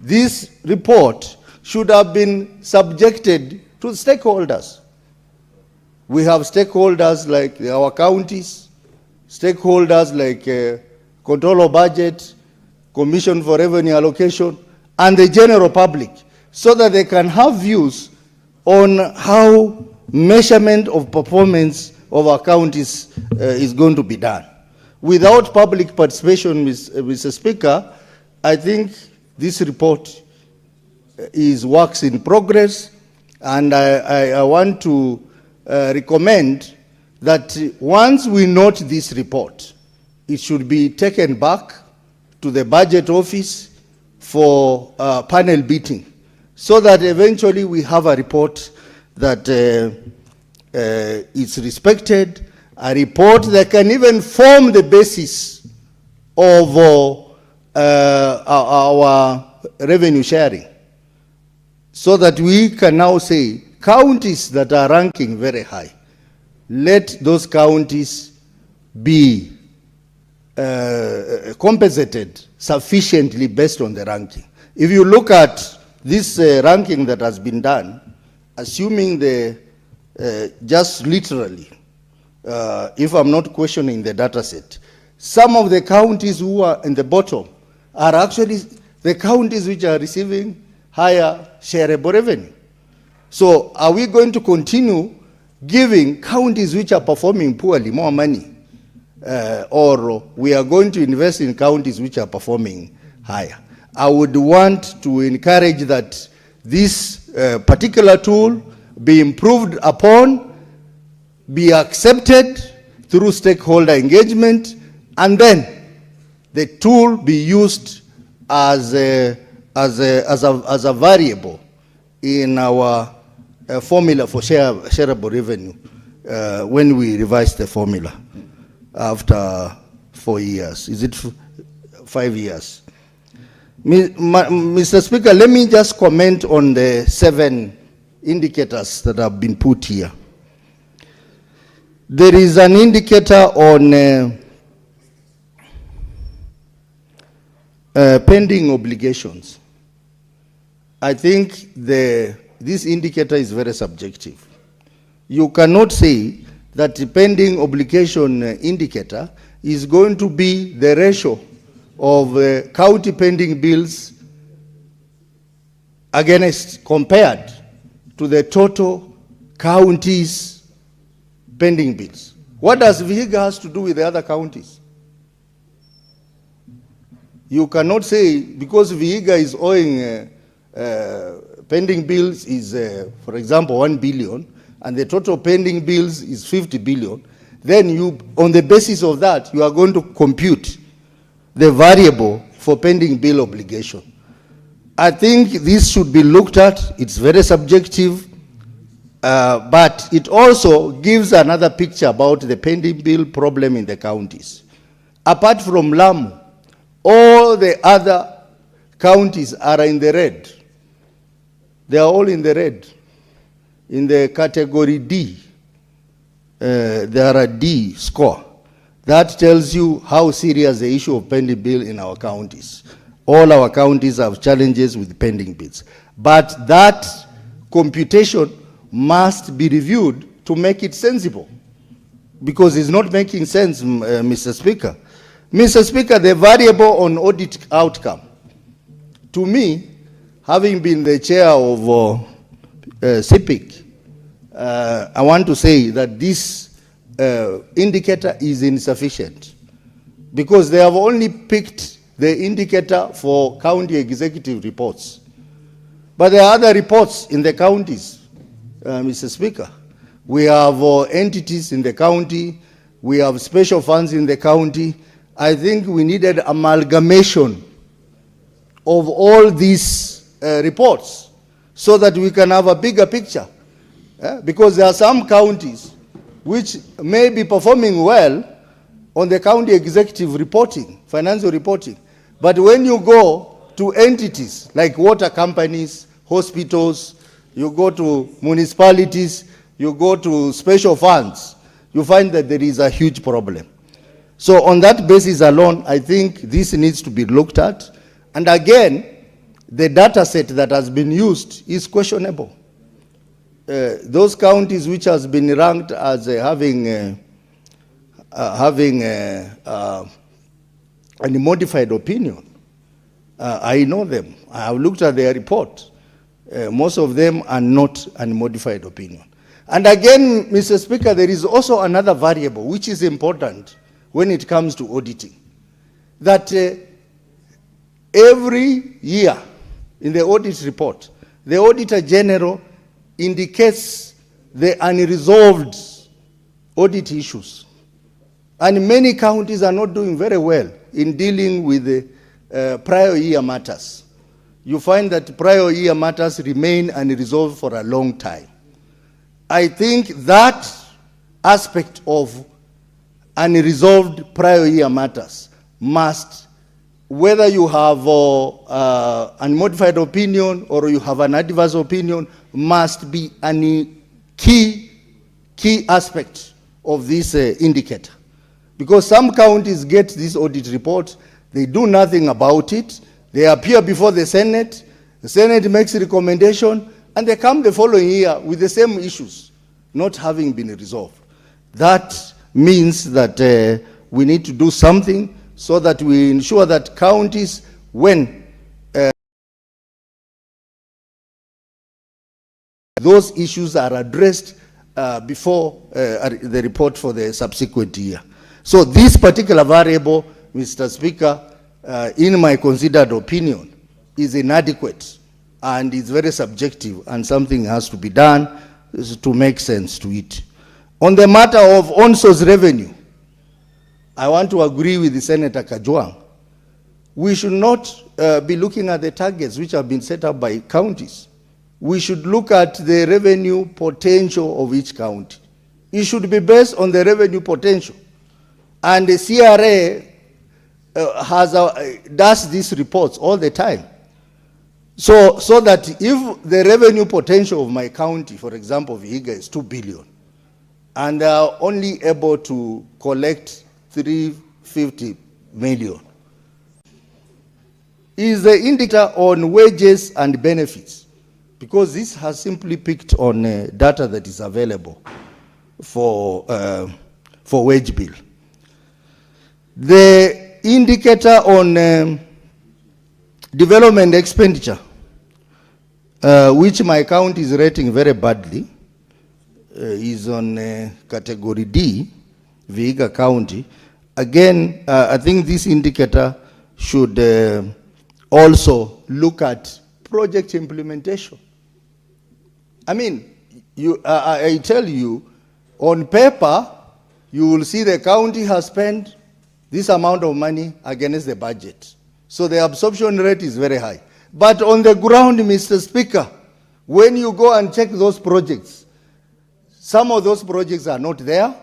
this report should have been subjected to stakeholders. We have stakeholders like our counties, stakeholders like Controller Budget, Commission for Revenue Allocation, and the general public, so that they can have views on how measurement of performance of our counties is going to be done. Without public participation, Mr. Speaker, I think this report is works in progress, and I want to recommend that once we note this report, it should be taken back to the budget office for panel beating, so that eventually we have a report that is respected, a report that can even form the basis of our revenue sharing, so that we can now say counties that are ranking very high, let those counties be compensated sufficiently based on the ranking. If you look at this ranking that has been done, assuming the just literally, if I'm not questioning the data set, some of the counties who are in the bottom are actually the counties which are receiving higher shareable revenue. So are we going to continue giving counties which are performing poorly more money, or we are going to invest in counties which are performing higher? I would want to encourage that this particular tool be improved upon, be accepted through stakeholder engagement, and then the tool be used as a variable in our formula for shareable revenue when we revise the formula after 4 years. Is it 5 years? Mr. Speaker, let me just comment on the 7 indicators that have been put here. There is an indicator on pending obligations. I think this indicator is very subjective. You cannot say that the pending obligation indicator is going to be the ratio of county pending bills compared to the total counties pending bills. What does Vihiga has to do with the other counties? You cannot say because Vihiga is owing pending bills is, for example, 1 billion, and the total pending bills is 50 billion, then you, on the basis of that, you are going to compute the variable for pending bill obligation. I think this should be looked at. It's very subjective, but it also gives another picture about the pending bill problem in the counties. Apart from Lamu, all the other counties are in the red. They are all in the red. In the category D, there are a D score. That tells you how serious the issue of pending bill in our counties. All our counties have challenges with pending bills. But that computation must be reviewed to make it sensible, because it's not making sense, Mr. Speaker. Mr. Speaker, the variable on audit outcome, to me, having been the chair of CPIC, I want to say that this indicator is insufficient, because they have only picked the indicator for county executive reports. But there are other reports in the counties, Mr. Speaker. We have entities in the county, we have special funds in the county. I think we needed amalgamation of all these reports so that we can have a bigger picture. Because there are some counties which may be performing well on the county executive reporting, financial reporting. But when you go to entities like water companies, hospitals, you go to municipalities, you go to special funds, you find that there is a huge problem. So on that basis alone, I think this needs to be looked at. And again, the data set that has been used is questionable. Those counties which has been ranked as having a modified opinion, I know them. I have looked at their report. Most of them are not unmodified opinion. And again, Mr. Speaker, there is also another variable which is important when it comes to auditing. That every year in the audit report, the Auditor General indicates the unresolved audit issues. And many counties are not doing very well in dealing with the prior year matters. You find that prior year matters remain unresolved for a long time. I think that aspect of unresolved prior year matters must, whether you have unmodified opinion or you have an adverse opinion, must be a key aspect of this indicator. Because some counties get this audit report, they do nothing about it, they appear before the Senate makes a recommendation, and they come the following year with the same issues not having been resolved. That means that we need to do something so that we ensure that counties, when those issues are addressed before the report for the subsequent year. So this particular variable, Mr. Speaker, in my considered opinion, is inadequate and is very subjective, and something has to be done to make sense to it. On the matter of on-source revenue, I want to agree with the Senator Kajwang. We should not be looking at the targets which have been set up by counties. We should look at the revenue potential of each county. It should be based on the revenue potential. And the CRA does these reports all the time. So that if the revenue potential of my county, for example, Vihiga, is 2 billion, and they are only able to collect 350 million, is the indicator on wages and benefits, because this has simply picked on data that is available for wage bill. The indicator on development expenditure, which my county is rating very badly, is on category D, Vihiga County. Again, I think this indicator should also look at project implementation. I mean, I tell you, on paper, you will see the county has spent this amount of money against the budget. So the absorption rate is very high. But on the ground, Mr. Speaker, when you go and check those projects, some of those projects are not there,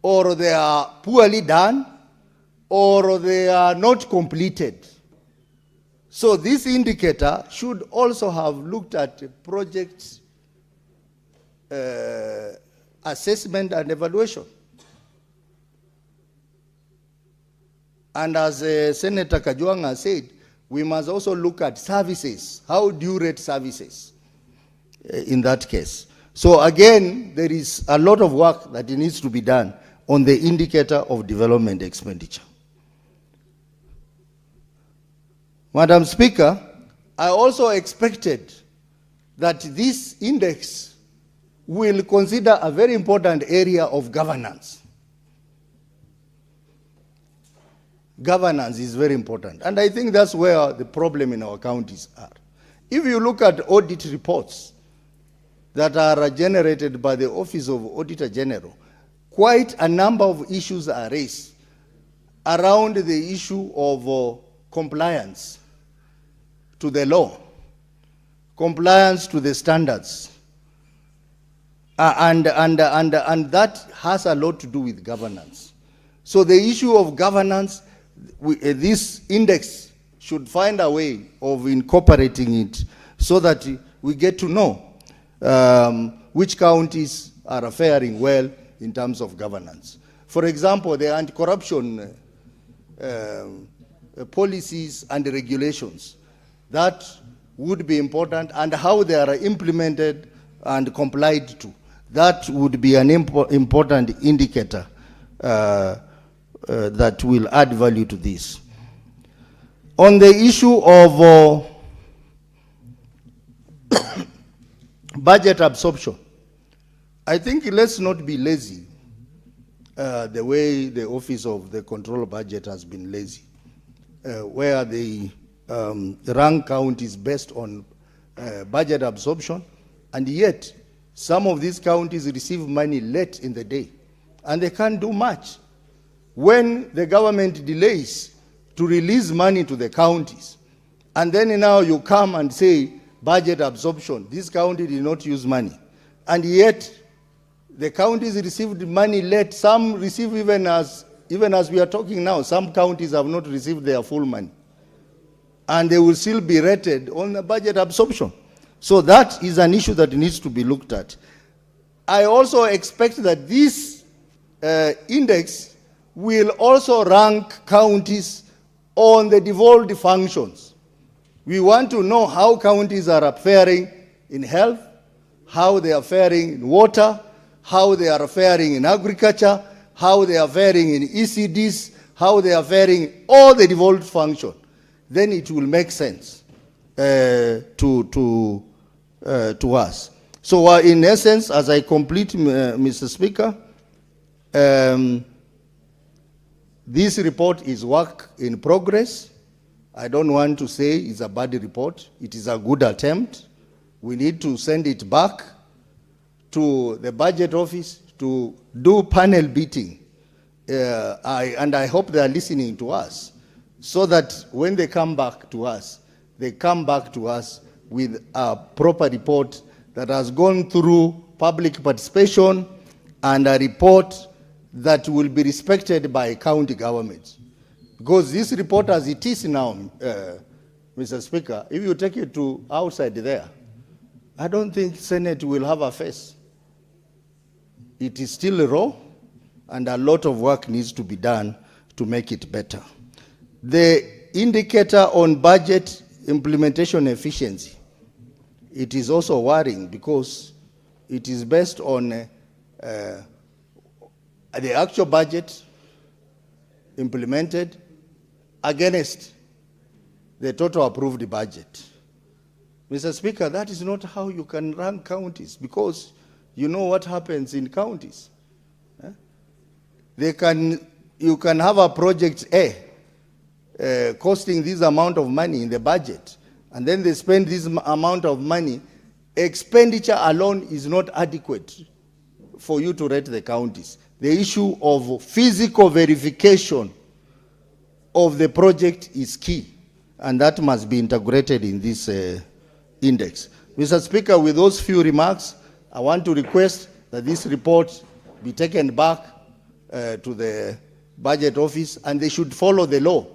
or they are poorly done, or they are not completed. So this indicator should also have looked at project assessment and evaluation. And as Senator Kajwang has said, we must also look at services. How do you rate services in that case? So again, there is a lot of work that needs to be done on the indicator of development expenditure. Madam Speaker, I also expected that this index will consider a very important area of governance. Governance is very important, and I think that's where the problem in our counties are. If you look at audit reports that are generated by the Office of Auditor General, quite a number of issues are raised around the issue of compliance to the law, compliance to the standards, and that has a lot to do with governance. So the issue of governance, this index should find a way of incorporating it so that we get to know which counties are faring well in terms of governance. For example, the anti-corruption policies and regulations, that would be important, and how they are implemented and complied to. That would be an important indicator that will add value to this. On the issue of budget absorption, I think let's not be lazy the way the Office of the Control Budget has been lazy, where the rank count is based on budget absorption, and yet some of these counties receive money late in the day, and they can't do much. When the government delays to release money to the counties, and then now you come and say budget absorption, this county did not use money, and yet the counties received money late. Some receive even as we are talking now. Some counties have not received their full money, and they will still be rated on the budget absorption. So that is an issue that needs to be looked at. I also expect that this index will also rank counties on the devolved functions. We want to know how counties are faring in health, how they are faring in water, how they are faring in agriculture, how they are faring in ECDs, how they are faring in all the devolved functions. Then it will make sense to us. So in essence, as I complete, Mr. Speaker, this report is work in progress. I don't want to say it's a bad report. It is a good attempt. We need to send it back to the budget office to do panel beating. And I hope they are listening to us, so that when they come back to us, they come back to us with a proper report that has gone through public participation and a report that will be respected by county governments. Because this report as it is now, Mr. Speaker, if you take it to outside there, I don't think Senate will have a face. It is still raw, and a lot of work needs to be done to make it better. The indicator on budget implementation efficiency, it is also worrying because it is based on the actual budget implemented against the total approved budget. Mr. Speaker, that is not how you can run counties, because you know what happens in counties. You can have a project A costing this amount of money in the budget, and then they spend this amount of money. Expenditure alone is not adequate for you to rate the counties. The issue of physical verification of the project is key, and that must be integrated in this index. Mr. Speaker, with those few remarks, I want to request that this report be taken back to the budget office, and they should follow the law.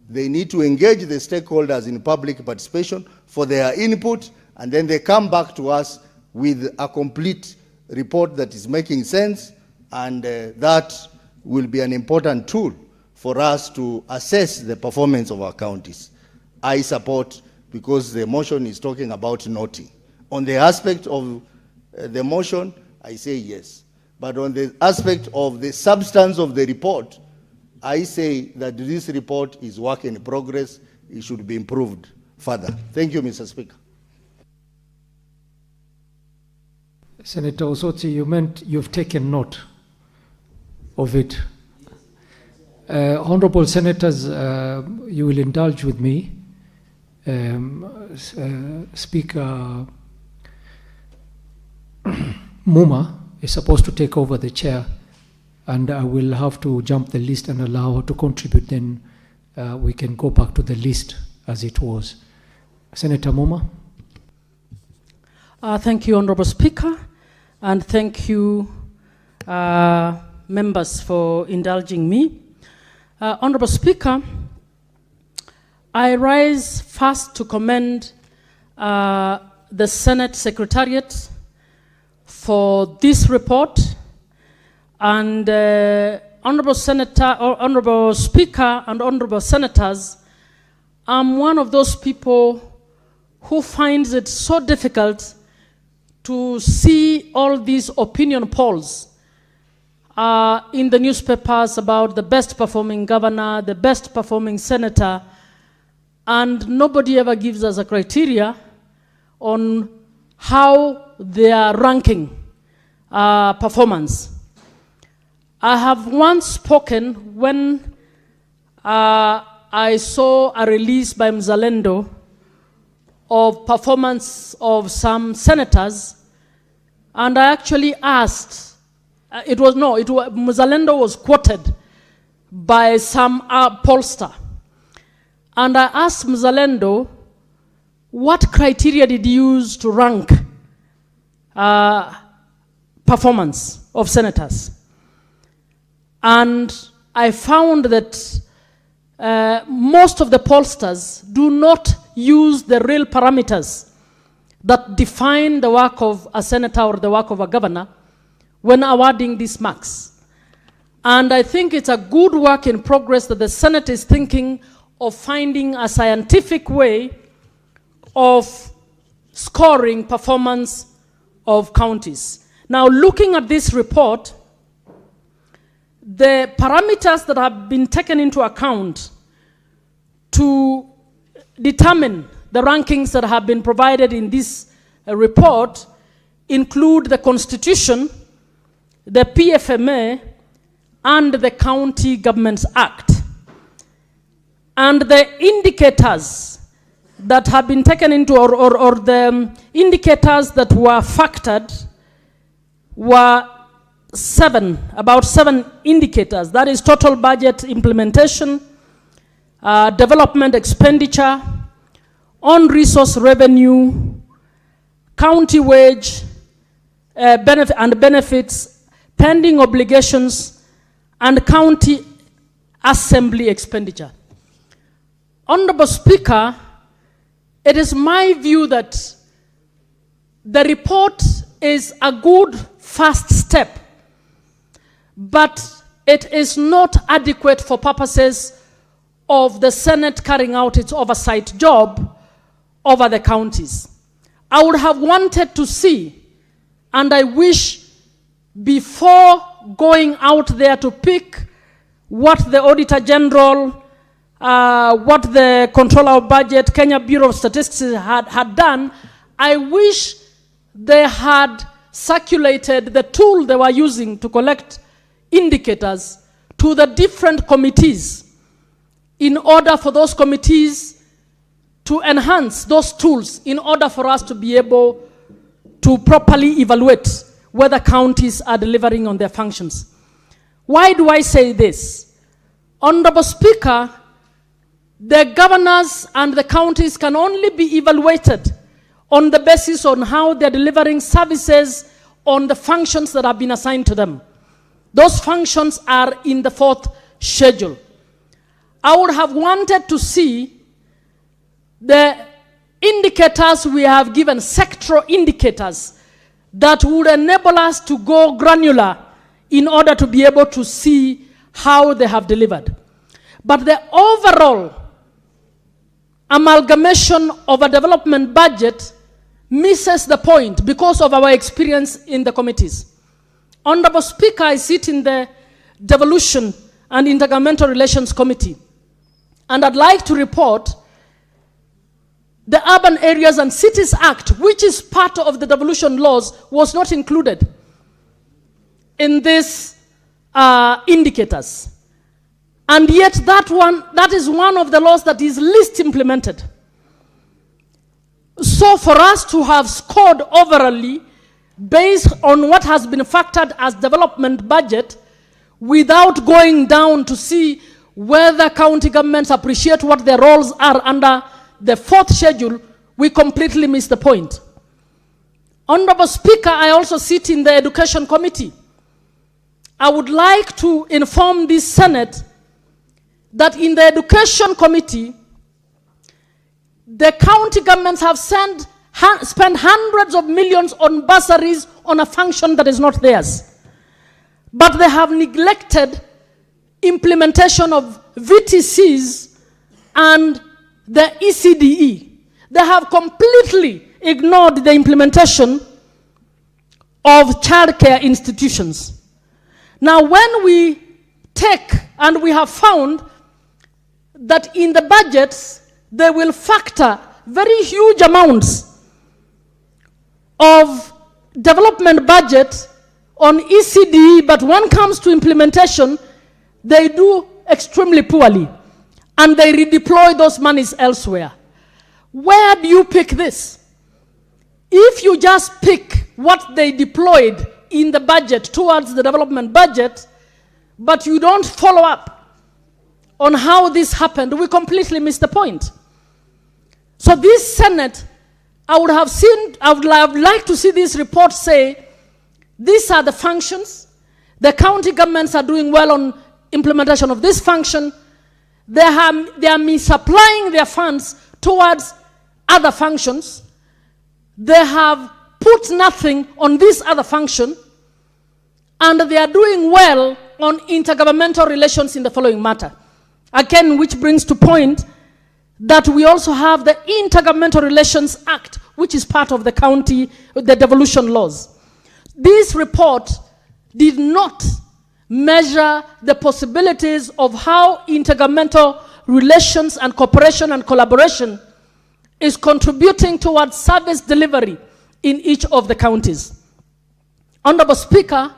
They need to engage the stakeholders in public participation for their input, and then they come back to us with a complete report that is making sense, and that will be an important tool for us to assess the performance of our counties. I support, because the motion is talking about noting. On the aspect of the motion, I say yes. But on the aspect of the substance of the report, I say that this report is work in progress. It should be improved further. Thank you, Mr. Speaker. Senator Osotsi, you've taken note of it. Honorable Senators, you will indulge with me. Speaker Muma is supposed to take over the chair, and I will have to jump the list and allow her to contribute. Then we can go back to the list as it was. Senator Muma. Thank you, Honorable Speaker, and thank you, members, for indulging me. Honorable Speaker, I rise first to commend the Senate Secretariat for this report, and Honorable Speaker and Honorable Senators, I'm one of those people who finds it so difficult to see all these opinion polls in the newspapers about the best performing governor, the best performing senator, and nobody ever gives us a criteria on how they are ranking performance. I have once spoken when I saw a release by Mzalendo of performance of some senators, and I actually asked, Mzalendo was quoted by some pollster, and I asked Mzalendo, what criteria did you use to rank performance of senators? And I found that most of the pollsters do not use the real parameters that define the work of a senator or the work of a governor when awarding these marks. And I think it's a good work in progress that the Senate is thinking of finding a scientific way of scoring performance of counties. Now, looking at this report, the parameters that have been taken into account to determine the rankings that have been provided in this report include the Constitution, the PFMA, and the County Governments Act. And the indicators that have been taken into, or the indicators that were factored were about seven indicators. That is total budget implementation, development expenditure, on-resource revenue, county wage benefits, pending obligations, and county assembly expenditure. Honorable Speaker, it is my view that the report is a good first step, but it is not adequate for purposes of the Senate carrying out its oversight job over the counties. I would have wanted to see, and I wish before going out there to pick what the Auditor General, what the Controller of Budget, Kenya Bureau of Statistics had done, I wish they had circulated the tool they were using to collect indicators to the different committees in order for those committees to enhance those tools in order for us to be able to properly evaluate whether counties are delivering on their functions. Why do I say this? Honorable Speaker, the governors and the counties can only be evaluated on the basis on how they're delivering services on the functions that have been assigned to them. Those functions are in the fourth schedule. I would have wanted to see the indicators we have given, sectoral indicators, that would enable us to go granular in order to be able to see how they have delivered. But the overall amalgamation of a development budget misses the point because of our experience in the committees. Honorable Speaker, I sit in the Devolution and Intergovernmental Relations Committee, and I'd like to report the Urban Areas and Cities Act, which is part of the devolution laws, was not included in these indicators. And yet that is one of the laws that is least implemented. So for us to have scored overally based on what has been factored as development budget without going down to see whether county governments appreciate what their roles are under the fourth schedule, we completely miss the point. Honorable Speaker, I also sit in the Education Committee. I would like to inform this Senate that in the Education Committee, the county governments have spent hundreds of millions on bursaries on a function that is not theirs. But they have neglected implementation of VTCs and the ECDE. They have completely ignored the implementation of childcare institutions. Now, when we take, and we have found that in the budgets, they will factor very huge amounts of development budget on ECD, but when it comes to implementation, they do extremely poorly, and they redeploy those monies elsewhere. Where do you pick this? If you just pick what they deployed in the budget towards the development budget, but you don't follow up on how this happened, we completely miss the point. So this Senate, I would like to see this report say, these are the functions, the county governments are doing well on implementation of this function, they are misapplying their funds towards other functions, they have put nothing on this other function, and they are doing well on intergovernmental relations in the following matter. Again, which brings to point that we also have the Intergovernmental Relations Act, which is part of the county, the devolution laws. This report did not measure the possibilities of how intergovernmental relations and cooperation and collaboration is contributing towards service delivery in each of the counties. Honorable Speaker,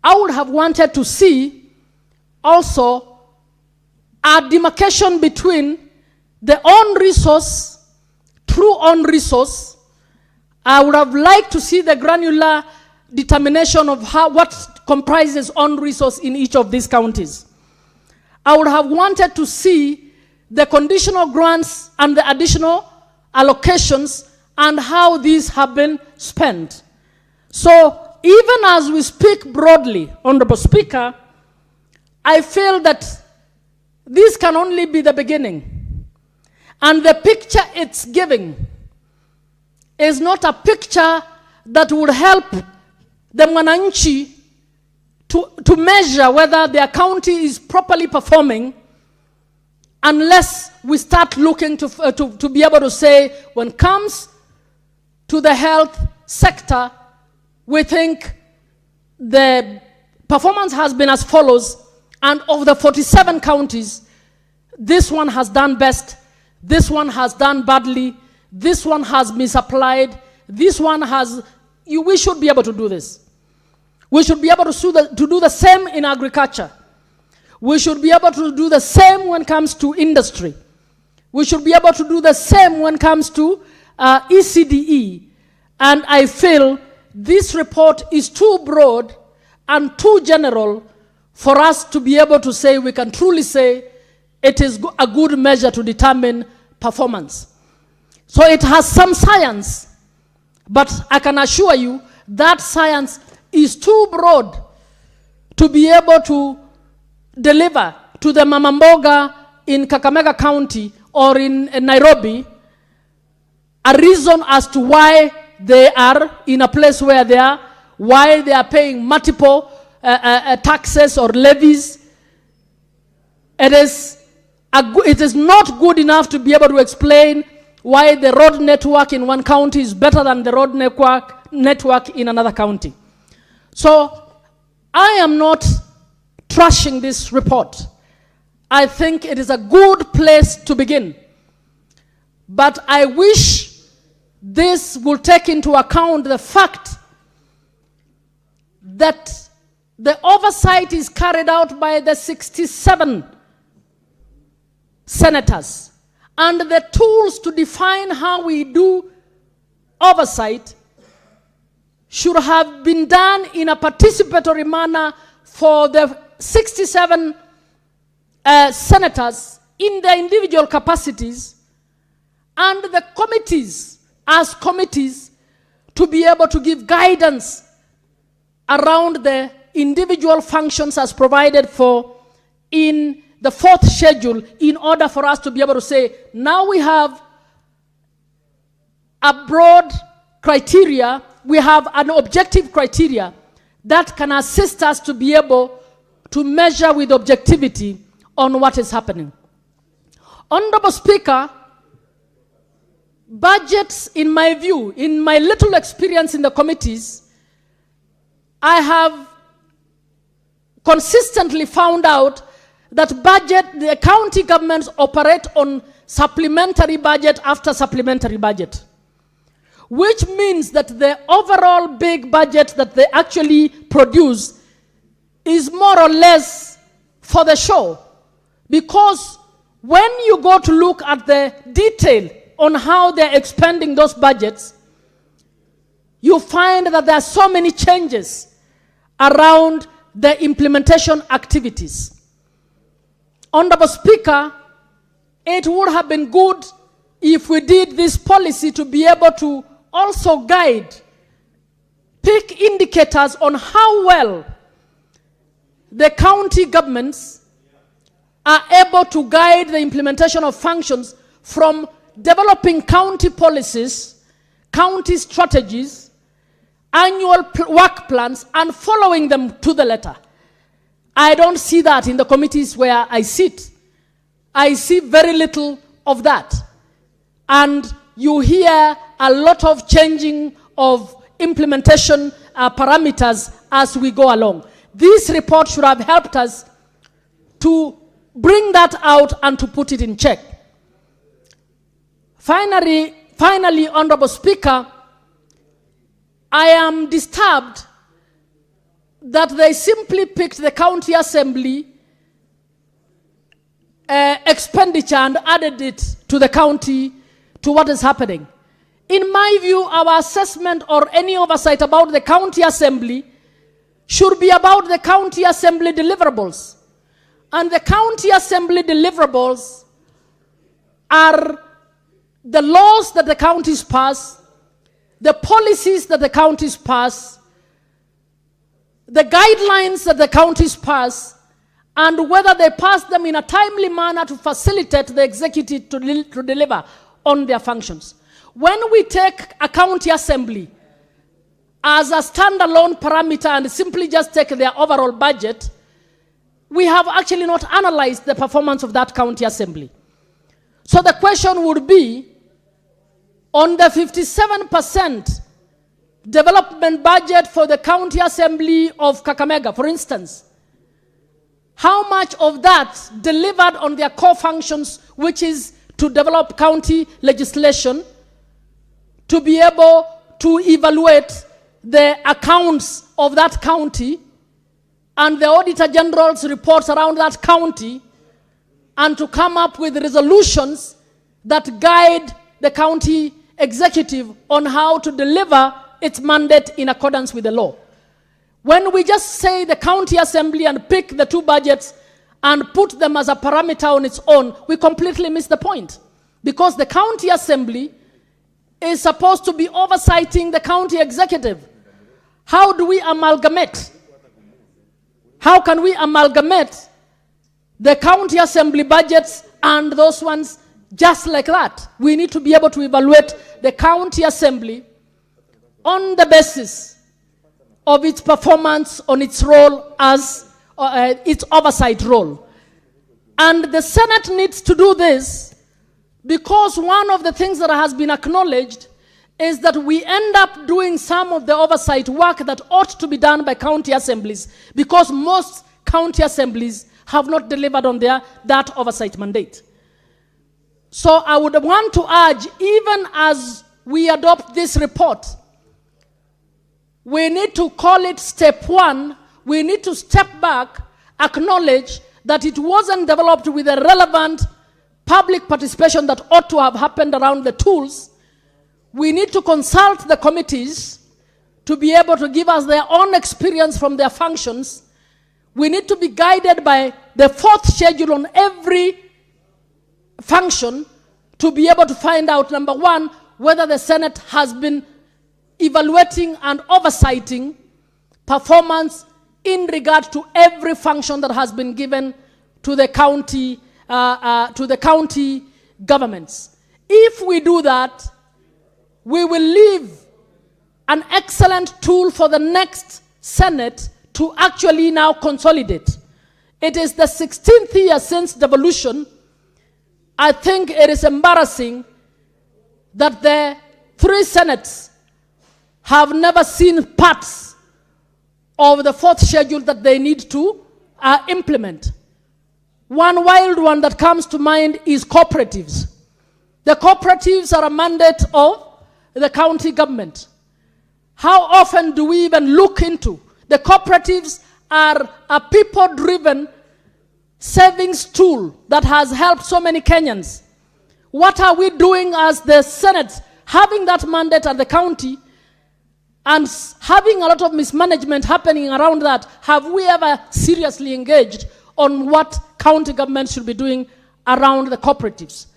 I would have wanted to see also a demarcation between the own resource, true own resource. I would have liked to see the granular determination of what comprises own resource in each of these counties. I would have wanted to see the conditional grants and the additional allocations and how these have been spent. So even as we speak broadly, Honorable Speaker, I feel that this can only be the beginning. And the picture it's giving is not a picture that would help the mwananchi to measure whether their county is properly performing, unless we start looking to be able to say, when it comes to the health sector, we think the performance has been as follows, and of the 47 counties, this one has done best, this one has done badly, this one has misapplied, this one has, we should be able to do this. We should be able to do the same in agriculture. We should be able to do the same when it comes to industry. We should be able to do the same when it comes to ECDE. And I feel this report is too broad and too general for us to be able to say, we can truly say it is a good measure to determine performance. So it has some science, but I can assure you that science is too broad to be able to deliver to the Mamamboga in Kakamega County or in Nairobi a reason as to why they are in a place where they are, why they are paying multiple taxes or levies. It is not good enough to be able to explain why the road network in one county is better than the road network in another county. So I am not trashing this report. I think it is a good place to begin. But I wish this will take into account the fact that the oversight is carried out by the 67 senators, and the tools to define how we do oversight should have been done in a participatory manner for the 67 senators in their individual capacities, and the committees as committees to be able to give guidance around the individual functions as provided for in the fourth schedule, in order for us to be able to say, now we have a broad criteria, we have an objective criteria that can assist us to be able to measure with objectivity on what is happening. Honorable Speaker, budgets, in my view, in my little experience in the committees, I have consistently found out that the county governments operate on supplementary budget after supplementary budget, which means that the overall big budget that they actually produce is more or less for the show. Because when you go to look at the detail on how they're expending those budgets, you find that there are so many changes around the implementation activities. Honorable Speaker, it would have been good if we did this policy to be able to also guide, pick indicators on how well the county governments are able to guide the implementation of functions from developing county policies, county strategies, annual work plans, and following them to the letter. I don't see that in the committees where I sit. I see very little of that. And you hear a lot of changing of implementation parameters as we go along. This report should have helped us to bring that out and to put it in check. Finally, Honorable Speaker, I am disturbed that they simply picked the county assembly expenditure and added it to the county, to what is happening. In my view, our assessment or any oversight about the county assembly should be about the county assembly deliverables. And the county assembly deliverables are the laws that the counties pass, the policies that the counties pass, the guidelines that the counties pass, and whether they pass them in a timely manner to facilitate the executive to deliver on their functions. When we take a county assembly as a standalone parameter and simply just take their overall budget, we have actually not analyzed the performance of that county assembly. So the question would be, on the 57% development budget for the county assembly of Kakamega, for instance, how much of that delivered on their core functions, which is to develop county legislation, to be able to evaluate the accounts of that county and the Auditor General's reports around that county, and to come up with resolutions that guide the county executive on how to deliver its mandate in accordance with the law. When we just say the county assembly and pick the two budgets and put them as a parameter on its own, we completely miss the point. Because the county assembly is supposed to be oversighting the county executive. How do we amalgamate? How can we amalgamate the county assembly budgets and those ones just like that? We need to be able to evaluate the county assembly on the basis of its performance on its role as its oversight role. And the Senate needs to do this because one of the things that has been acknowledged is that we end up doing some of the oversight work that ought to be done by county assemblies because most county assemblies have not delivered on that oversight mandate. So I would want to urge, even as we adopt this report, we need to call it step one. We need to step back, acknowledge that it wasn't developed with a relevant public participation that ought to have happened around the tools. We need to consult the committees to be able to give us their own experience from their functions. We need to be guided by the fourth schedule on every function to be able to find out, number one, whether the Senate has been evaluating and oversighting performance in regard to every function that has been given to the county governments. If we do that, we will leave an excellent tool for the next Senate to actually now consolidate. It is the 16th year since devolution. I think it is embarrassing that the three Senates have never seen parts of the fourth schedule that they need to implement. One wild one that comes to mind is cooperatives. The cooperatives are a mandate of the county government. How often do we even look into? The cooperatives are a people-driven savings tool that has helped so many Kenyans. What are we doing as the Senate, having that mandate at the county and having a lot of mismanagement happening around that? Have we ever seriously engaged on what county government should be doing around the cooperatives?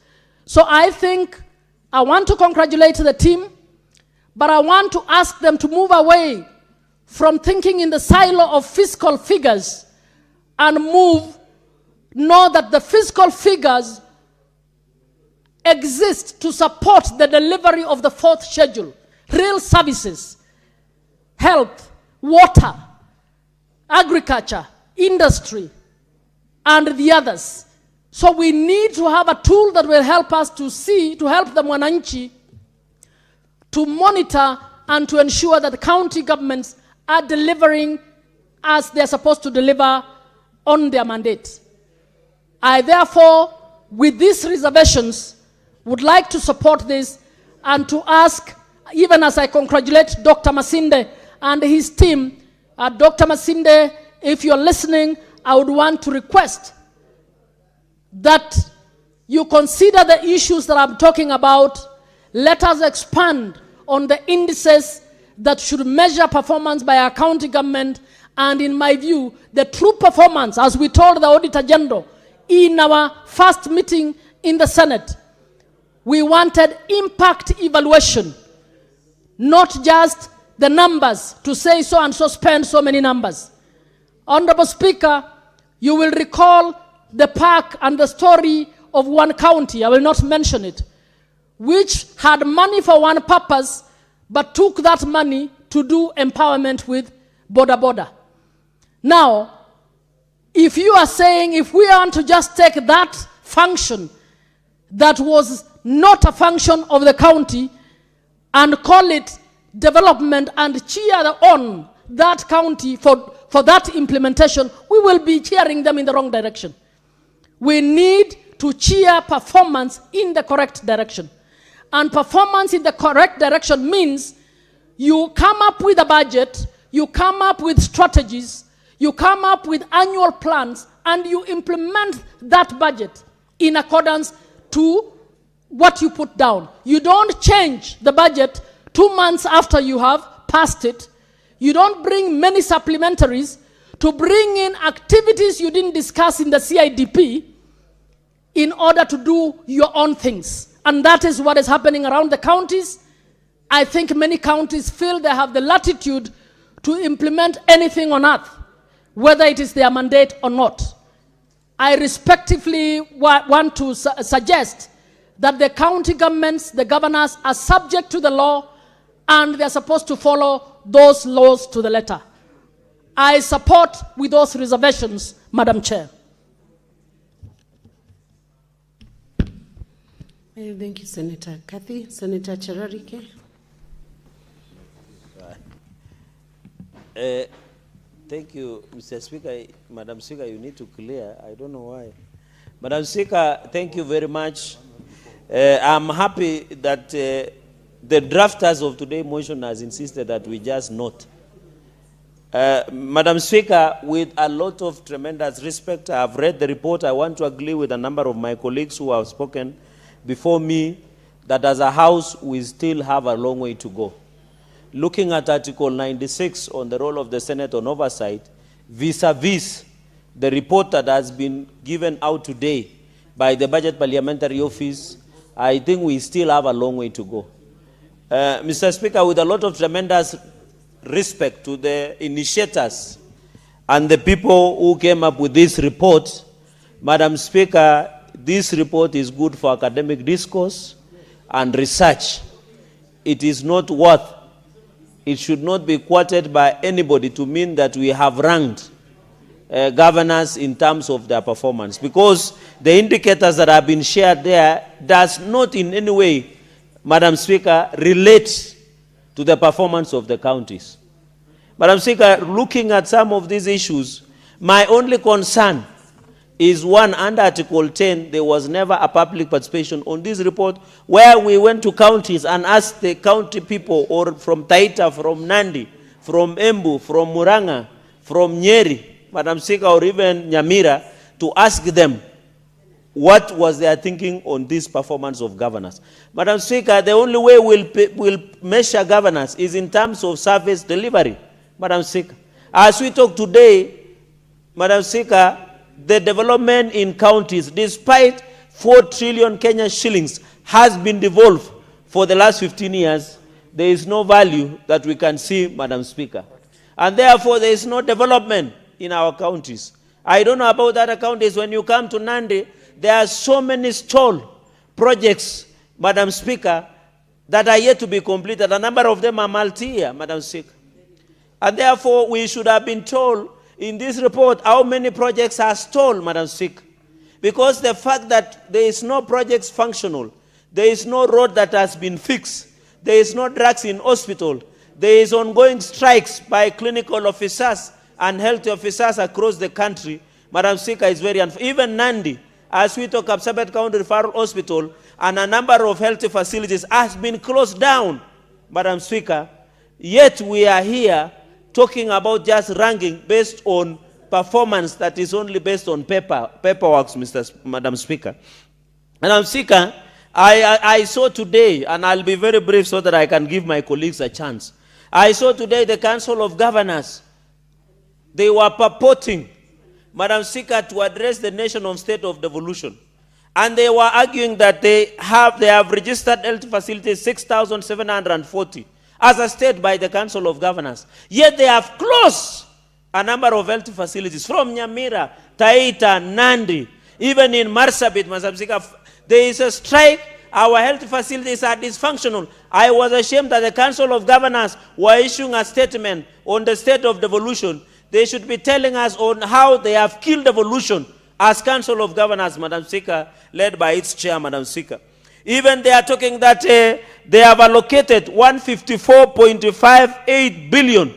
So I think I want to congratulate the team, but I want to ask them to move away from thinking in the silo of fiscal figures and know that the fiscal figures exist to support the delivery of the fourth schedule, real services, health, water, agriculture, industry, and the others. So we need to have a tool that will help us to help the mwananchi to monitor and to ensure that the county governments are delivering as they're supposed to deliver on their mandate. I therefore, with these reservations, would like to support this and to ask, even as I congratulate Dr. Masinde and his team, Dr. Masinde, if you're listening, I would want to request that you consider the issues that I'm talking about. Let us expand on the indices that should measure performance by our county government. And in my view, the true performance, as we told the Auditor General in our first meeting in the Senate, we wanted impact evaluation, not just the numbers to say so and so spend so many numbers. Honorable Speaker, you will recall the park and the story of one county, I will not mention it, which had money for one purpose, but took that money to do empowerment with Boda Boda. Now, if you are saying, if we want to just take that function that was not a function of the county and call it development and cheer on that county for that implementation, we will be cheering them in the wrong direction. We need to cheer performance in the correct direction. And performance in the correct direction means you come up with a budget, you come up with strategies, you come up with annual plans, and you implement that budget in accordance to what you put down. You don't change the budget 2 months after you have passed it. You don't bring many supplementaries to bring in activities you didn't discuss in the CIDP in order to do your own things. And that is what is happening around the counties. I think many counties feel they have the latitude to implement anything on earth, whether it is their mandate or not. I respectively want to suggest that the county governments, the governors, are subject to the law and they're supposed to follow those laws to the letter. I support with those reservations, Madam Chair. Thank you, Senator Kathy. Senator Cherarike. Thank you, Mr. Speaker. Madam Speaker, you need to clear. I don't know why. Madam Speaker, thank you very much. I'm happy that the drafters of today's motion has insisted that we just note. Madam Speaker, with a lot of tremendous respect, I have read the report. I want to agree with a number of my colleagues who have spoken before me that as a House, we still have a long way to go. Looking at Article 96 on the role of the Senate on oversight, vis-a-vis the report that has been given out today by the Budget Parliamentary Office, I think we still have a long way to go. Mr. Speaker, with a lot of tremendous respect to the initiators and the people who came up with this report, Madam Speaker, this report is good for academic discourse and research. It is not worth, it should not be quoted by anybody to mean that we have ranked governors in terms of their performance, because the indicators that have been shared there does not in any way, Madam Speaker, relate to the performance of the counties. Madam Speaker, looking at some of these issues, my only concern is one, under Article 10, there was never a public participation on this report, where we went to counties and asked the county people, or from Taita, from Nandi, from Embu, from Muranga, from Nyeri, Madam Speaker, or even Nyamira, to ask them what was their thinking on this performance of governance. Madam Speaker, the only way we'll measure governance is in terms of service delivery, Madam Speaker. As we talk today, Madam Speaker, the development in counties, despite 4 trillion Kenyan shillings has been devolved for the last 15 years, there is no value that we can see, Madam Speaker. And therefore, there is no development in our counties. I don't know about other counties. When you come to Nandi, there are so many stalled projects, Madam Speaker, that are yet to be completed. A number of them are multi-year, Madam Speaker. And therefore, we should have been told in this report how many projects are stalled, Madam Speaker. Because the fact that there is no projects functional, there is no road that has been fixed, there is no drugs in hospital, there is ongoing strikes by clinical officers and health officers across the country, Madam Speaker, is very unfair. Even Nandi, as we talk, Kapsabet County Referral Hospital and a number of health facilities has been closed down, Madam Speaker. Yet we are here talking about just ranking based on performance that is only based on paperwork, Madam Speaker. Madam Speaker, I saw today, and I'll be very brief so that I can give my colleagues a chance. I saw today the Council of Governors. They were purporting, Madam Speaker, to address the nation on state of devolution. And they were arguing that they have registered health facilities 6,740 as a state by the Council of Governors. Yet they have closed a number of health facilities from Nyamira, Taita, Nandi, even in Marsabit, Madam Speaker. There is a strike. Our health facilities are dysfunctional. I was ashamed that the Council of Governors were issuing a statement on the state of devolution. They should be telling us on how they have killed devolution as Council of Governors, Madam Speaker, led by its chair, Madam Speaker. Even they are talking that they have allocated 154.58 billion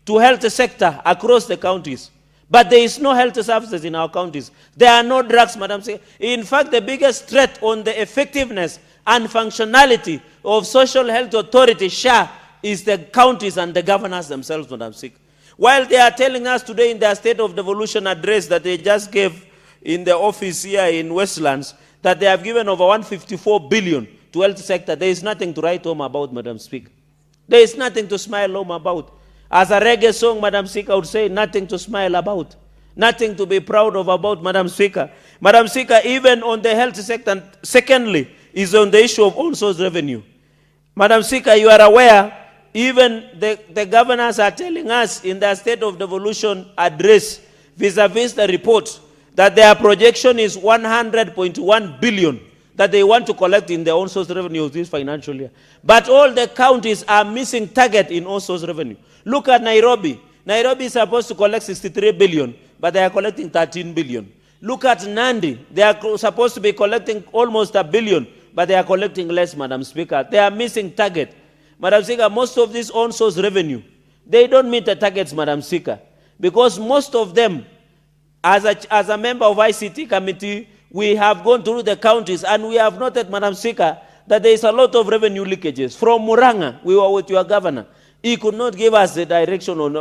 to health sector across the counties. But there is no health services in our counties. There are no drugs, Madam Speaker. In fact, the biggest threat on the effectiveness and functionality of Social Health Authority, SHA, is the counties and the governors themselves, Madam Speaker. While they are telling us today in their State of Devolution address that they just gave in the office here in Westlands, that they have given over 154 billion to health sector, there is nothing to write home about, Madam Speaker. There is nothing to smile home about. As a reggae song, Madam Speaker, would say, nothing to smile about. Nothing to be proud of about, Madam Speaker. Madam Speaker, even on the health sector, secondly, is on the issue of all source revenue. Madam Speaker, you are aware, even the governors are telling us in their State of Devolution address, vis-a-vis the report, that their projection is 100.1 billion that they want to collect in their own source revenue of this financial year. But all the counties are missing target in own source revenue. Look at Nairobi. Nairobi is supposed to collect 63 billion, but they are collecting 13 billion. Look at Nandi. They are supposed to be collecting almost $1 billion, but they are collecting less, Madam Speaker. They are missing target. Madam Speaker, most of this own source revenue, they don't meet the targets, Madam Speaker, because most of them, as a member of ICT committee, we have gone through the counties and we have noted, Madam Speaker, that there is a lot of revenue leakages. From Muranga, we were with your governor. He could not give us the direction on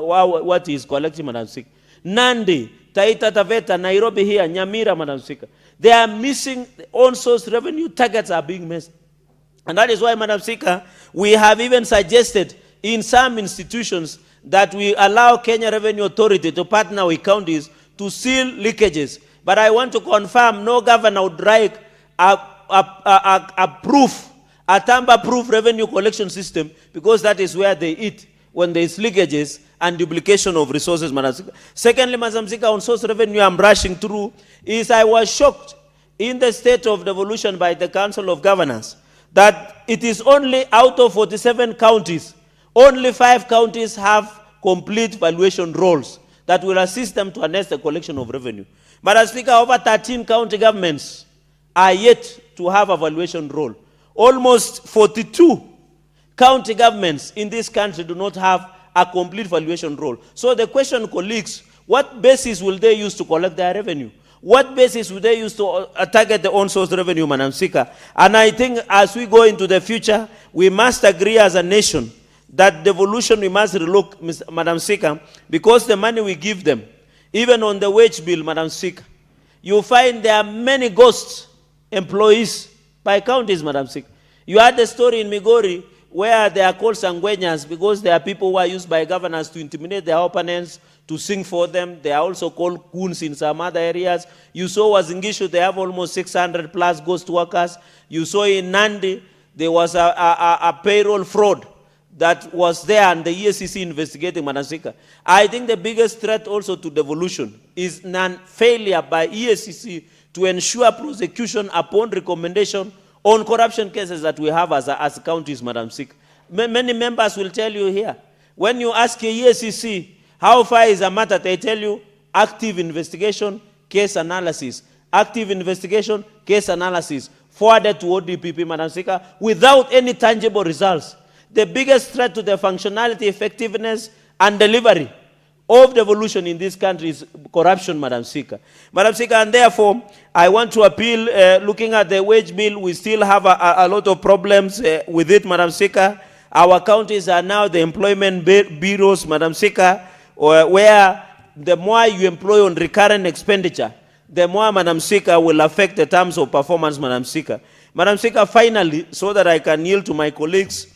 what he is collecting, Madam Speaker. Nandi, Taita Taveta, Nairobi here, Nyamira, Madam Speaker. They are missing own source revenue targets are being missed. And that is why, Madam Speaker, we have even suggested in some institutions that we allow Kenya Revenue Authority to partner with counties to seal leakages. But I want to confirm no governor would write a tamper-proof revenue collection system, because that is where they eat when there is leakages and duplication of resources, Madam Speaker. Secondly, Madam Speaker, on source revenue I'm rushing through, is I was shocked in the State of Devolution by the Council of Governors that it is only out of 47 counties, only 5 counties have complete valuation roles that will assist them to harness the collection of revenue. Madam Speaker, over 13 county governments are yet to have a valuation role. Almost 42 county governments in this country do not have a complete valuation role. So the question, colleagues, what basis will they use to collect their revenue? What basis would they use to target the own source revenue, Madam Speaker? And I think as we go into the future, we must agree as a nation that devolution we must relook, Madam Speaker, because the money we give them, even on the wage bill, Madam Speaker, you find there are many ghost employees by counties, Madam Speaker. You had the story in Migori where they are called sangwenyas because they are people who are used by governors to intimidate their opponents, to sing for them. They are also called goons in some other areas. You saw Wazingishu, they have almost 600 plus ghost workers. You saw in Nandi, there was a payroll fraud that was there and the EACC investigating, Madam Speaker. I think the biggest threat also to devolution is non-failure by EACC to ensure prosecution upon recommendation on corruption cases that we have as counties, Madam Speaker. Many members will tell you here, when you ask a EACC, how far is a matter, they tell you active investigation, case analysis. Active investigation, case analysis, forwarded to ODPP, Madam Speaker, without any tangible results. The biggest threat to the functionality, effectiveness, and delivery of devolution in this country is corruption, Madam Speaker. Madam Speaker, and therefore, I want to appeal, looking at the wage bill, we still have a lot of problems with it, Madam Speaker. Our counties are now the employment bureaus, Madam Speaker, where the more you employ on recurrent expenditure, the more, Madam Speaker, will affect the terms of performance, Madam Speaker. Madam Speaker, finally, so that I can yield to my colleagues,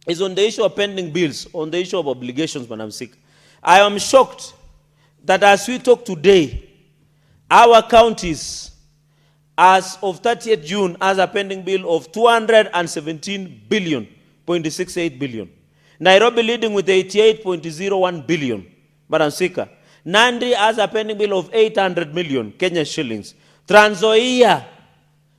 is on the issue of pending bills, on the issue of obligations, Madam Speaker. I am shocked that as we talk today, our counties, as of 30th June, has a pending bill of 217 billion, 0.68 billion. Nairobi leading with 88.01 billion, Madam Speaker. Nandi has a pending bill of 800 million Kenya shillings. Trans Nzoia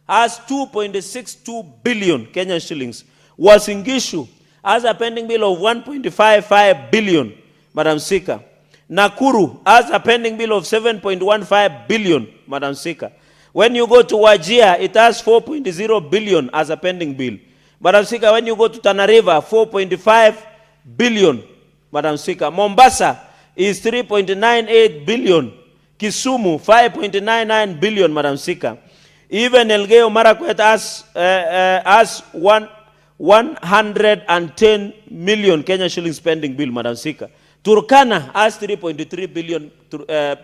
has 2.62 billion Kenya shillings. Wasingishu has a pending bill of 1.55 billion, Madam Speaker. Nakuru has a pending bill of 7.15 billion, Madam Speaker. When you go to Wajir, it has 4.0 billion as a pending bill. Madam Speaker, when you go to Tana River, 4.5 billion, Madam Speaker. Mombasa is 3.98 billion. Kisumu, 5.99 billion, Madam Speaker. Even Elgeyo Marakwet has 110 million Kenya shillings pending bill, Madam Speaker. Turkana has 3.3 billion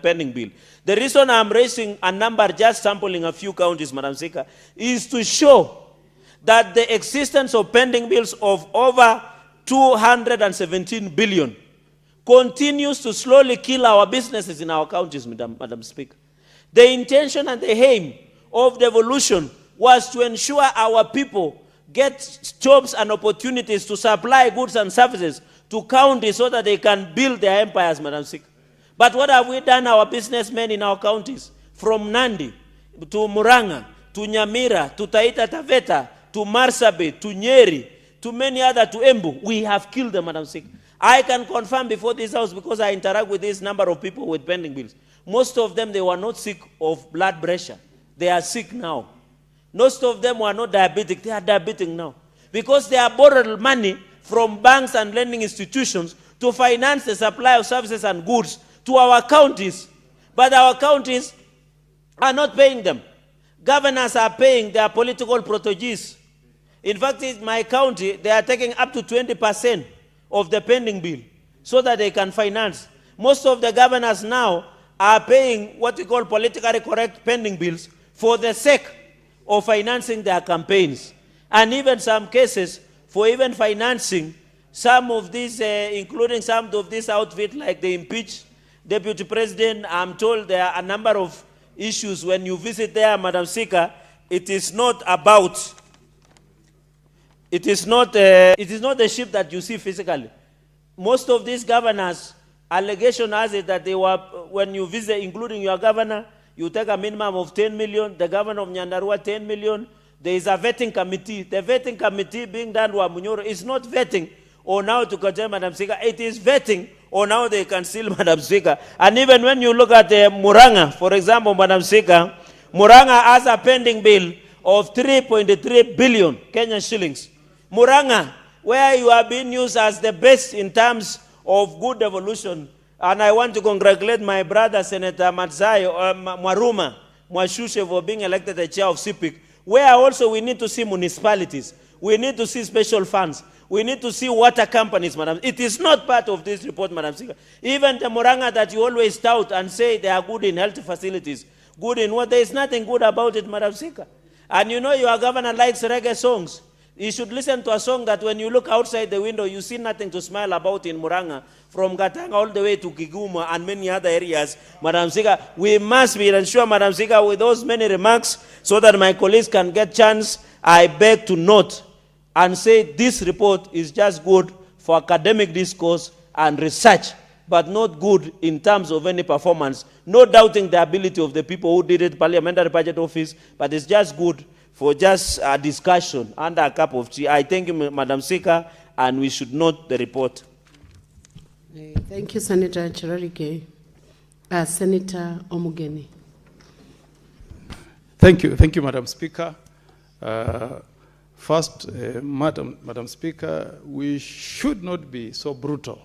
pending bill. The reason I'm raising a number, just sampling a few counties, Madam Speaker, is to show that the existence of pending bills of over 217 billion continues to slowly kill our businesses in our counties, Madam Speaker. The intention and the aim of devolution was to ensure our people get jobs and opportunities to supply goods and services to counties so that they can build their empires, Madam Speaker. But what have we done, our businessmen in our counties? From Nandi to Muranga, to Nyamira, to Taita Taveta, to Marsabit, to Nyeri, to many other, to Embu, we have killed them, Madam Speaker. I can confirm before this house, because I interact with this number of people with pending bills. Most of them, they were not sick of blood pressure. They are sick now. Most of them were not diabetic. They are diabetic now. Because they are borrowed money from banks and lending institutions to finance the supply of services and goods to our counties. But our counties are not paying them. Governors are paying their political proteges. In fact, in my county, they are taking up to 20% of the pending bill so that they can finance. Most of the governors now are paying what we call politically correct pending bills for the sake of financing their campaigns. And even some cases for even financing some of these, including some of these outfits like the impeached deputy president. I'm told there are a number of issues when you visit there, Madam Speaker. It is not about, it is not the ship that you see physically. Most of these governors, allegation has it that they were, when you visit, including your governor, you take a minimum of 10 million, the governor of Nyandarua 10 million. There is a vetting committee. The vetting committee being done by Manyora is not vetting on how to control, Madam Speaker. It is vetting on how they can steal, Madam Speaker. And even when you look at Muranga, for example, Madam Speaker, Muranga has a pending bill of 3.3 billion Kenyan shillings. Muranga, where you are being used as the best in terms of good devolution, And I want to congratulate my brother, Senator Mwaruma Mwashushe, for being elected the chair of CPIC, where also we need to see municipalities. We need to see special funds. We need to see water companies, Madam. It is not part of this report, Madam Speaker. Even the Muranga that you always tout and say they are good in health facilities, good in what, there is nothing good about it, Madam Speaker. And you know your governor likes reggae songs. You should listen to a song that when you look outside the window, you see nothing to smile about in Muranga, from Gatanga all the way to Kiguma and many other areas. Madam Speaker, we must be ensure, Madam Speaker, with those many remarks, so that my colleagues can get chance, I beg to note and say this report is just good for academic discourse and research, but not good in terms of any performance. No doubting the ability of the people who did it, Parliamentary Budget Office, but it's just good for just a discussion under a cup of tea. I thank you, Madam Speaker, and we should note the report. Thank you, Senator Cherarike. Senator Omugeni. Thank you, Madam Speaker. First, Madam Speaker, we should not be so brutal.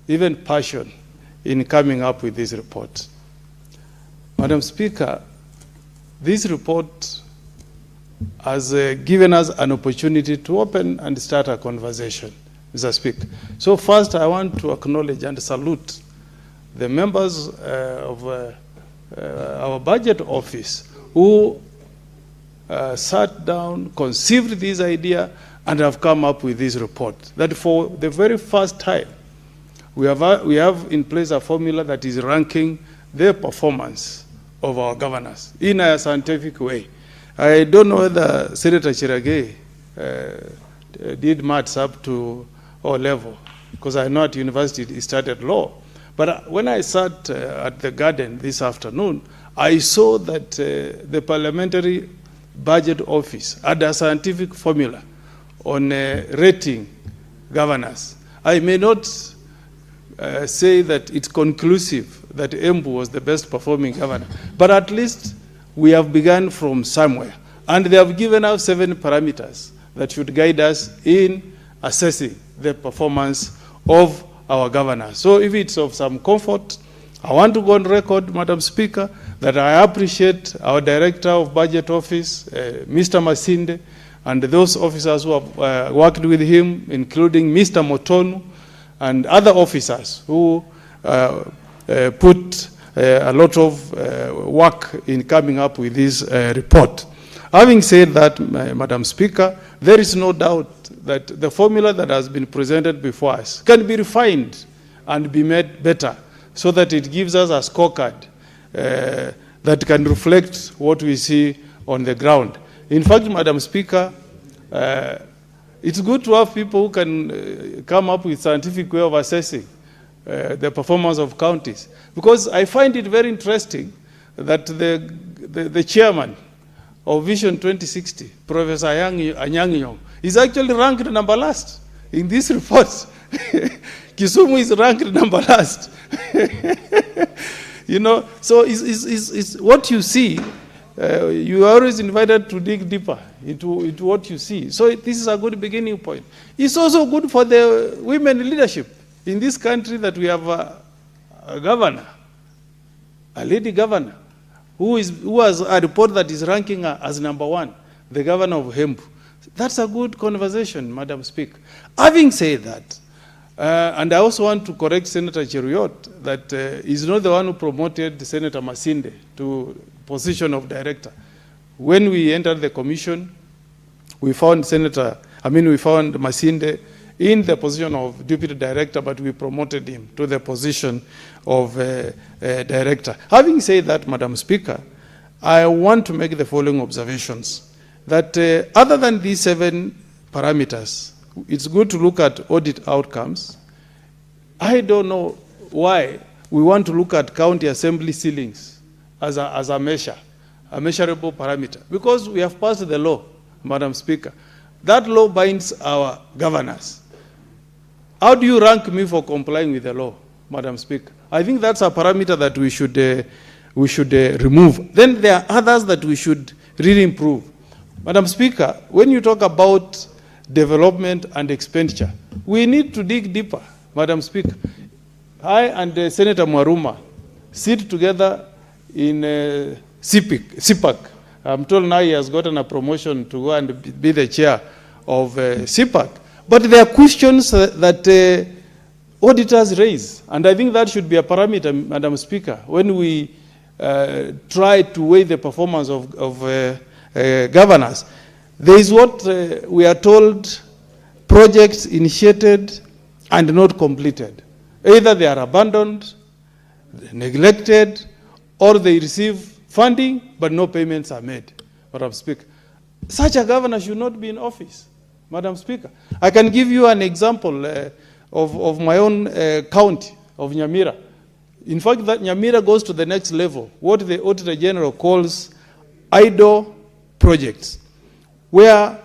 Even passion in coming up with this report. Madam Speaker, this report has given us an opportunity to open and start a conversation, Mr. Speaker. So first, I want to acknowledge and salute the members of our budget office who sat down, conceived this idea, and have come up with this report. That for the very first time, we have in place a formula that is ranking the performance of our governors in a scientific way. I don't know whether Senator Chirage did maths up to O level, because I know at university he studied law. But when I sat at the garden this afternoon, I saw that the Parliamentary Budget Office had a scientific formula on rating governors. I may not say that it's conclusive that Embu was the best performing governor, but at least we have begun from somewhere. And they have given us 7 parameters that should guide us in assessing the performance of our governors. So if it's of some comfort, I want to go on record, Madam Speaker, that I appreciate our Director of Budget Office, Mr. Masinde, and those officers who have worked with him, including Mr. Motonu, and other officers who put a lot of work in coming up with this report. Having said that, Madam Speaker, there is no doubt that the formula that has been presented before us can be refined and be made better so that it gives us a scorecard that can reflect what we see on the ground. In fact, Madam Speaker, it's good to have people who can come up with scientific way of assessing the performance of counties. Because I find it very interesting that the chairman of Vision 2060, Professor Anyang' Nyong'o, is actually ranked number last in this report. Kisumu is ranked number last. You know, so it's what you see. You are always invited to dig deeper into what you see. So this is a good beginning point. It's also good for the women leadership in this country that we have a governor, a lady governor, who has a report that is ranking her as number 1, the governor of Embu. That's a good conversation, Madam Speaker. Having said that, and I also want to correct Senator Cheruiyot that he's not the one who promoted Senator Masinde to position of director. When we entered the commission, we found Masinde in the position of deputy director, but we promoted him to the position of director. Having said that, Madam Speaker, I want to make the following observations. That other than these 7 parameters, it's good to look at audit outcomes. I don't know why we want to look at county assembly ceilings as a measure, a measurable parameter. Because we have passed the law, Madam Speaker. That law binds our governors. How do you rank me for complying with the law, Madam Speaker? I think that's a parameter that we should remove. Then there are others that we should really improve. Madam Speaker, when you talk about development and expenditure. We need to dig deeper, Madam Speaker. I and Senator Mwaruma sit together in CPAC. I'm told now he has gotten a promotion to go and be the chair of CPAC. But there are questions that auditors raise, and I think that should be a parameter, Madam Speaker, when we try to weigh the performance of governors. There is what we are told, projects initiated and not completed. Either they are abandoned, neglected, or they receive funding, but no payments are made, Madam Speaker. Such a governor should not be in office, Madam Speaker. I can give you an example of my own county, of Nyamira. In fact, that Nyamira goes to the next level, what the Auditor General calls idle projects, where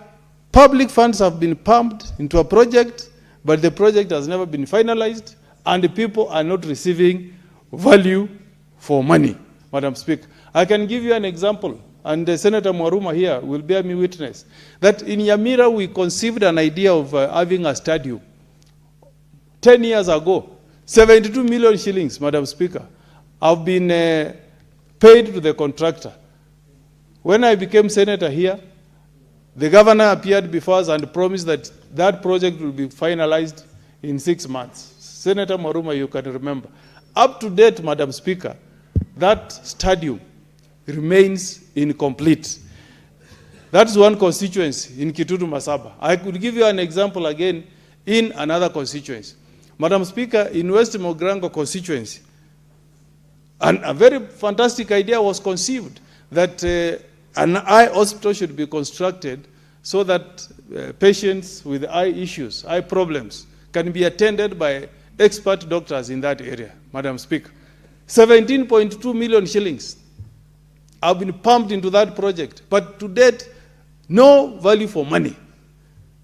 public funds have been pumped into a project, but the project has never been finalized, and the people are not receiving value for money, Madam Speaker. I can give you an example, and Senator Mwaruma here will bear me witness, that in Nyamira we conceived an idea of having a stadium 10 years ago. 72 million shillings, Madam Speaker, have been paid to the contractor. When I became senator here, the governor appeared before us and promised that that project will be finalized in 6 months. Senator Mwaruma, you can remember. Up to date, Madam Speaker, that stadium remains incomplete. That's one constituency in Kitutu Masaba. I could give you an example again in another constituency. Madam Speaker, in West Mogrango constituency, and a very fantastic idea was conceived that an eye hospital should be constructed so that patients with eye issues, eye problems, can be attended by expert doctors in that area, Madam Speaker. 17.2 million shillings have been pumped into that project, but to date, no value for money.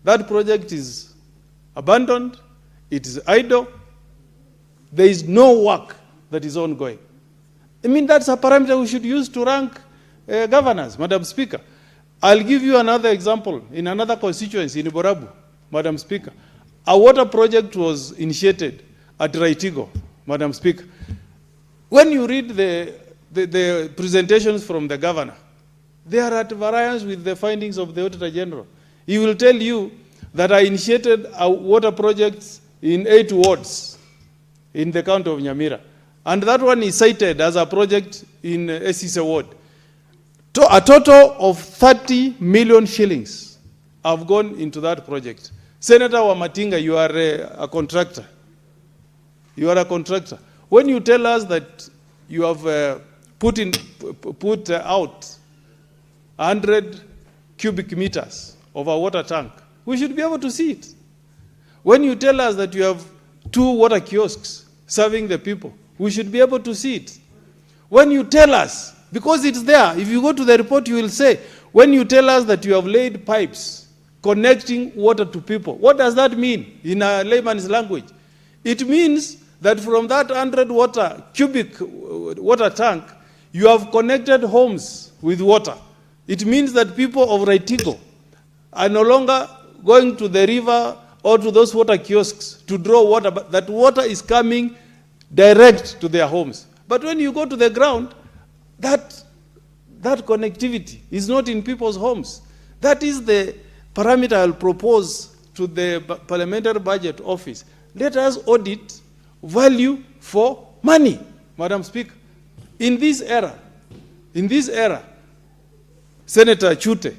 That project is abandoned, it is idle, there is no work that is ongoing. I mean, that's a parameter we should use to rank governors, Madam Speaker. I'll give you another example in another constituency in Borabu, Madam Speaker. A water project was initiated at Raitigo, Madam Speaker. When you read the presentations from the governor, they are at variance with the findings of the Auditor General. He will tell you that I initiated a water project in 8 wards in the county of Nyamira. And that one is cited as a project in Esise ward. A total of 30 million shillings have gone into that project. Senator Wamatinga, you are a contractor. You are a contractor. When you tell us that you have put out 100 cubic meters of a water tank, we should be able to see it. When you tell us that you have 2 water kiosks serving the people, we should be able to see it. When you tell us, because it's there, if you go to the report, you will say, when you tell us that you have laid pipes connecting water to people, what does that mean in a layman's language? It means that from that 100 cubic water tank, you have connected homes with water. It means that people of Raitigo are no longer going to the river or to those water kiosks to draw water, but that water is coming direct to their homes. But when you go to the ground, that connectivity is not in people's homes. That is the parameter I'll propose to the Parliamentary Budget Office. Let us audit value for money, Madam Speaker. In this era, Senator Chute,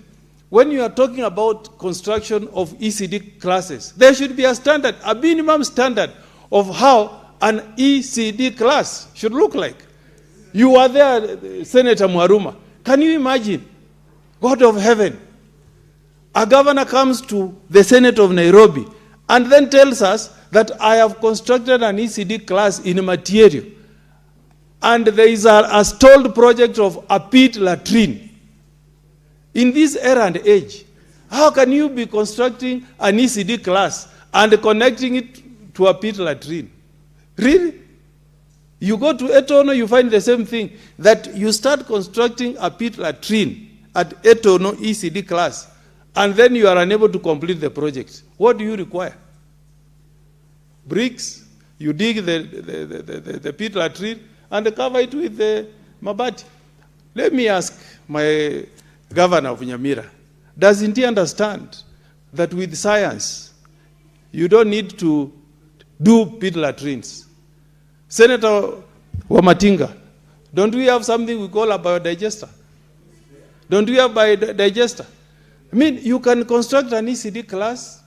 when you are talking about construction of ECD classes, there should be a standard, a minimum standard of how an ECD class should look like. You are there, Senator Mwaruma. Can you imagine, God of heaven, a governor comes to the Senate of Nairobi and then tells us that I have constructed an ECD class in material, and there is a stalled project of a pit latrine. In this era and age, how can you be constructing an ECD class and connecting it to a pit latrine? Really? You go to Etono, you find the same thing, that you start constructing a pit latrine at Etono ECD class, and then you are unable to complete the project. What do you require? Bricks, you dig the pit latrine and cover it with the mabati. Let me ask my governor of Nyamira, doesn't he understand that with science, you don't need to do pit latrines? Senator Wamatinga, don't we have something we call a biodigester? Don't we have biodigester? I mean, you can construct an ECD class,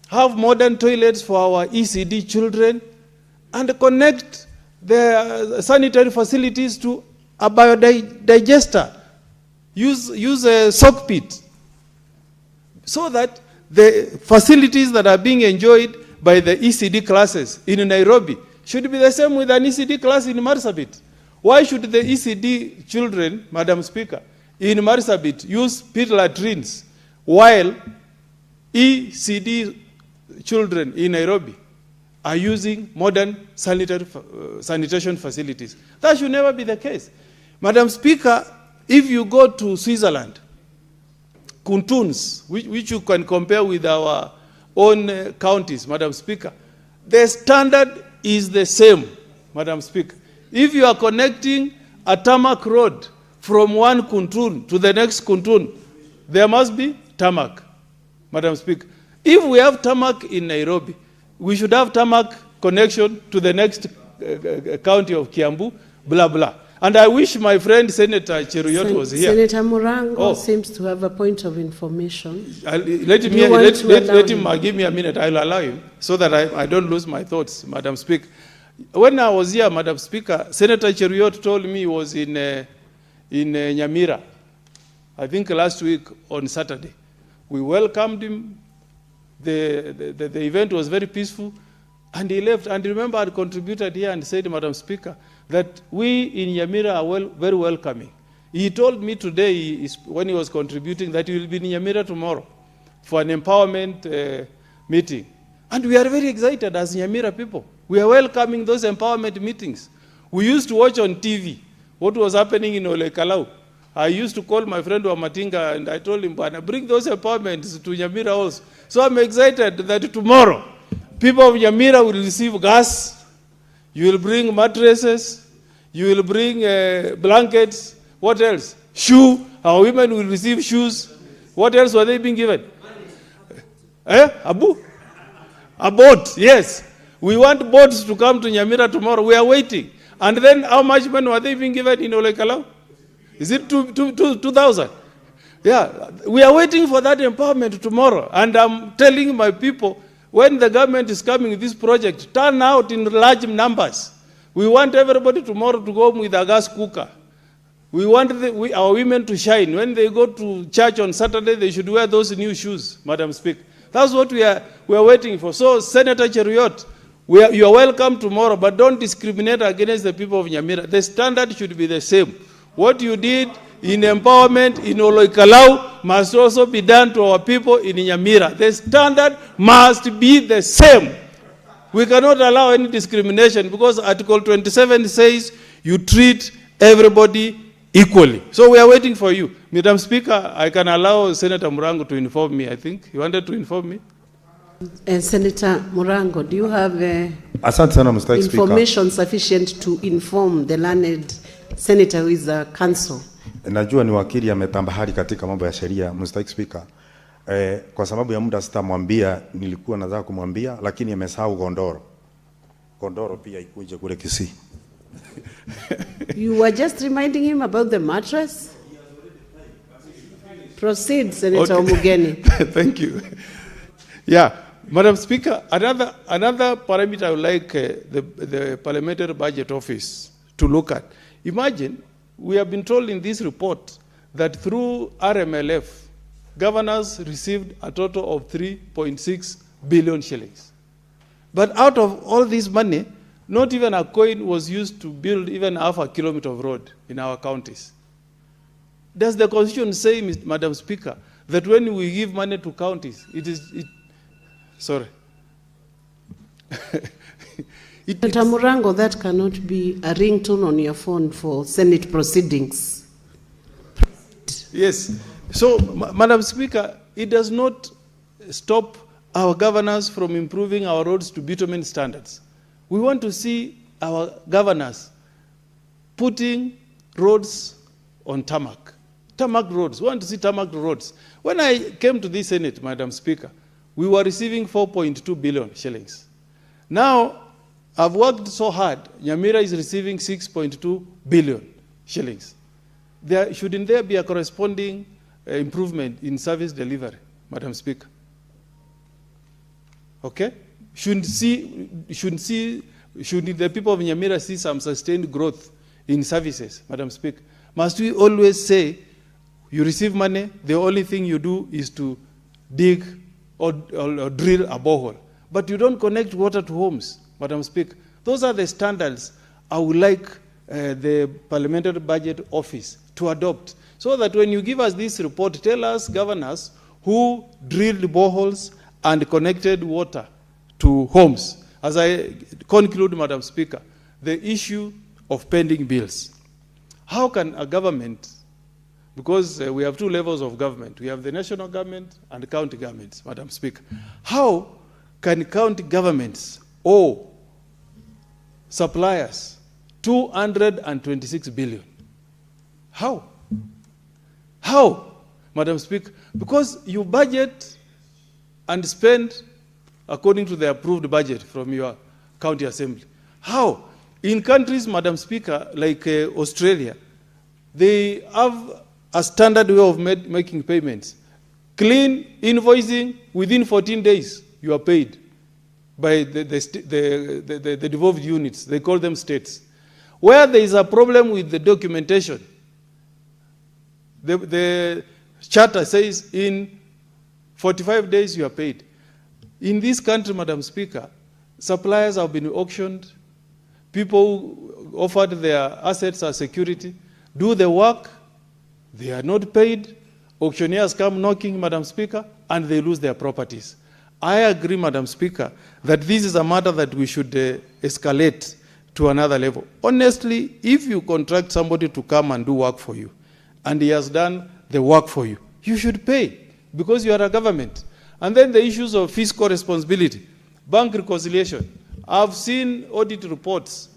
have modern toilets for our ECD children, and connect the sanitary facilities to a biodigester. Use a sock pit, so that the facilities that are being enjoyed by the ECD classes in Nairobi should be the same with an ECD class in Marsabit. Why should the ECD children, Madam Speaker, in Marsabit use pit latrines while ECD children in Nairobi are using modern sanitation facilities? That should never be the case. Madam Speaker, if you go to Switzerland, Kuntuns, which you can compare with our own counties, Madam Speaker, the standard is the same, Madam Speaker. If you are connecting a tarmac road from one Kuntun to the next Kuntun, there must be tarmac, Madam Speaker. If we have tarmac in Nairobi, we should have tarmac connection to the next county of Kiambu, blah, blah. And I wish my friend Senator Cheruiyot was here. Senator Murango seems to have a point of information. Let him give me a minute. I'll allow him so that I don't lose my thoughts, Madam Speaker. When I was here, Madam Speaker, Senator Cheruiyot told me he was in Nyamira, I think last week on Saturday. We welcomed him. The event was very peaceful, and he left. And remember, I contributed here and said, Madam Speaker, that we in Nyamira are very welcoming. He told me today, when he was contributing, that he will be in Nyamira tomorrow for an empowerment meeting. And we are very excited as Nyamira people. We are welcoming those empowerment meetings. We used to watch on TV what was happening in Ole Kalau. I used to call my friend Wamatinga and I told him, bring those empowerments to Nyamira also. So I'm excited that tomorrow, people of Nyamira will receive gas. You will bring mattresses. You will bring blankets. What else? Shoe. Our women will receive shoes. What else were they being given? Abu? A boat, yes. We want boats to come to Nyamira tomorrow. We are waiting. And then how much money were they being given in Ole Kalau? Is it 2,000? Yeah. We are waiting for that empowerment tomorrow. And I'm telling my people, when the government is coming with this project, turn out in large numbers. We want everybody tomorrow to go home with a gas cooker. We want our women to shine. When they go to church on Saturday, they should wear those new shoes, Madam Speaker. That's what we are waiting for. So, Senator Cheruiyot, you are welcome tomorrow, but don't discriminate against the people of Nyamira. The standard should be the same. What you did in empowerment in Ole Kalau must also be done to our people in Nyamira. The standard must be the same. We cannot allow any discrimination because Article 27 says you treat everybody equally. So we are waiting for you. Madam Speaker, I can allow Senator Murango to inform me, I think. You wanted to inform me? Senator Murango, do you have information sufficient to inform the learned senator who is a counsel? Najua ni wakili ametambahari katika mambo ya sheria, Mr. Speaker. Kwa sababu ya muda sitamwambia, nilikuwa nataka kumwambia, lakini amesahau Gondoro. Gondoro pia ikuje kule Kisii. You were just reminding him about the mattress? Proceed, Senator Omugeni. Thank you. Yeah, Madam Speaker, another parameter I would like the Parliamentary Budget Office to look at. Imagine, we have been told in this report that through RMLF, governors received a total of 3.6 billion shillings. But out of all this money, not even a coin was used to build even half a kilometer of road in our counties. Does the Constitution say, Madam Speaker, that when we give money to counties, sorry. Senator Murango, that cannot be a ringtone on your phone for Senate proceedings. Yes. So, Madam Speaker, it does not stop our governors from improving our roads to bitumen standards. We want to see our governors putting roads on tarmac roads. We want to see tarmac roads. When I came to this Senate, Madam Speaker, we were receiving 4.2 billion shillings. Now, I've worked so hard. Nyamira is receiving 6.2 billion shillings. Shouldn't there be a corresponding improvement in service delivery, Madam Speaker? Okay? Shouldn't the people of Nyamira see some sustained growth in services, Madam Speaker? Must we always say, you receive money, the only thing you do is to dig or drill a borehole, but you don't connect water to homes, Madam Speaker? Those are the standards I would like the Parliamentary Budget Office to adopt, so that when you give us this report, tell us, governors, who drilled boreholes and connected water to homes. As I conclude, Madam Speaker, the issue of pending bills. How can a government, because we have two levels of government, we have the national government and the county governments, Madam Speaker. How can county governments owe suppliers 226 billion? How? How, Madam Speaker? Because you budget and spend according to the approved budget from your county assembly. How? In countries, Madam Speaker, like Australia, they have a standard way of making payments. Clean invoicing, within 14 days, you are paid by the devolved units. They call them states. Where there is a problem with the documentation, the charter says in 45 days you are paid. In this country, Madam Speaker, suppliers have been auctioned. People offered their assets as security, do the work, they are not paid. Auctioneers come knocking, Madam Speaker, and they lose their properties. I agree, Madam Speaker, that this is a matter that we should escalate to another level. Honestly, if you contract somebody to come and do work for you, and he has done the work for you, you should pay, because you are a government. And then the issues of fiscal responsibility, bank reconciliation. I've seen audit reports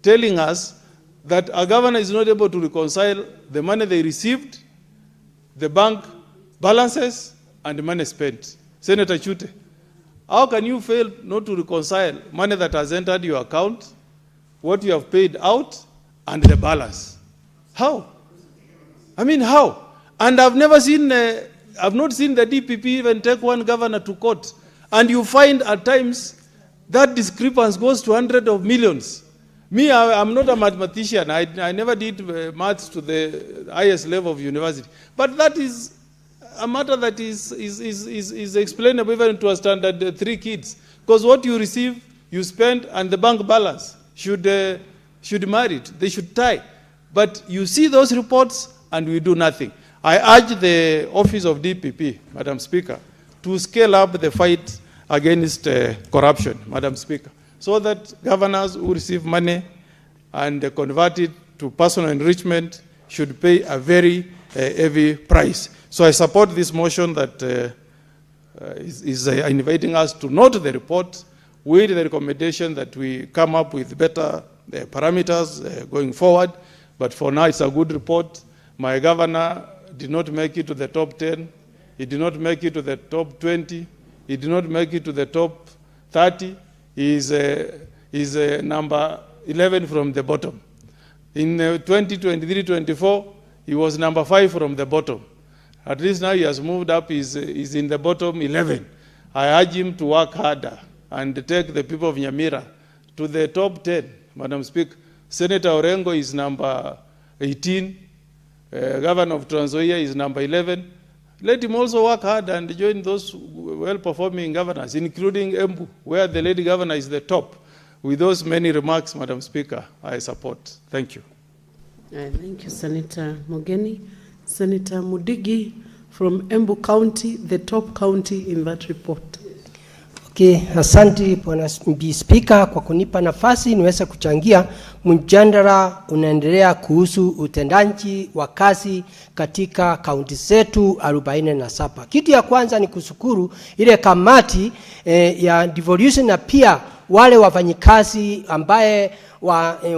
telling us that a governor is not able to reconcile the money they received, the bank balances, and the money spent. Senator Chute, how can you fail not to reconcile money that has entered your account, what you have paid out, and the balance? How? I mean, how? And I've not seen the DPP even take one governor to court. And you find at times that discrepancy goes to hundreds of millions. Me, I'm not a mathematician. I never did maths to the highest level of university. But that is a matter that is explainable even to a standard 3 kids. Because what you receive, you spend, and the bank balance should marry it. They should tie. But you see those reports, and we do nothing. I urge the office of DPP, Madam Speaker, to scale up the fight against corruption, Madam Speaker, so that governors who receive money and convert it to personal enrichment should pay a very heavy price. So I support this motion that is inviting us to note the report with the recommendation that we come up with better parameters going forward. But for now, it's a good report. My governor did not make it to the top 10. He did not make it to the top 20. He did not make it to the top 30. He is number 11 from the bottom. In 2023-24, he was number 5 from the bottom. At least now he has moved up, he's in the bottom 11. I urge him to work harder and take the people of Nyamira to the top 10, Madam Speaker. Senator Orengo is number 18. Governor of Trans Nzoia is number 11. Let him also work hard and join those well-performing governors, including Embu, where the lady governor is the top. With those many remarks, Madam Speaker, I support. Thank you. Thank you, Senator Mogeni. Senator Mudigi from Embu County, the top county in that report. Asante Bwana Spika kwa kunipa nafasi niweze kuchangia. Mjadala unaendelea kuhusu utendaji wa kazi katika kaunti zetu 47. Kitu ya kwanza ni kushukuru ile kamati ya devolution na pia wale wafanyikazi ambaye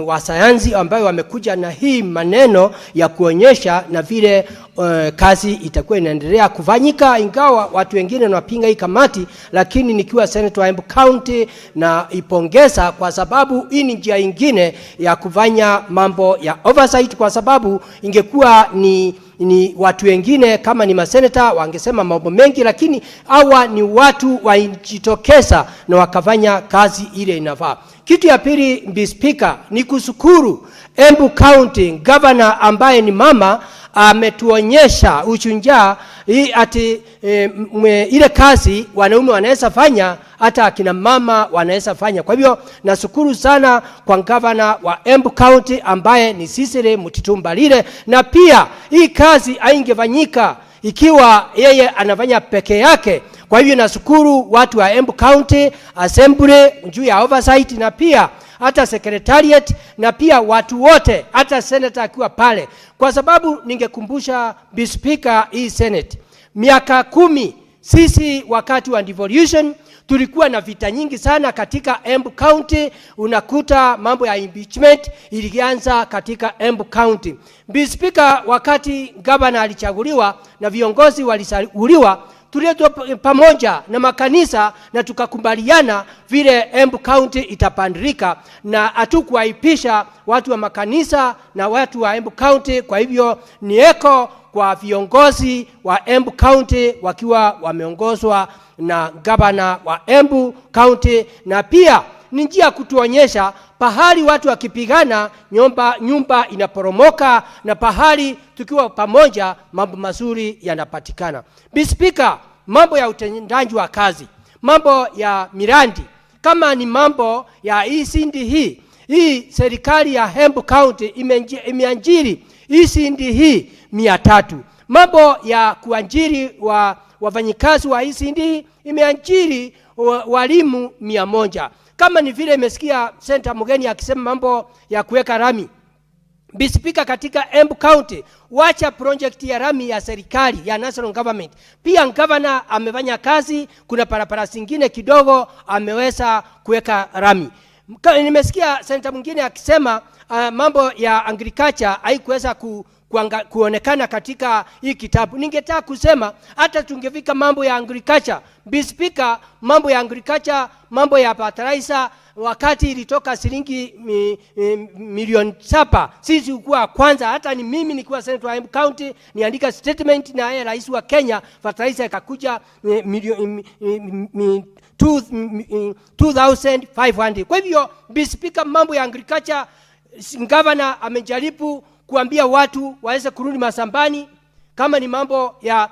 wa sayansi ambayo wamekuja na hii maneno ya kuonyesha na vile kazi itakuwa inaendelea kufanyika, ingawa watu wengine wanapinga hii kamati, lakini nikiwa senator wa Embu County na ipongeza kwa sababu hii ni njia nyingine ya kufanya mambo ya oversight, kwa sababu ingekuwa ni watu wengine kama ni maseneta wangesema mambo mengi, lakini hawa ni watu wajitokeza na wakafanya kazi ile inafaa. Kitu ya pili, Mr. Speaker, ni kushukuru Embu County governor ambaye ni mama ametuonyesha ushujaa ati ile kazi wanaume wanaweza fanya hata akina mama wanaweza fanya. Kwa hivyo nashukuru sana kwa governor wa Embu County ambaye ni Cecily Mutitumbalile, na pia hii kazi haingefanyika ikiwa yeye anafanya peke yake. Kwa hivyo nashukuru watu wa Embu County Assembly juu ya oversight, na pia hata secretariat, na pia watu wote, hata senator akiwa pale, kwa sababu ningekumbusha Mr. Speaker hii Senate miaka 10 sisi wakati wa devolution tulikuwa na vita nyingi sana katika Embu County. Unakuta mambo ya impeachment ilianza katika Embu County. Mr. Speaker, wakati governor alichaguliwa na viongozi walichaguliwa, tuletwa pamoja na makanisa na tukakubaliana vile Embu County itapandilika, na hatukuwaipisha watu wa makanisa na watu wa Embu County. Kwa hivyo ni eko kwa viongozi wa Embu County wakiwa wameongozwa na governor wa Embu County, na pia ni njia kutuonyesha pahali watu wakipigana nyumba inaporomoka, na pahali tukiwa pamoja mambo mazuri yanapatikana. Mr. Speaker, mambo ya utendaji wa kazi, mambo ya mirandi, kama ni mambo ya hii serikali ya Embu County imeanjiri hii 300. Mambo ya kuanjiri wafanyikazi wa hii imeanjiri walimu 100. Kama ni vile imesikia Senator Mugeni akisema mambo ya kuweka rami. Mr. Speaker, katika Embu County wacha project ya rami ya serikali ya national government, pia governor amefanya kazi, kuna parapara zingine kidogo ameweza kuweka rami. Nimesikia Senator mwingine akisema mambo ya agriculture haikuweza kuonekana katika hii kitabu. Ningetaka kusema hata tungefika mambo ya agriculture, Mr. Speaker, mambo ya agriculture, mambo ya fertilizer, wakati ilitoka shilingi milioni 7, sisi ukuwa kwanza, hata ni mimi nikiwa senator wa Embu County niandika statement na yeye rais wa Kenya, fertilizer ikakuja 2,500. Kwa hivyo Mr. Speaker, mambo ya agriculture governor amejaribu kuambia watu waweze kurudi masambani. Kama ni mambo ya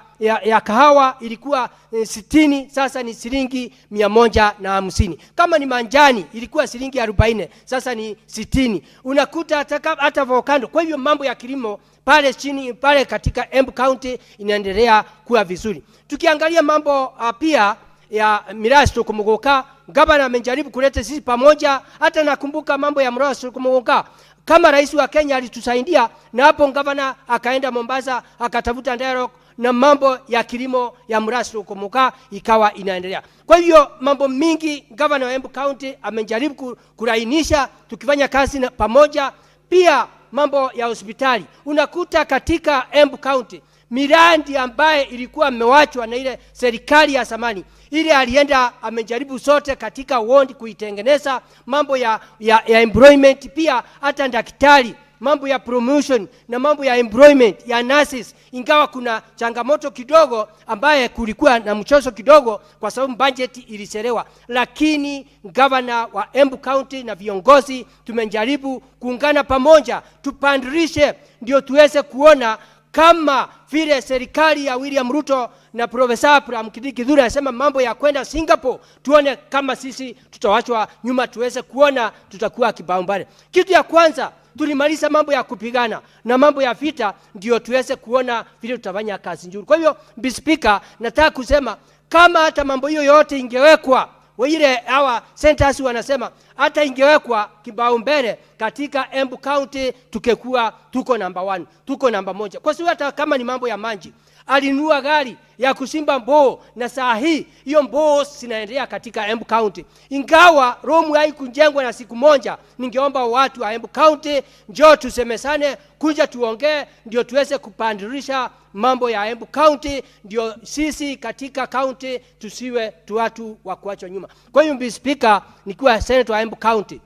kahawa ilikuwa 60, sasa ni shilingi 150. Kama ni manjani ilikuwa shilingi 40, sasa ni 60. Unakuta hata avocado. Kwa hivyo mambo ya kilimo pale chini pale katika Embu County inaendelea kuwa vizuri. Tukiangalia mambo pia ya mirasi kumugoka, governor amejaribu kuleta sisi pamoja. Hata nakumbuka mambo ya mirasi kumugoka, kama rais wa Kenya alitusaidia, na hapo governor akaenda Mombasa akatafuta dialogue, na mambo ya kilimo ya mrasi kumuka ikawa inaendelea. Kwa hivyo mambo mingi governor wa Embu County amejaribu kurainisha, tukifanya kazi pamoja. Pia mambo ya hospitali, unakuta katika Embu County mirandi ambaye ilikuwa mmewachwa na ile serikali ya zamani, ile alienda amejaribu sote katika ward kuitengeneza. Mambo ya employment, pia hata daktari, mambo ya promotion na mambo ya employment ya nurses, ingawa kuna changamoto kidogo ambaye kulikuwa na mchozo kidogo kwa sababu budget ilichelewa, lakini governor wa Embu County na viongozi tumejaribu kuungana pamoja tupandirishe, ndio tuweze kuona kama vile serikali ya William Ruto na Profesa Abraham Kidhura anasema mambo ya kwenda Singapore, tuone kama sisi tutawachwa nyuma, tuweze kuona tutakuwa kipaumbele. Kitu ya kwanza tulimaliza mambo ya kupigana na mambo ya vita, ndio tuweze kuona vile tutafanya kazi nzuri. Kwa hivyo Mr. Speaker, nataka kusema kama hata mambo hiyo yote ingewekwa Wale hawa senators wanasema hata ingewekwa kipaumbele katika Embu County tukekuwa tuko number 1, tuko number 1. Kwa sababu hata kama ni mambo ya maji, alinunua gari ya kusimba mboo na saa hii hiyo mboo zinaendelea katika Embu County. Ingawa Romu haikujengwa na siku moja, ningeomba watu wa Embu County njoo tusemesane, kuja tuongee ndio tuweze kupandirisha mambo ya Embu County, ndio sisi katika county tusiwe watu wa kuachwa nyuma. Kwa hiyo Mr. Speaker, nikiwa senator wa Embu County,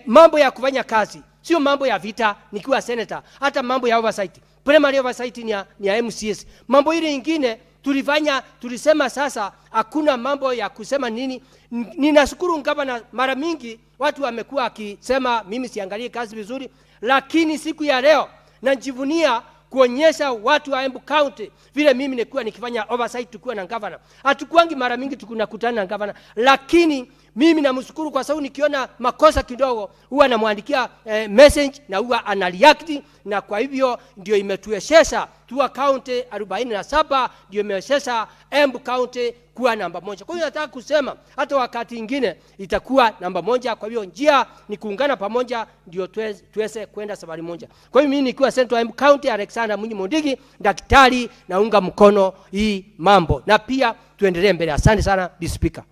mambo ya kufanya kazi sio mambo ya vita nikiwa senator, hata mambo ya oversight. Primary oversight ni ya MCS. Mambo ile ingine tulisema sasa hakuna mambo ya kusema nini. Ninashukuru gavana, mara mingi watu wamekuwa akisema mimi siangalie kazi vizuri, lakini siku ya leo najivunia kuonyesha watu wa Embu County vile mimi nilikuwa nikifanya oversight tukiwa na gavana. Hatukuangi mara mingi tunakutana na gavana, lakini mimi namshukuru kwa sababu nikiona makosa kidogo huwa namwandikia message na huwa anareact, na kwa hivyo ndio imetuwezesha tuwa county 47, ndio imewezesha Embu County kuwa namba 1. Kwa hiyo nataka kusema hata wakati mwingine itakuwa namba 1. Kwa hiyo njia ni kuungana pamoja ndio tuweze kwenda safari moja. Kwa hiyo mimi nikiwa senator Embu County Alexander Munyi Mondigi, daktari, naunga mkono hii mambo na pia tuendelee mbele. Asante sana Mr. Speaker.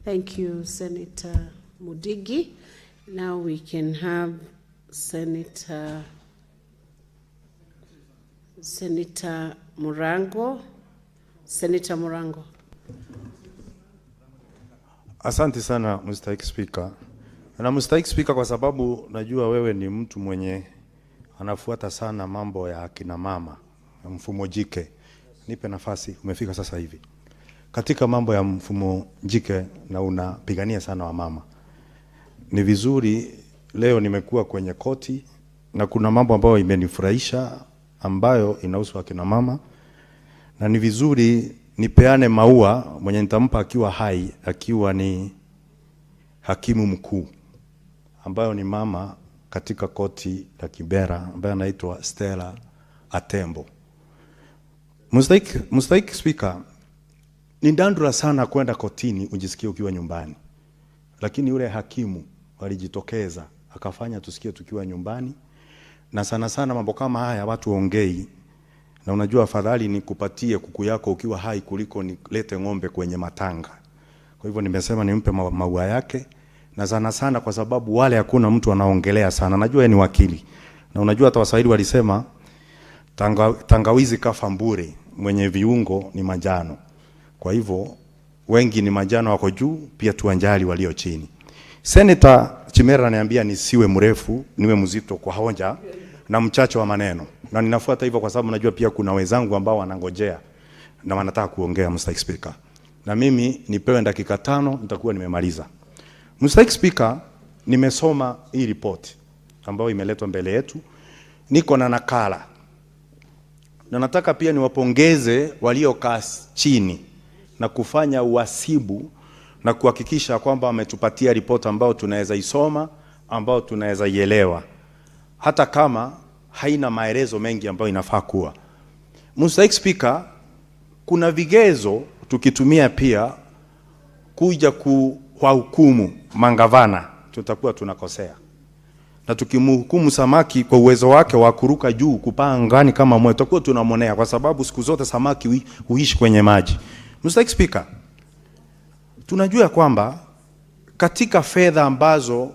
Thank you, Senator Mudigi. Now we can have Senator Murango. Senator Murango. Asante sana Mr. Speaker. Na Mr. Speaker, kwa sababu najua wewe ni mtu mwenye anafuata sana mambo ya akina mama, mfumo jike. Nipe nafasi, umefika sasa hivi katika mambo ya mfumo jike na unapigania sana wa mama. Ni vizuri leo nimekuwa kwenye koti na kuna mambo ambayo imenifurahisha ambayo inahusu akina mama, na ni vizuri nipeane maua mwenye nitampa akiwa hai, akiwa ni hakimu mkuu ambayo ni mama katika koti la Kibera ambaye anaitwa Stella Atembo. Mr. Speaker, ni dandura sana kwenda kotini ujisikie ukiwa nyumbani, lakini yule hakimu walijitokeza akafanya tusikie tukiwa nyumbani. Na sana sana mambo kama haya watu ongei, na unajua afadhali ni kupatie kuku yako ukiwa hai kuliko nilete ng'ombe kwenye matanga. Kwa hivyo nimesema nimpe maua yake, na sana sana kwa sababu wale hakuna mtu anaongelea sana. Najua yeye ni wakili, na unajua hata Waswahili walisema tangawizi kafa mbure, mwenye viungo ni majano. Kwa hivyo wengi ni majano wako juu, pia tuanjali walio chini. Senator Chimera ananiambia nisiwe mrefu, niwe mzito kwa hoja na mchache wa maneno. Na ninafuata hivyo kwa sababu najua pia kuna wenzangu ambao wanangojea na wanataka kuongea Mr. Speaker. Na mimi nipewe dakika 5 nitakuwa nimemaliza. Mr. Speaker, nimesoma hii report ambayo imeletwa mbele yetu. Niko na nakala. Na nataka pia niwapongeze waliokaa chini na kufanya uhasibu na kuhakikisha kwamba wametupatia report ambao tunaweza isoma, ambao tunaweza ielewa, hata kama haina maelezo mengi ambayo inafaa kuwa. Mr. Speaker, kuna vigezo tukitumia pia kuja kuwahukumu mangavana, tutakuwa tunakosea. Na tukimhukumu samaki kwa uwezo wake wa kuruka juu kupaa angani kama moyo, tutakuwa tunamonea, kwa sababu siku zote samaki huishi kwenye maji. Mr. Speaker, tunajua kwamba katika fedha ambazo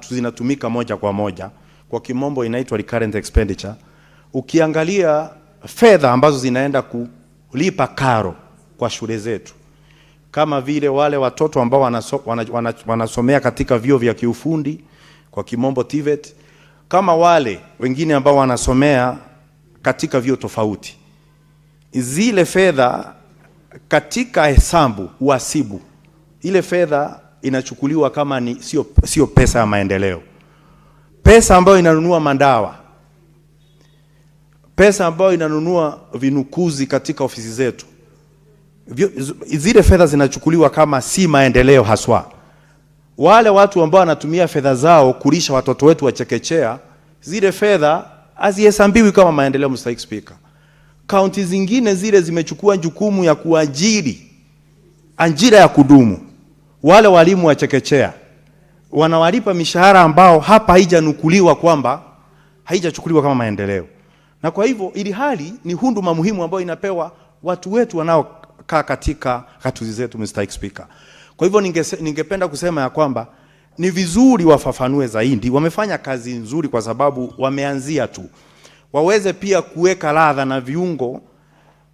zinatumika moja kwa moja, kwa kimombo inaitwa recurrent expenditure, ukiangalia fedha ambazo zinaenda kulipa karo kwa shule zetu, kama vile wale watoto ambao wanasomea katika vyuo vya kiufundi, kwa kimombo TVET, kama wale wengine ambao wanasomea katika vyuo tofauti, zile fedha katika hesabu uhasibu, ile fedha inachukuliwa kama ni sio pesa ya maendeleo. Pesa ambayo inanunua mandawa, pesa ambayo inanunua vinukuzi katika ofisi zetu, zile fedha zinachukuliwa kama si maendeleo haswa. Wale watu ambao wanatumia fedha zao kulisha watoto wetu wa chekechea, zile fedha hazihesabiwi kama maendeleo Mr. Speaker. kaunti zingine zile zimechukua jukumu ya kuajiri ajira ya kudumu wale walimu wa chekechea, wanawalipa mishahara ambao hapa haijanukuliwa kwamba haijachukuliwa kama maendeleo. Na kwa hivyo ili hali ni huduma muhimu ambayo inapewa watu wetu wanaokaa katika katuzi zetu, Mr. Speaker. Kwa hivyo ningependa kusema ya kwamba ni vizuri wafafanue zaidi. Wamefanya kazi nzuri kwa sababu wameanzia tu. Waweze pia kuweka ladha na viungo,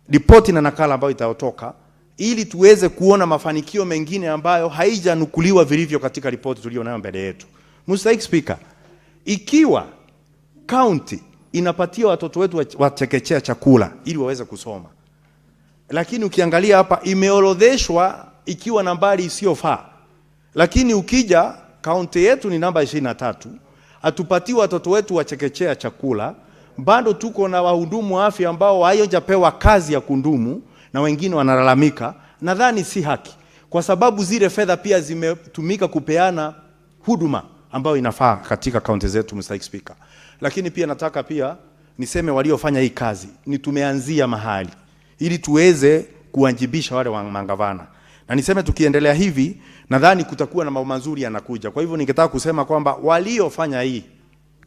ripoti na nakala ambayo itaotoka, ili tuweze kuona mafanikio mengine ambayo haijanukuliwa vilivyo katika ripoti tulionayo mbele yetu. Mr. Speaker, ikiwa county inapatia watoto wetu wa chekechea chakula ili waweze kusoma, lakini ukiangalia hapa imeorodheshwa ikiwa nambari isiyofaa, lakini ukija county yetu ni namba 23, atupatie watoto wetu wa chekechea chakula, bado tuko na wahudumu wa afya ambao hawajapewa kazi ya kundumu na wengine wanalalamika. Nadhani si haki, kwa sababu zile fedha pia zimetumika kupeana huduma ambayo inafaa katika kaunti zetu, Mr. Speaker. Lakini pia nataka pia niseme waliofanya hii kazi ni tumeanzia mahali ili tuweze kuwajibisha wale wa mangavana. Na niseme tukiendelea hivi nadhani kutakuwa na mambo mazuri yanakuja. Kwa hivyo ningetaka kusema kwamba waliofanya hii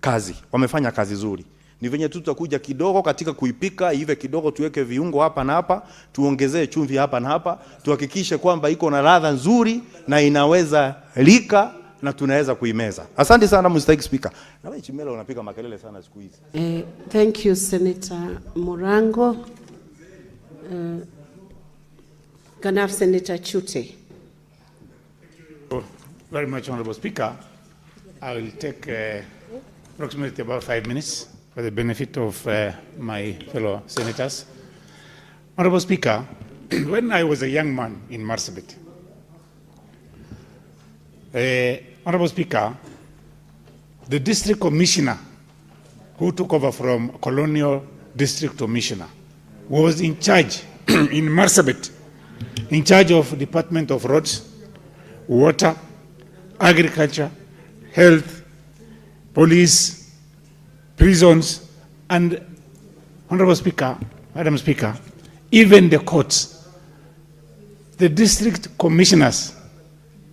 kazi wamefanya kazi nzuri. Ni venye tu tutakuja kidogo katika kuipika, hivi kidogo tuweke viungo hapa na hapa, tuongezee chumvi hapa na hapa, tuhakikishe kwamba iko na ladha nzuri na inaweza lika na tunaweza kuimeza. Asante sana Mr. Speaker. Na wewe Chimela unapiga makelele sana siku hizi. Thank you Senator Murango. Can I have Senator Chute? Very much, Honorable Speaker. I will take approximately about 5 minutes for the benefit of my fellow senators. Honorable Speaker, when I was a young man in Marsabit, Honorable Speaker, the district commissioner who took over from colonial district commissioner was in charge in Marsabit, in charge of Department of Roads, Water, Agriculture, Health, Police, prisons, and Honorable Speaker, Madam Speaker, even the courts. The district commissioners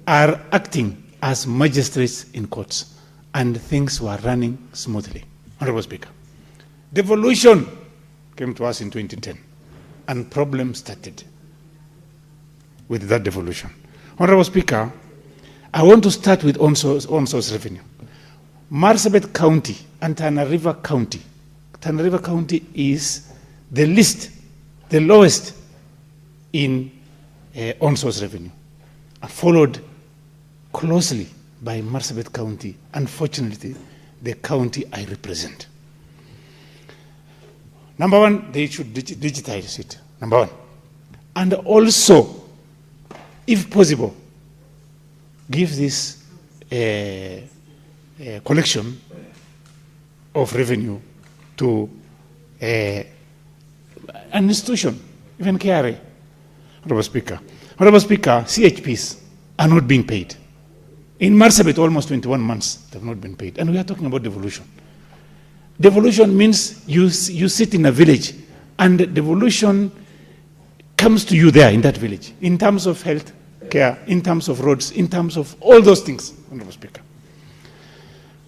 are acting as magistrates in courts, and things were running smoothly. Honorable Speaker, devolution came to us in 2010, and problems started with that devolution. Honorable Speaker, I want to start with on-source revenue. Marsabit County and Tana River County. Tana River County is the least, the lowest in on-source revenue, followed closely by Marsabit County, unfortunately, the county I represent. Number one, they should digitize it, number one. And also, if possible, give this collection of revenue to an institution, even KRA. Honorable Speaker. Honorable Speaker, CHPs are not being paid. In Marsabit, almost 21 months, they have not been paid. And we are talking about devolution. Devolution means you sit in a village and devolution comes to you there in that village, in terms of health care, in terms of roads, in terms of all those things, Honorable Speaker.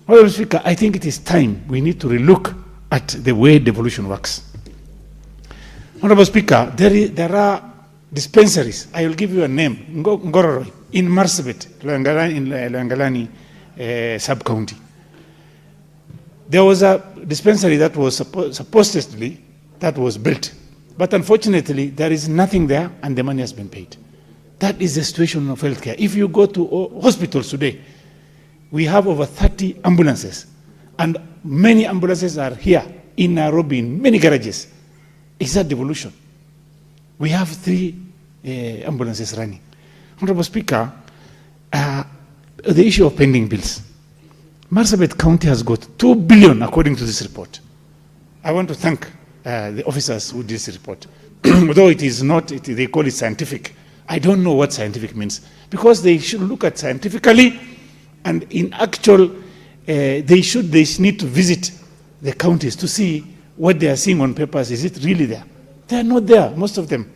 Honorable Speaker, I think it is time we need to relook at the way devolution works. Honorable Speaker, there are dispensaries. I will give you a name, Ngororoi, in Marsabit, in Langalani sub-county. There was a dispensary that was supposedly that was built, but unfortunately there is nothing there and the money has been paid. That is the situation of healthcare. If you go to hospitals today, we have over 30 ambulances, and many ambulances are here in Nairobi in many garages. Is that devolution? We have 3 ambulances running. Honorable Speaker, the issue of pending bills. Marsabit County has got 2 billion according to this report. I want to thank the officers who did this report. Although it is not, they call it scientific. I don't know what scientific means, because they should look at scientifically, and in actual, they need to visit the counties to see what they are seeing on papers. Is it really there? They're not there, most of them.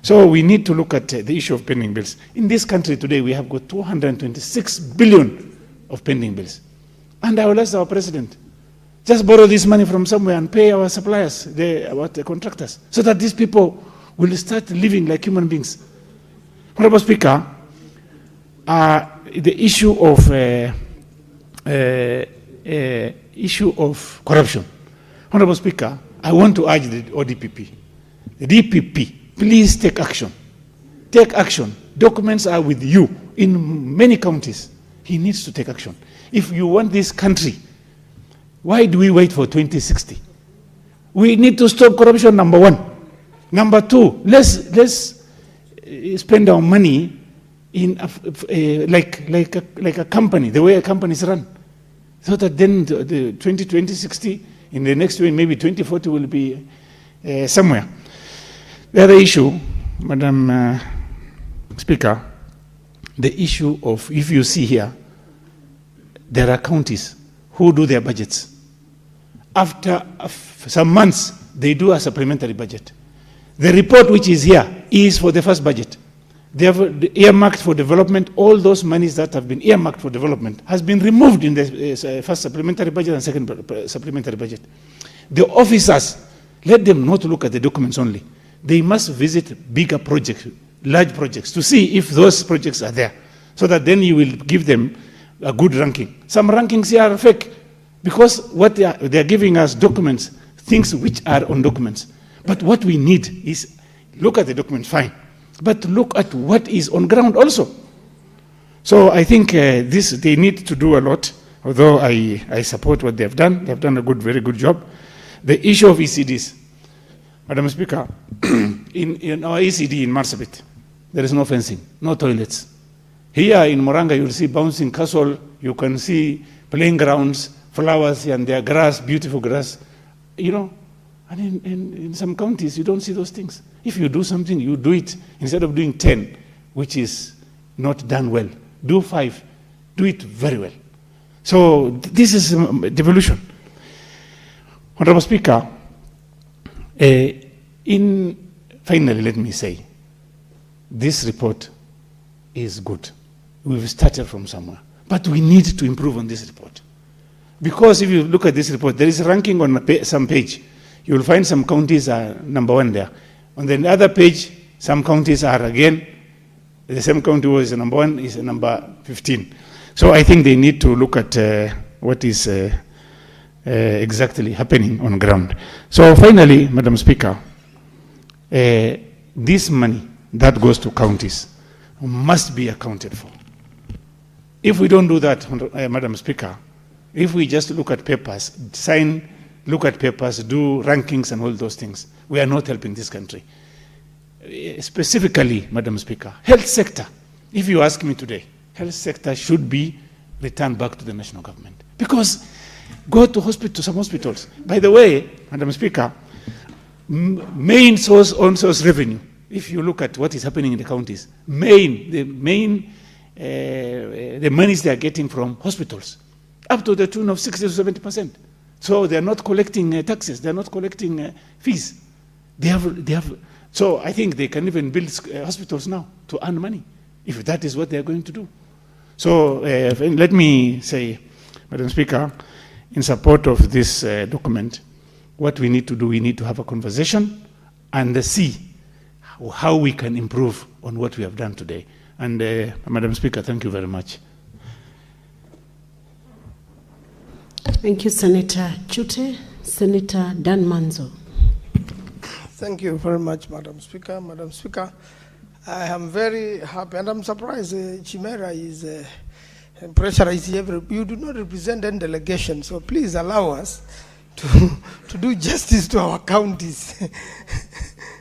So we need to look at the issue of pending bills. In this country today, we have got 226 billion of pending bills. And I will ask our president, just borrow this money from somewhere and pay our suppliers, the contractors, so that these people will start living like human beings. Honorable Speaker, the issue of corruption. Honorable Speaker, I want to urge the ODPP, the DPP, please take action. Take action. Documents are with you in many counties. He needs to take action. If you want this country, why do we wait for 2060? We need to stop corruption, number one. Number two, let's spend our money in like a company, the way a company is run. So that then the 2060, in the next way, maybe 2040 will be somewhere. The other issue, Madam Speaker, the issue of, if you see here, there are counties who do their budgets. After some months, they do a supplementary budget. The report which is here is for the first budget. They have earmarked for development. All those monies that have been earmarked for development has been removed in the first supplementary budget and second supplementary budget. The officers, let them not look at the documents only. They must visit bigger projects, large projects, to see if those projects are there, so that then you will give them a good ranking. Some rankings here are fake, because what they are giving us documents, things which are on documents. But what we need is, look at the documents, fine, but look at what is on ground also. So I think they need to do a lot, although I support what they have done. They have done a very good job. The issue of ECDs, Madam Speaker, in our ECD in Marsabit, there is no fencing, no toilets. Here in Moranga, you'll see bouncing castle, you can see playing grounds, flowers and their grass, beautiful grass. You know, and in some counties, you don't see those things. If you do something, you do it instead of doing 10, which is not done well. Do 5, do it very well. So this is devolution. Honorable Speaker, finally, let me say, this report is good. We've started from somewhere, but we need to improve on this report. Because if you look at this report, there is a ranking on some page. You will find some counties are number 1 there. On the other page, some counties are again, the same county was number 1 is number 15. So I think they need to look at what is exactly happening on ground. So finally, Madam Speaker, this money that goes to counties must be accounted for. If we don't do that, Madam Speaker, if we just look at papers, look at papers, do rankings and all those things, we are not helping this country. Specifically, Madam Speaker, health sector, if you ask me today, health sector should be returned back to the national government. Because go to some hospitals. By the way, Madam Speaker, main on source revenue, if you look at what is happening in the counties, the monies they are getting from hospitals, up to the tune of 60 to 70%. So they are not collecting taxes, they are not collecting fees. So I think they can even build hospitals now to earn money, if that is what they are going to do. So let me say, Madam Speaker, in support of this document, what we need to do, we need to have a conversation and see how we can improve on what we have done today. And Madam Speaker, thank you very much. Thank you, Senator Chute. Senator Dan Manzo. Thank you very much, Madam Speaker. Madam Speaker, I am very happy and I'm surprised Chimera is pressurizing everybody. You do not represent any delegation, so please allow us to do justice to our counties.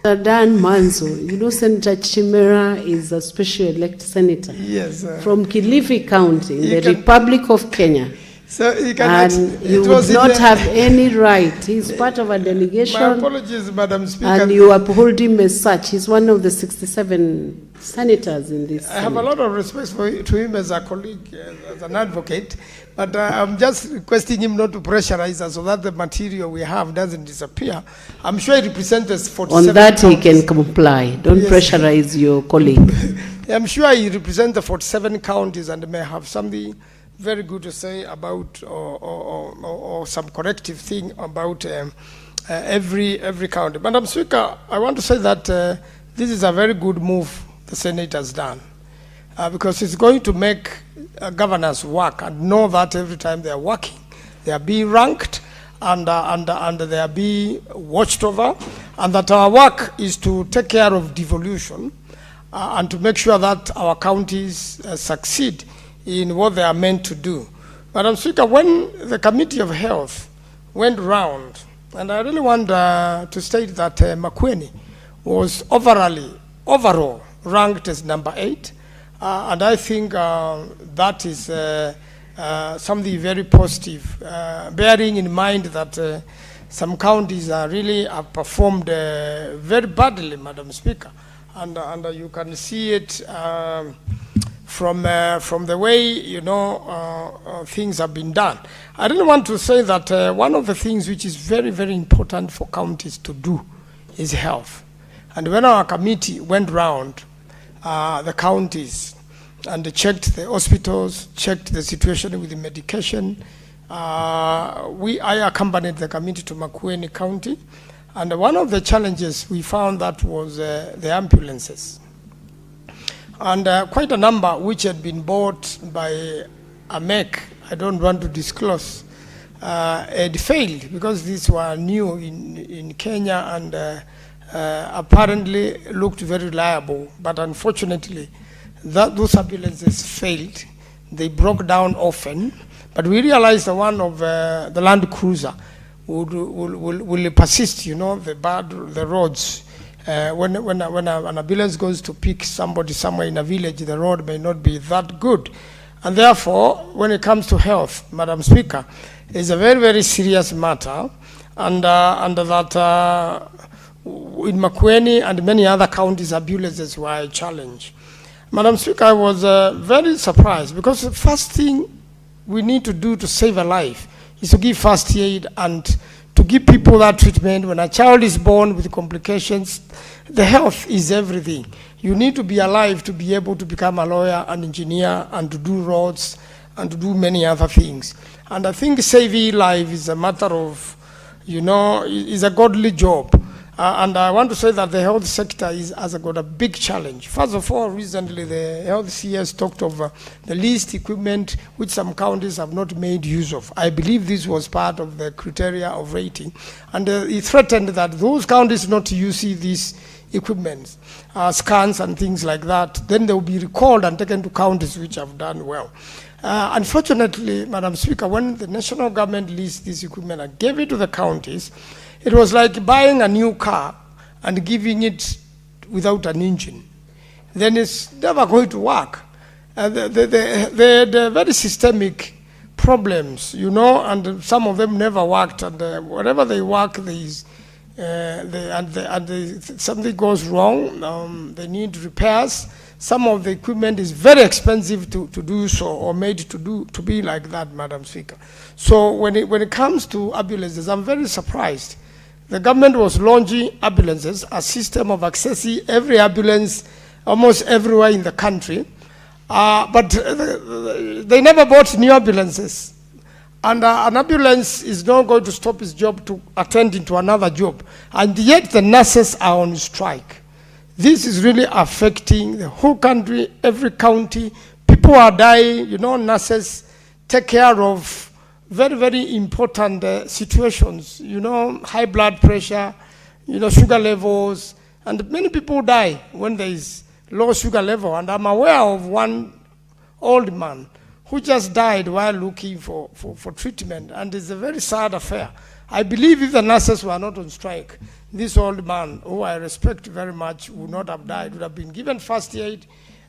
Dan Manzo, you know Senator Chimera is a special elect senator. Yes. From Kilifi County in the Republic of Kenya. So he cannot, and you would not have any right. He's part of a delegation. My apologies, Madam Speaker. And you uphold him as such. He's one of the 67 senators in this. I have a lot of respect to him as a colleague, as an advocate, but I'm just requesting him not to pressurize us so that the material we have doesn't disappear. I'm sure he represents us 47 On that counties. he can comply. Don't pressurize your colleague. I'm sure he represents the 47 counties and may have something very good to say about or some corrective thing about every county. Madam Speaker, I want to say that this is a very good move the Senate has done because it's going to make governors work and know that every time they are working, they are being ranked and they are being watched over, and that our work is to take care of devolution and to make sure that our counties succeed in what they are meant to do. Madam Speaker, when the Committee of Health went round, and I really want to state that makwiny was overall ranked as number 8, and I think that is something very positive, bearing in mind that some counties really have performed very badly, Madam Speaker, and you can see it from the way things have been done. I really want to say that one of the things which is very, very important for counties to do is health. And when our committee went round the counties and checked the hospitals, checked the situation with the medication, I accompanied the committee to Makueni County, and one of the challenges we found that was the ambulances. And quite a number which had been bought by AMEC, I don't want to disclose, had failed because these were new in Kenya and apparently looked very reliable. But unfortunately, those ambulances failed. They broke down often. But we realized the one of the Land Cruiser will persist, the roads. When an ambulance goes to pick somebody somewhere in a village, the road may not be that good. And therefore, when it comes to health, Madam Speaker, it's a very, very serious matter. And that in Makweny and many other counties, ambulances were a challenge. Madam Speaker, I was very surprised because the first thing we need to do to save a life is to give first aid and to give people that treatment. When a child is born with complications, the health is everything. You need to be alive to be able to become a lawyer, an engineer, and to do roads, and to do many other things. And I think saving life is a matter of, is a godly job. And I want to say that the health sector has got a big challenge. First of all, recently the health CS talked of the least equipment which some counties have not made use of. I believe this was part of the criteria of rating. And he threatened that those counties not using these equipment, scans and things like that, then they will be recalled and taken to counties which have done well. Unfortunately, Madam Speaker, when the national government leased this equipment and gave it to the counties, it was like buying a new car and giving it without an engine. Then it's never going to work. They had very systemic problems, and some of them never worked. And wherever they work, something goes wrong. They need repairs. Some of the equipment is very expensive to do so or made to be like that, Madam Speaker. So when it comes to ambulances, I'm very surprised. The government was launching ambulances, a system of accessing every ambulance almost everywhere in the country, but they never bought new ambulances. And an ambulance is not going to stop its job to attend into another job. And yet the nurses are on strike. This is really affecting the whole country, every county. People are dying, nurses take care of very, very important situations, high blood pressure, sugar levels, and many people die when there is low sugar level. And I'm aware of one old man who just died while looking for treatment, and it's a very sad affair. I believe if the nurses were not on strike, this old man, who I respect very much, would not have died, would have been given first aid,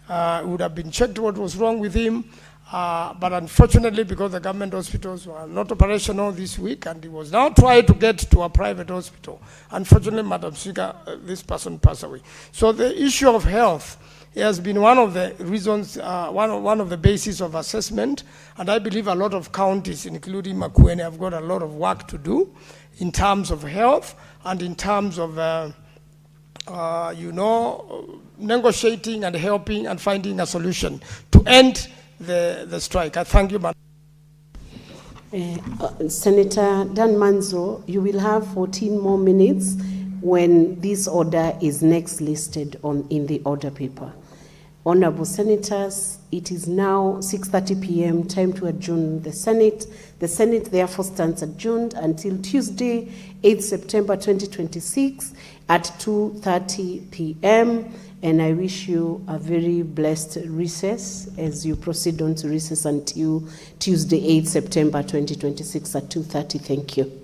would have been checked what was wrong with him, But unfortunately, because the government hospitals were not operational this week, and it was now trying to get to a private hospital, unfortunately, Madam Speaker, this person passed away. So the issue of health has been one of the reasons, one of the bases of assessment, and I believe a lot of counties, including Makwiny, have got a lot of work to do in terms of health and in terms of, negotiating and helping and finding a solution to end the strike. I thank you, Madam. Senator Dan Manzo, you will have 14 more minutes when this order is next listed in the order paper. Honorable Senators, it is now 6:30 p.m., time to adjourn the Senate. The Senate therefore stands adjourned until Tuesday, 8 September 2026 at 2:30 p.m. And I wish you a very blessed recess as you proceed on to recess until Tuesday, 8 September 2026 at 2:30. Thank you.